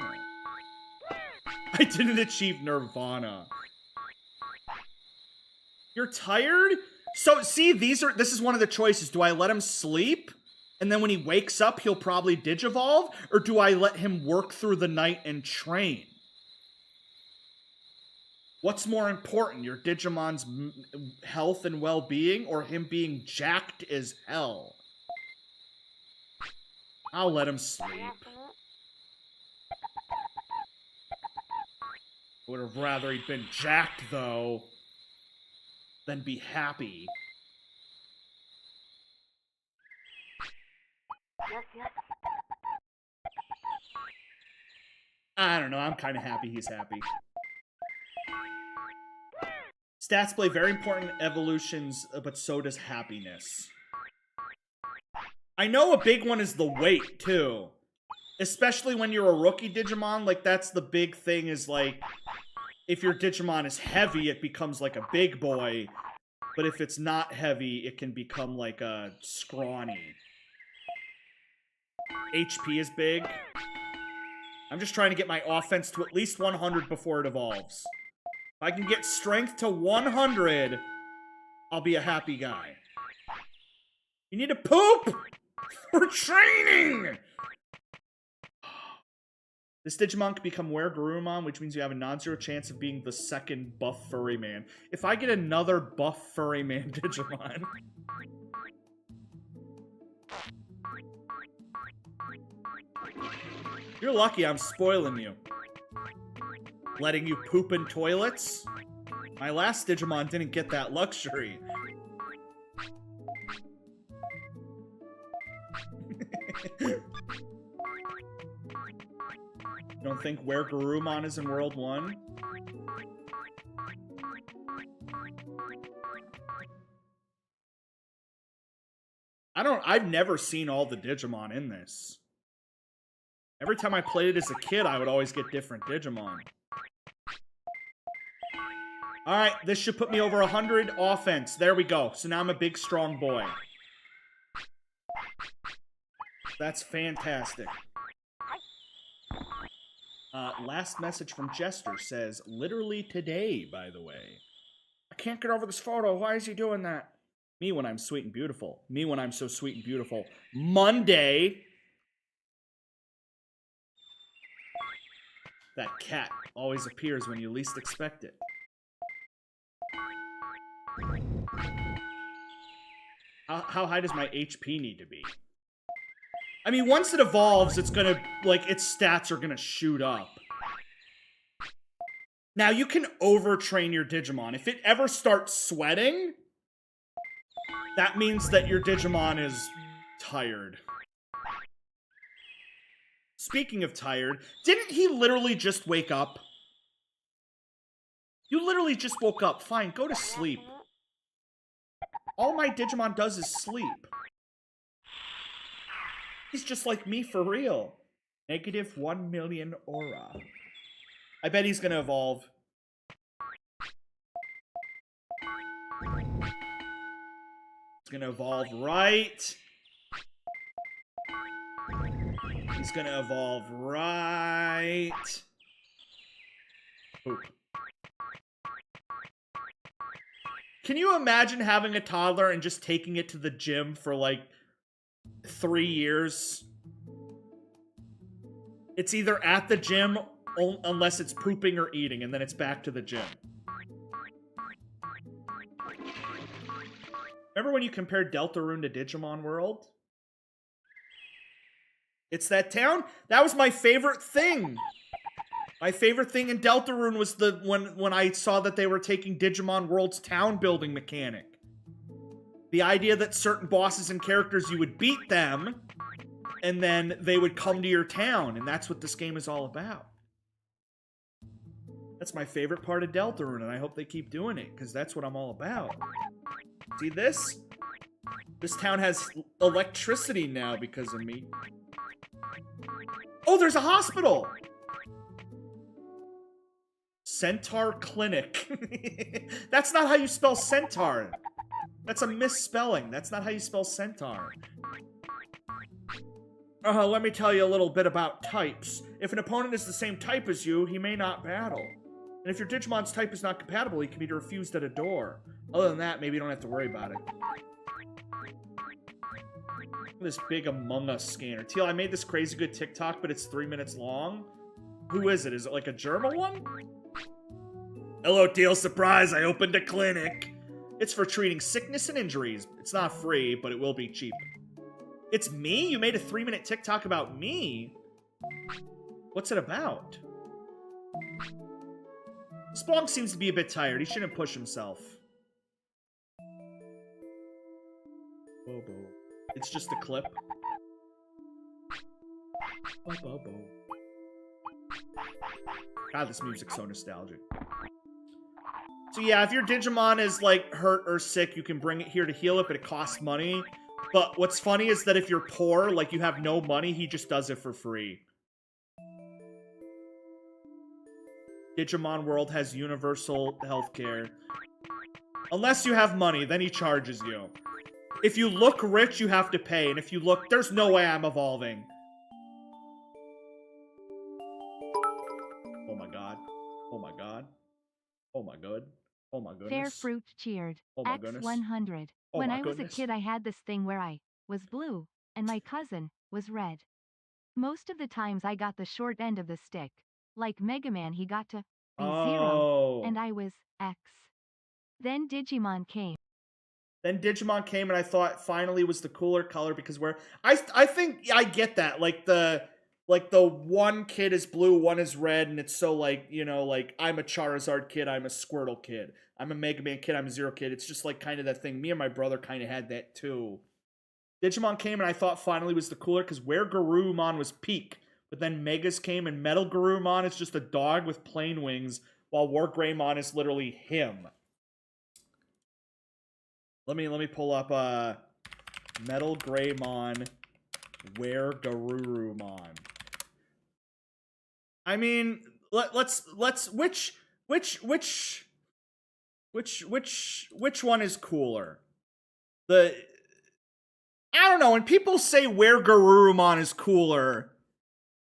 I didn't achieve Nirvana. You're tired? So, see, this is one of the choices. Do I let him sleep? And then when he wakes up, he'll probably Digivolve? Or do I let him work through the night and train? What's more important, your Digimon's health and well-being, or him being jacked as hell? I'll let him sleep. Would have rather he'd been jacked, though, than be happy. I don't know, I'm kind of happy he's happy. Stats play very important evolutions, but so does happiness. I know a big one is the weight, too. Especially when you're a rookie Digimon, like, that's the big thing is, like, if your Digimon is heavy, it becomes like a big boy. But if it's not heavy, it can become like a scrawny. HP is big. I'm just trying to get my offense to at least 100 before it evolves. If I can get strength to 100, I'll be a happy guy. You need to poop! We're training! This Digimon can become Were-Garurumon, which means you have a non-zero chance of being the second buff furry man. If I get another buff furry man Digimon... You're lucky I'm spoiling you. Letting you poop in toilets? My last Digimon didn't get that luxury. You don't think Were-Garurumon is in World 1? I've never seen all the Digimon in this. Every time I played it as a kid, I would always get different Digimon. All right, this should put me over 100 offense. There we go. So now I'm a big, strong boy. That's fantastic. Last message from Jester says, literally today, by the way. I can't get over this photo. Why is he doing that? Me when I'm sweet and beautiful. Me when I'm so sweet and beautiful. Monday. That cat always appears when you least expect it. How high does my HP need to be? I mean, once it evolves, it's gonna, like, its stats are gonna shoot up. Now, you can overtrain your Digimon. If it ever starts sweating, that means that your Digimon is tired. Speaking of tired, didn't he literally just wake up? You literally just woke up. Fine, go to sleep. All my Digimon does is sleep. He's just like me for real. Negative 1 million aura. I bet he's gonna evolve. He's gonna evolve right. He's gonna evolve right. Poop. Can you imagine having a toddler and just taking it to the gym for like 3 years? It's either at the gym unless it's pooping or eating, and then it's back to the gym. Remember when you compared Deltarune to Digimon World? It's that town? That was my favorite thing. My favorite thing in Deltarune was when I saw that they were taking Digimon World's town building mechanic. The idea that certain bosses and characters, you would beat them, and then they would come to your town, and that's what this game is all about. That's my favorite part of Deltarune, and I hope they keep doing it, because that's what I'm all about. See this? This town has electricity now because of me. Oh, there's a hospital! Centaur Clinic. That's not how you spell centaur. That's a misspelling. That's not how you spell centaur. Let me tell you a little bit about types. If an opponent is the same type as you, he may not battle. And if your Digimon's type is not compatible, he can be refused at a door. Other than that, maybe you don't have to worry about it. Look at this big Among Us scanner. Teal, I made this crazy good TikTok, but it's 3 minutes long. Who is it? Is it like a German one? Hello, Teal. Surprise, I opened a clinic. It's for treating sickness and injuries. It's not free, but it will be cheap. It's me? You made a 3-minute TikTok about me? What's it about? Splunk seems to be a bit tired. He shouldn't push himself. Bobo. It's just a clip. Bobo. God, this music's so nostalgic. So yeah, if your Digimon is, like, hurt or sick, you can bring it here to heal it, but it costs money. But what's funny is that if you're poor, like, you have no money, he just does it for free. Digimon World has universal healthcare. Unless you have money, then he charges you. If you look rich, you have to pay, and if you look... There's no way I'm evolving. Oh my god. Oh my god. Oh my god. Oh my goodness. Fair Fruit cheered. Oh my goodness. X100. Oh When my I was a goodness. kid, I had this thing where I was blue, and my cousin was red. Most of the times I got the short end of the stick. Like Mega Man, he got to be 0, and I was X. Then Digimon came. Then Digimon came, and I thought finally was the cooler color because I think I get that. Like the one kid is blue, one is red, and it's so like, you know, like I'm a Charizard kid, I'm a Squirtle kid. I'm a Mega Man kid, I'm a Zero kid. It's just like kind of that thing. Me and my brother kind of had that too. Digimon came, and I thought finally was the cooler because Where Garurumon was peak. But then Megas came, and Metal Garurumon is just a dog with plain wings, while War Greymon is literally him. Let me pull up Metal Greymon, Where Garurumon. I mean, let's which Which one is cooler? I don't know. When people say where Garurumon is cooler,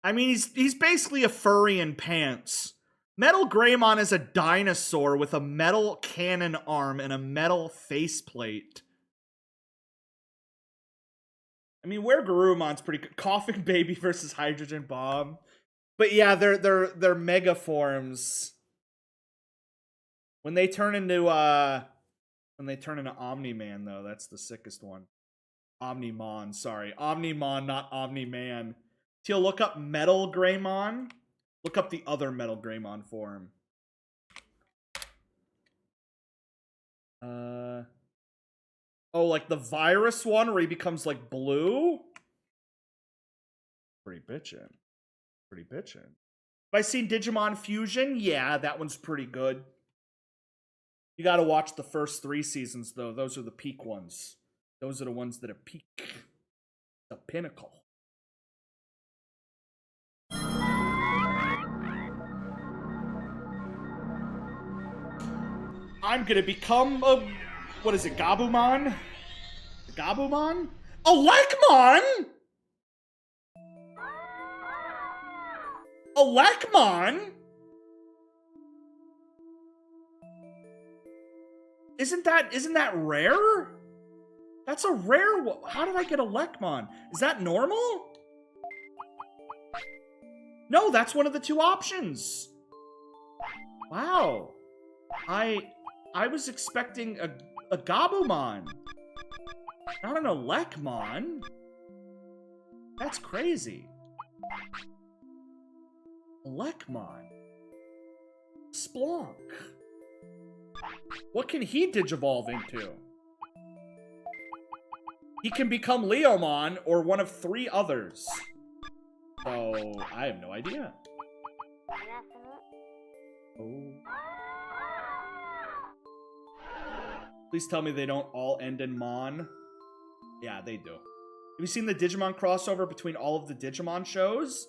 I mean he's basically a furry in pants. Metal Greymon is a dinosaur with a metal cannon arm and a metal faceplate. I mean, where Garurumon's pretty good. Coughing Baby versus Hydrogen Bomb. But yeah, they're mega forms. When they turn into Omni-Man though, that's the sickest one. Omnimon, sorry. Omnimon, not Omni-Man. Teal, look up Metal Greymon. Look up the other Metal Greymon form. Oh, like the virus one where he becomes like blue? Pretty bitchin'. Pretty bitchin'. Have I seen Digimon Fusion? Yeah, that one's pretty good. You gotta watch the first 3 seasons, though. Those are the peak ones. Those are the ones that are peak. The pinnacle. I'm gonna become a... What is it, Gabumon? Gabumon? A Lekmon? A Lekmon? Isn't that rare? That's a rare one. How did I get a Lekmon? Is that normal? No, that's one of the 2 options. Wow. I was expecting a Gabumon. Not an Lekmon. That's crazy. Lekmon. Splonk. What can he digivolve into? He can become Leomon or one of 3 others. So, I have no idea. Oh. Please tell me they don't all end in Mon. Yeah, they do. Have you seen the Digimon crossover between all of the Digimon shows?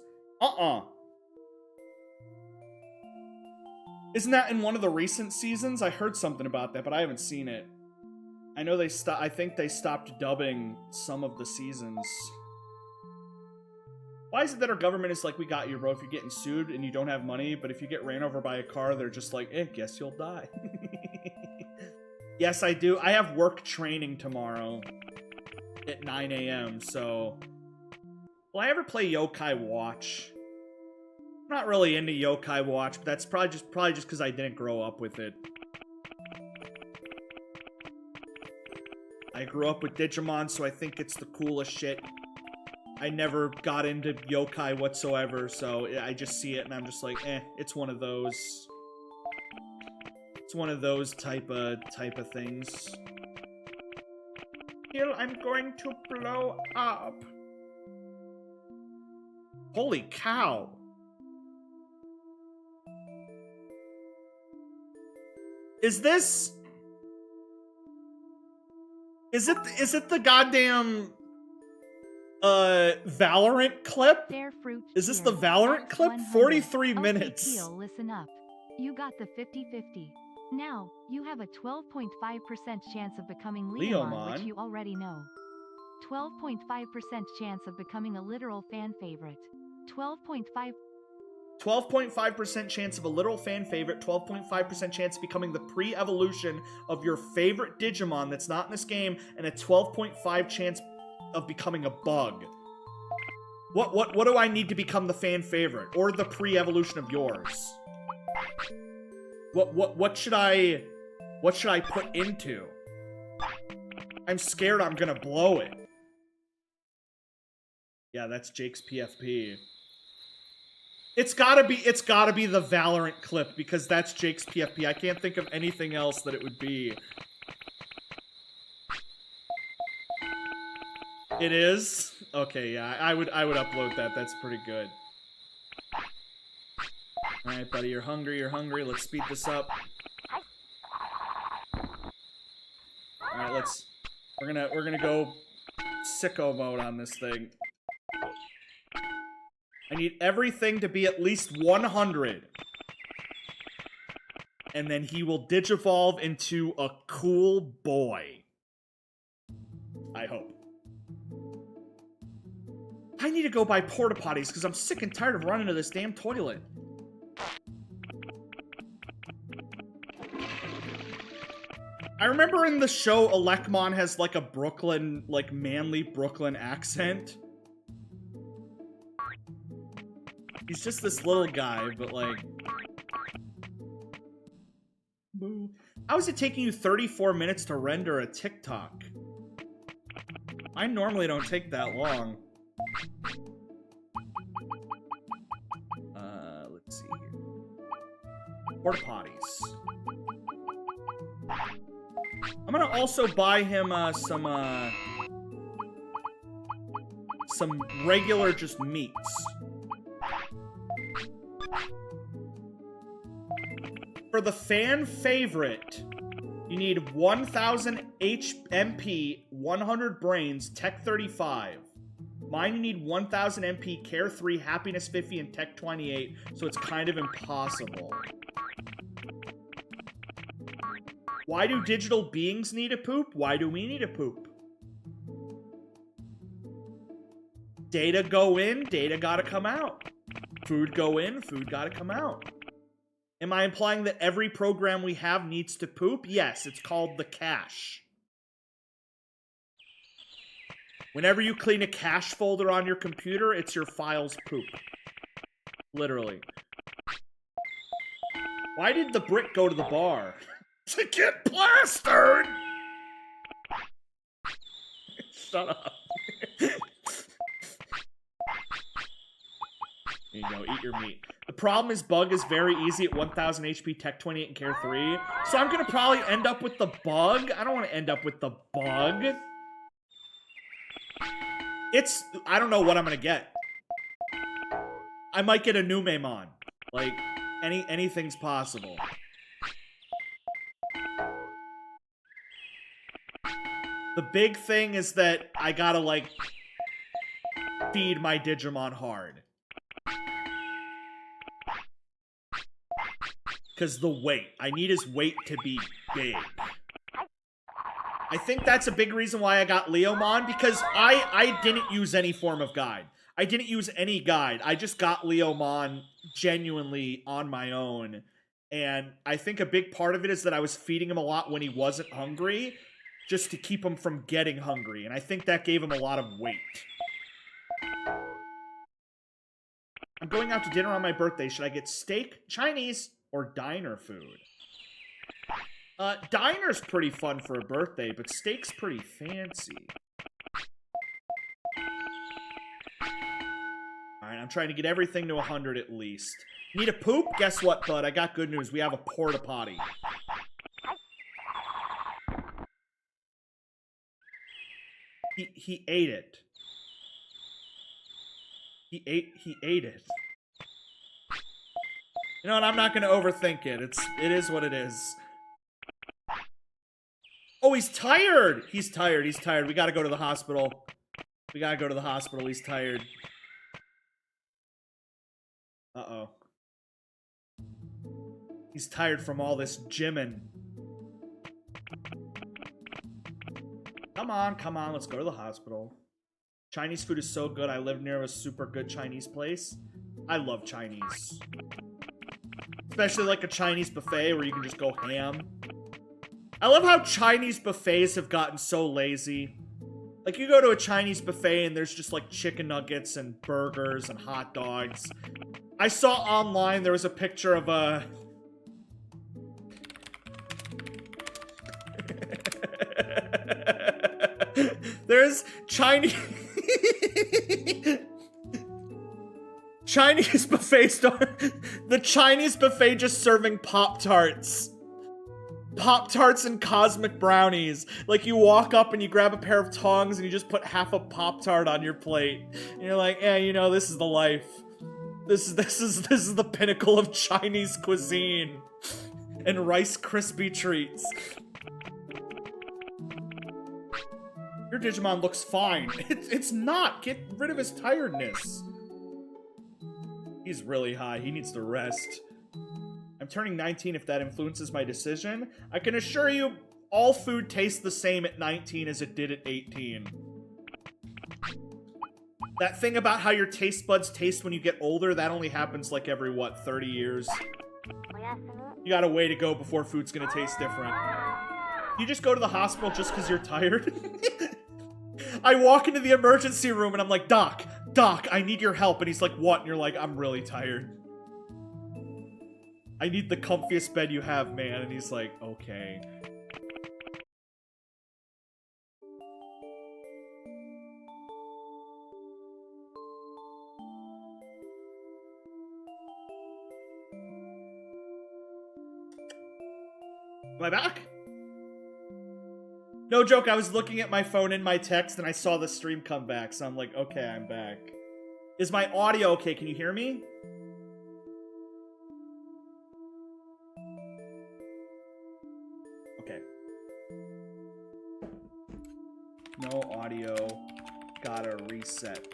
Isn't that in one of the recent seasons? I heard something about that, but I haven't seen it. I know I think they stopped dubbing some of the seasons. Why is it that our government is like, we got you, bro, if you're getting sued and you don't have money, but if you get ran over by a car, they're just like, guess you'll die. Yes, I do. I have work training tomorrow at 9 a.m., so... Will I ever play Yokai Watch? I'm not really into Yokai Watch, but that's probably just because I didn't grow up with it. I grew up with Digimon, so I think it's the coolest shit. I never got into Yokai whatsoever, so I just see it and I'm just like, it's one of those. It's one of those type of things. Here, I'm going to blow up. Holy cow. Is it the goddamn Valorant clip? Is this the Valorant clip? 43 minutes. Teal, listen up. You got the 50-50. Now, you have a 12.5% chance of becoming Leomon, which you already know. 12.5% chance of becoming a literal fan favorite. 12.5% chance of a literal fan favorite, 12.5% chance of becoming the pre-evolution of your favorite Digimon that's not in this game, and a 12.5 chance of becoming a bug. What do I need to become the fan favorite or the pre-evolution of yours? What should I put into? I'm scared I'm gonna blow it. Yeah, that's Jake's PFP. It's gotta be the Valorant clip because that's Jake's PFP. I can't think of anything else that it would be. It is? Okay, yeah, I would upload that. That's pretty good. Alright, buddy, you're hungry, Let's speed this up. Alright, we're gonna go sicko mode on this thing. I need everything to be at least 100. and then he will digivolve into a cool boy. I hope. I need to go buy porta potties because I'm sick and tired of running to this damn toilet. I remember in the show, Alekmon has like a Brooklyn, like manly Brooklyn accent. He's just this little guy, but like... How is it taking you 34 minutes to render a TikTok? I normally don't take that long. Let's see here. Porta potties. I'm gonna also buy him some regular just meats. For the fan favorite, you need 1000 MP, 100 brains, Tech 35. Mine, you need 1000 MP, Care 3, Happiness 50, and Tech 28, so it's kind of impossible. Why do digital beings need a poop? Why do we need a poop? Data go in, data gotta come out. Food go in, food gotta come out. Am I implying that every program we have needs to poop? Yes, it's called the cache. Whenever you clean a cache folder on your computer, it's your file's poop. Literally. Why did the brick go to the bar? To get plastered! Shut up. There you go, eat your meat. The problem is Bug is very easy at 1000 HP, Tech 28, and Care 3. So I'm gonna probably end up with the Bug. I don't want to end up with the Bug. I don't know what I'm gonna get. I might get a new Numemon. Like, anything's possible. The big thing is that I gotta, like, feed my Digimon hard. Because the weight. I need his weight to be big. I think that's a big reason why I got Leomon, because I didn't use any form of guide. I didn't use any guide. I just got Leomon genuinely on my own. And I think a big part of it is that I was feeding him a lot when he wasn't hungry, just to keep him from getting hungry. And I think that gave him a lot of weight. I'm going out to dinner on my birthday. Should I get steak, Chinese, or diner food? Diner's pretty fun for a birthday, but steak's pretty fancy. Alright, I'm trying to get everything to 100 at least. Need a poop? Guess what, bud? I got good news. We have a porta potty. He ate it. He ate it. You know what? I'm not gonna overthink it. It is what it is. Oh, he's tired! He's tired, he's tired. We gotta go to the hospital. We gotta go to the hospital, he's tired. Uh-oh. He's tired from all this gymming. Come on, let's go to the hospital. Chinese food is so good. I live near a super good Chinese place. I love Chinese. Especially like a Chinese buffet where you can just go ham. I love how Chinese buffets have gotten so lazy. Like, you go to a Chinese buffet and there's just like chicken nuggets and burgers and hot dogs. I saw online there was a picture of a... There's Chinese... Chinese buffet store. The Chinese buffet just serving Pop-Tarts. Pop-Tarts and cosmic brownies. Like, you walk up and you grab a pair of tongs and you just put half a Pop-Tart on your plate. And you're like, yeah, you know, this is the life. This is the pinnacle of Chinese cuisine. And Rice Krispie treats. Your Digimon looks fine. It's not. Get rid of his tiredness. He's really high. He needs to rest. I'm turning 19 if that influences my decision. I can assure you, all food tastes the same at 19 as it did at 18. That thing about how your taste buds taste when you get older, that only happens like every, what, 30 years? You got a way to go before food's gonna taste different. You just go to the hospital just because you're tired? I walk into the emergency room and I'm like, Doc, I need your help. And he's like, what? And you're like, I'm really tired. I need the comfiest bed you have, man. And he's like, okay. Am I back? No joke, I was looking at my phone in my text and I saw the stream come back, so I'm like, okay, I'm back. Is my audio okay? Can you hear me? Okay. No audio. Gotta reset.